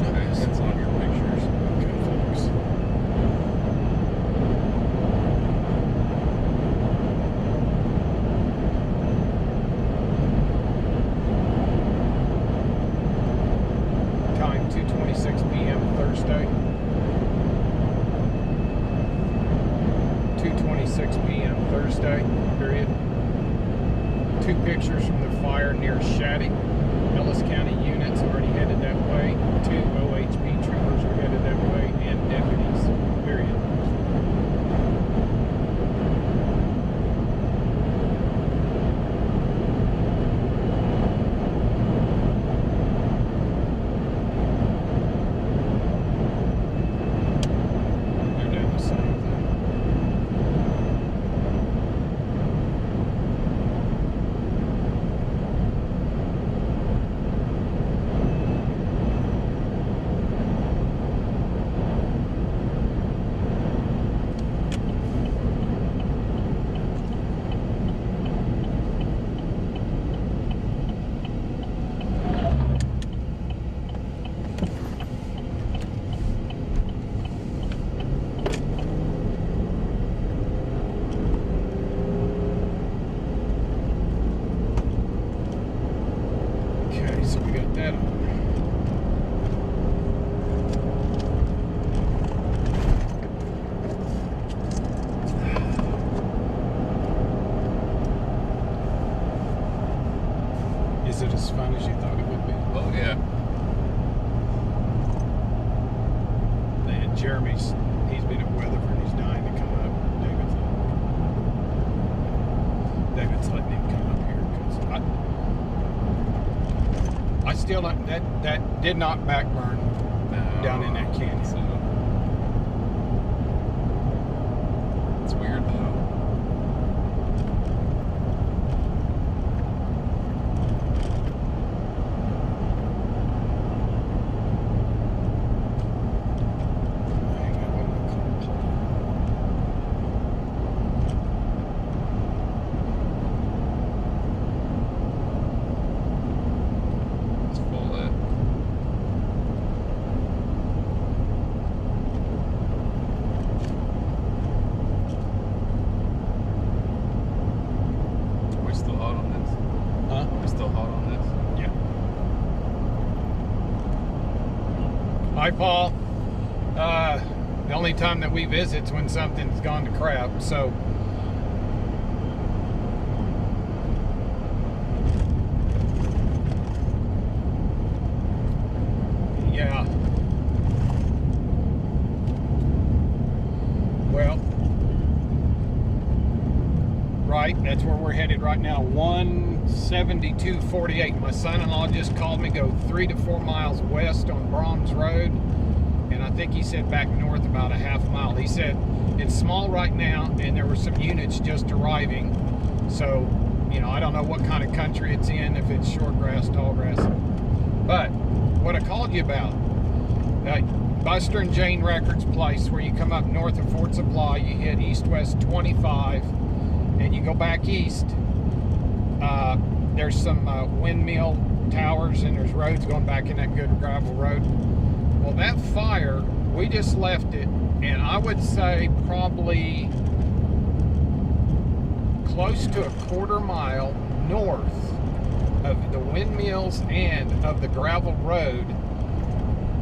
Okay, that's on your pictures. Okay, folks. Time 2:26 p.m. Thursday. 2:26 p.m. Thursday, period. 2 pictures from the fire near Shaddy. Ellis County units already headed that way. 2 OHP troopers are headed that way, and deputies, period. as you thought it would be. Oh yeah. And Jeremy's, he's been at Weatherford. He's dying to come up. David's letting him come up here because I still don't, that did not backburn down in that canyon. So, it's weird though. Hi, Paul. The only time that we visit's when something's gone to crap, so. Yeah. Well, right, that's where we're headed right now. 172.48. My son-in-law just called me, go 3 to 4 miles west on Brahms Road, and I think he said back north about a half mile. He said it's small right now, and there were some units just arriving, so you know, I don't know what kind of country it's in, if it's short grass, tall grass. But what I called you about, Buster and Jane Records place, where you come up north of Fort Supply, you hit east-west 25, and you go back east. There's some windmill towers, and there's roads going back in that good gravel road. Well, that fire, we just left it, and I would say probably close to a quarter mile north of the windmills and of the gravel road.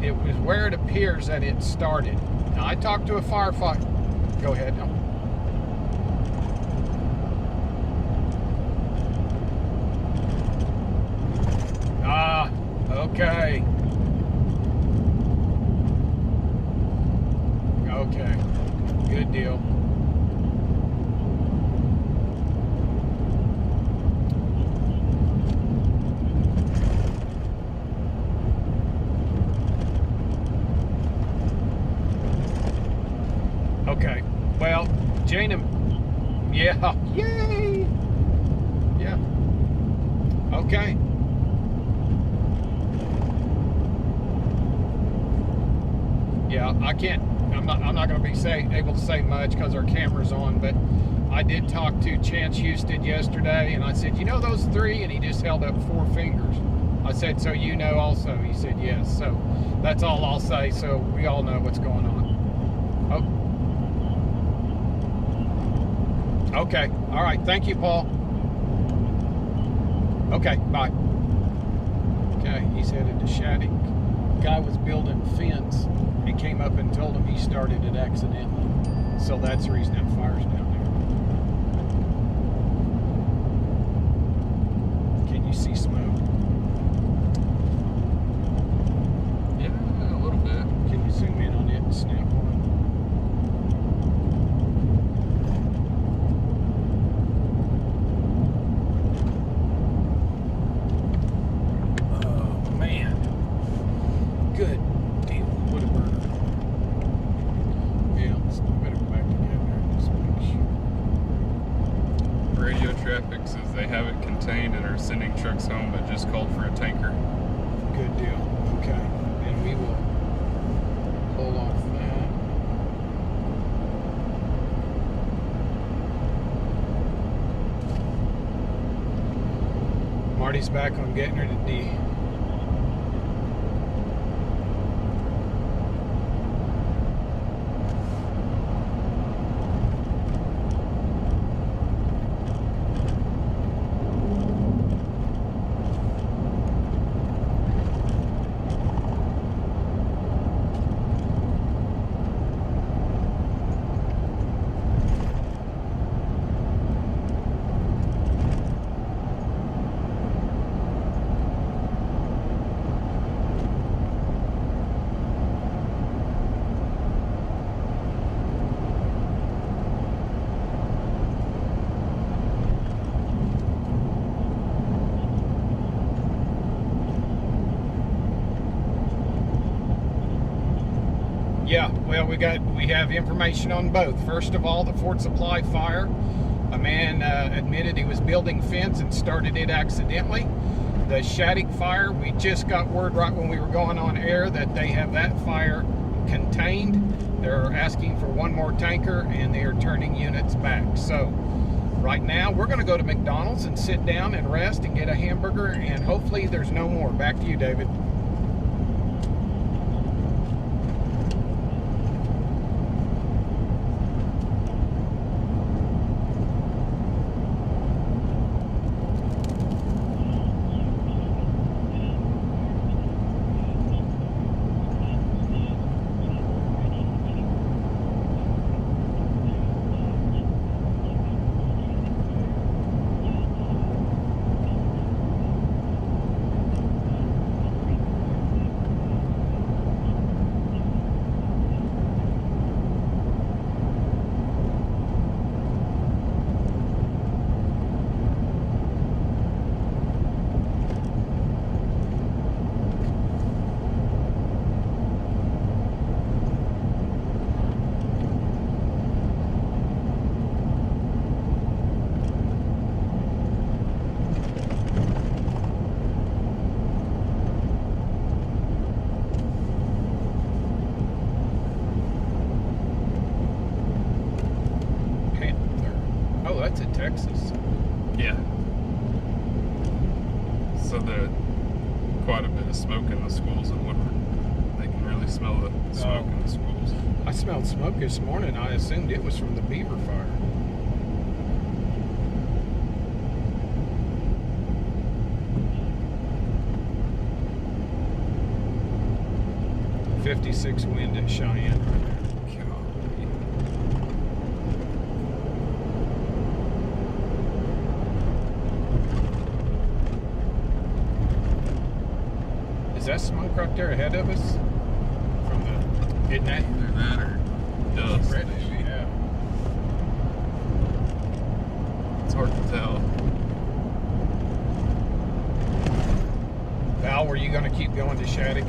It was where it appears that it started. Now, I talked to a firefighter. Go ahead. No. Okay. Okay. Good deal. Okay. Well, Jane and... Yeah. Yay! Yeah. Okay. Yeah, I can't. I'm not going to be able to say much because our camera's on. But I did talk to Chance Houston yesterday, and I said, "You know those three?" And he just held up 4 fingers. I said, "So you know also?" He said, "Yes." So that's all I'll say. So we all know what's going on. Oh. Okay. All right. Thank you, Paul. Okay. Bye. Okay. He's headed to Shattuck. Guy was building fence. He came up and told him he started it accidentally. So that's the reason that fire's down there. Can you see smoke? Yeah, a little bit. Can you zoom in on it and snap on it? Oh, man. Good. Radio traffic says they have it contained and are sending trucks home, but just called for a tanker. Good deal. Okay. And we will pull off that. Marty's back on getting her to D. Yeah, well, we have information on both. First of all, the Fort Supply fire. A man admitted he was building fence and started it accidentally. The Shattuck fire, we just got word right when we were going on air that they have that fire contained. They're asking for one more tanker and they are turning units back. So right now we're going to go to McDonald's and sit down and rest and get a hamburger, and hopefully there's no more. Back to you, David. That's in Texas. Yeah. So there's quite a bit of smoke in the schools in Woodward. They can really smell the smoke in the schools. I smelled smoke this morning. I assumed it was from the Beaver fire. .56 wind at Cheyenne right there. Is that smoke right there ahead of us? From the, isn't that? Either that or dust. Red, Maybe. yeah. It's hard to tell. Val, were you going to keep going to Shattuck?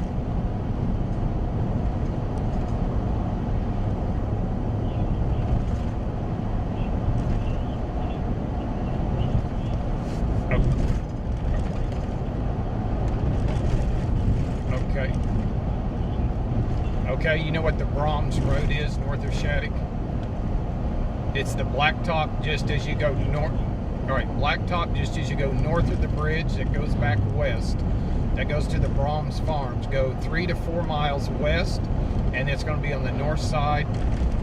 Okay, you know what the Brahms Road is north of Shattuck? It's the blacktop just as you go north. All right, blacktop just as you go north of the bridge that goes back west. That goes to the Brahms Farms. Go 3 to 4 miles west, and it's going to be on the north side.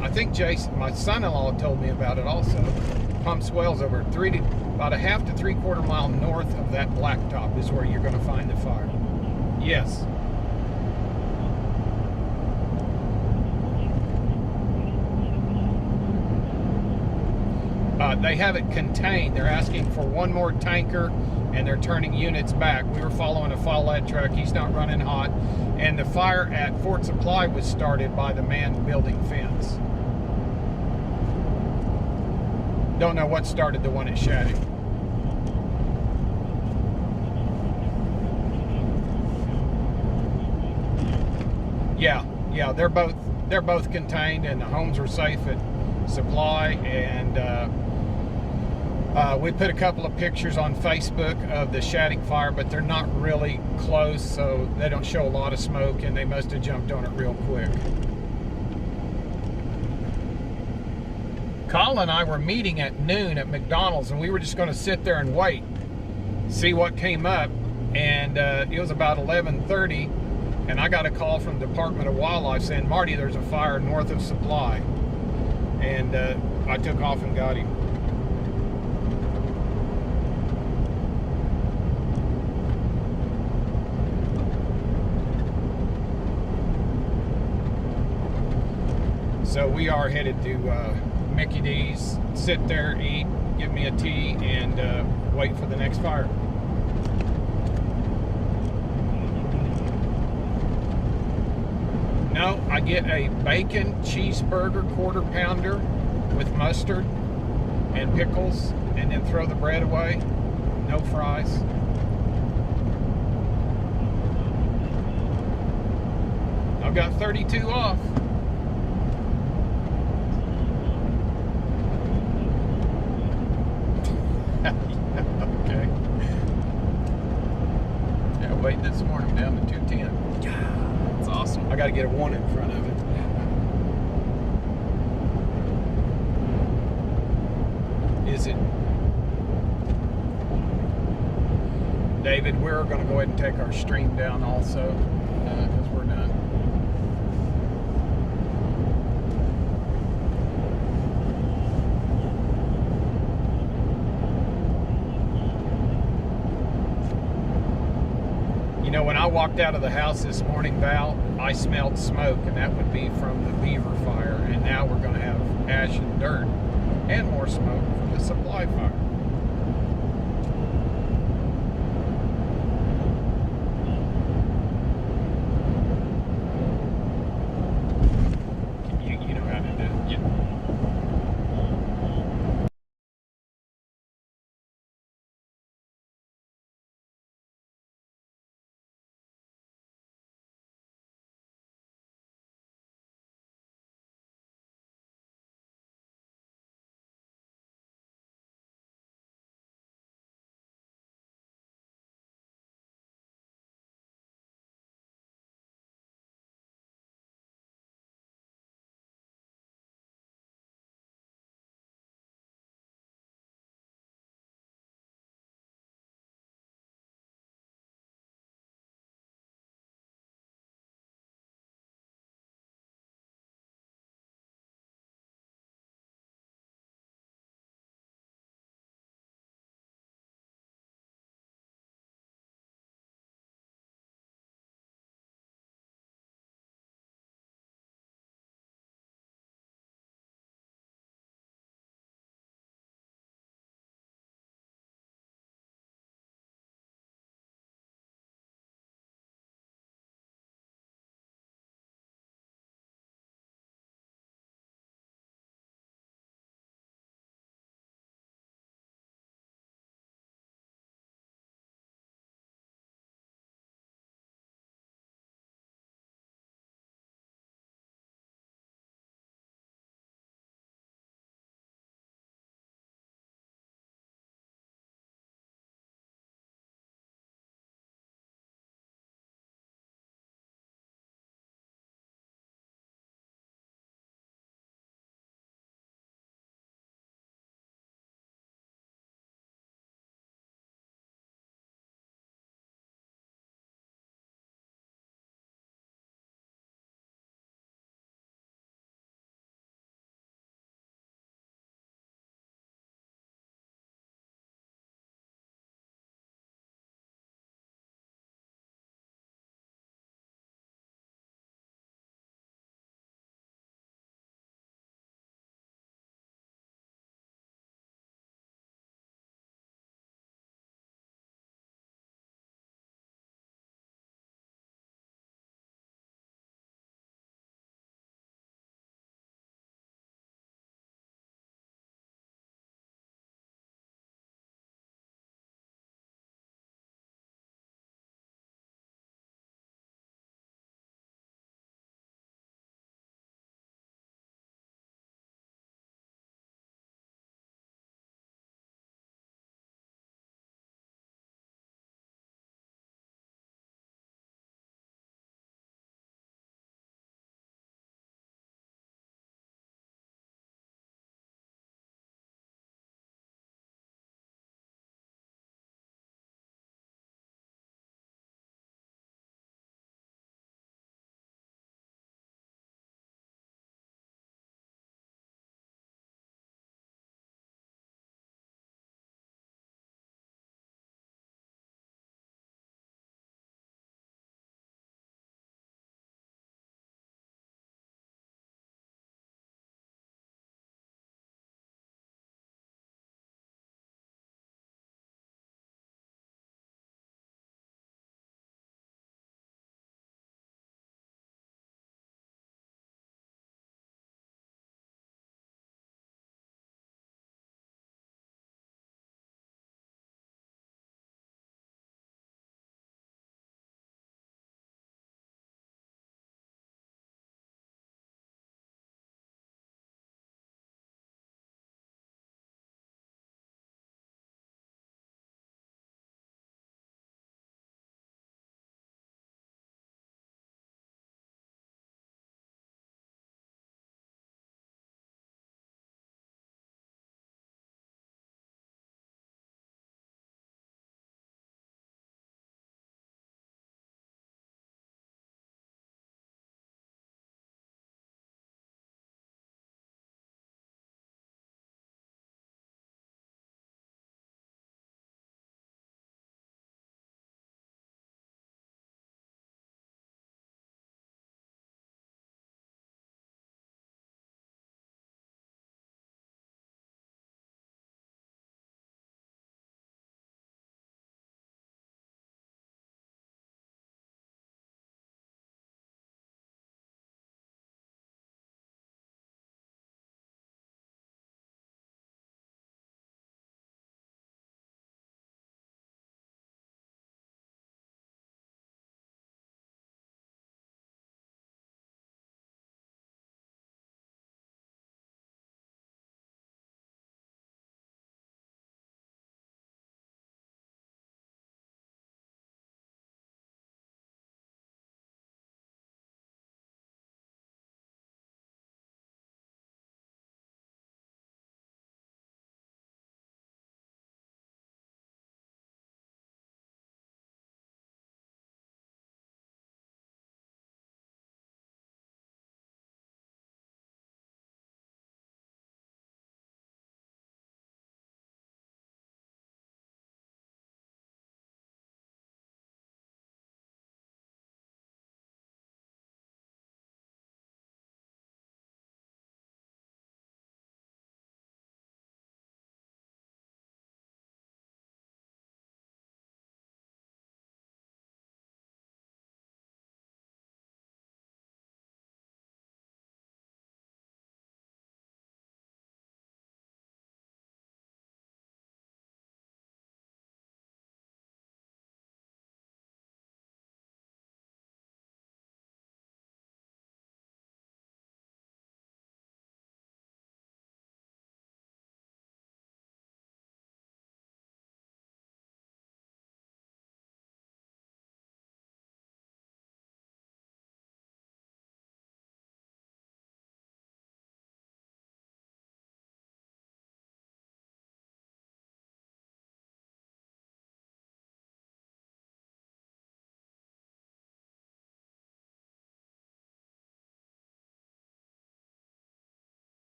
I think Jason, my son-in-law, told me about it also. Pumps wells over about a half to 3/4 mile north of that blacktop is where you're going to find the fire. Yes. They have it contained. They're asking for one more tanker, and they're turning units back. We were following a Follett truck. He's not running hot. And the fire at Fort Supply was started by the man building fence. Don't know what started the one at Shattuck. Yeah, they're both contained, and the homes were safe at Supply, and we put a couple of pictures on Facebook of the Shattuck fire, but they're not really close, so they don't show a lot of smoke, and they must have jumped on it real quick. Colin and I were meeting at noon at McDonald's, and we were just going to sit there and wait, see what came up, and it was about 11:30, and I got a call from the Department of Wildlife saying, Marty, there's a fire north of Supply. And I took off and got him. So we are headed to Mickey D's, sit there, eat, give me a tea, and wait for the next fire. No, I get a bacon cheeseburger quarter pounder with mustard and pickles, and then throw the bread away. No fries. I've got 32 off. elevate this morning down to 210. That's awesome. I got to get a 1 in front of it. Is it? David, we're going to go ahead and take our stream down also because we're done. You know, when I walked out of the house this morning, Val, I smelled smoke, and that would be from the beaver fire. And now we're going to have ash and dirt and more smoke from the supply fire.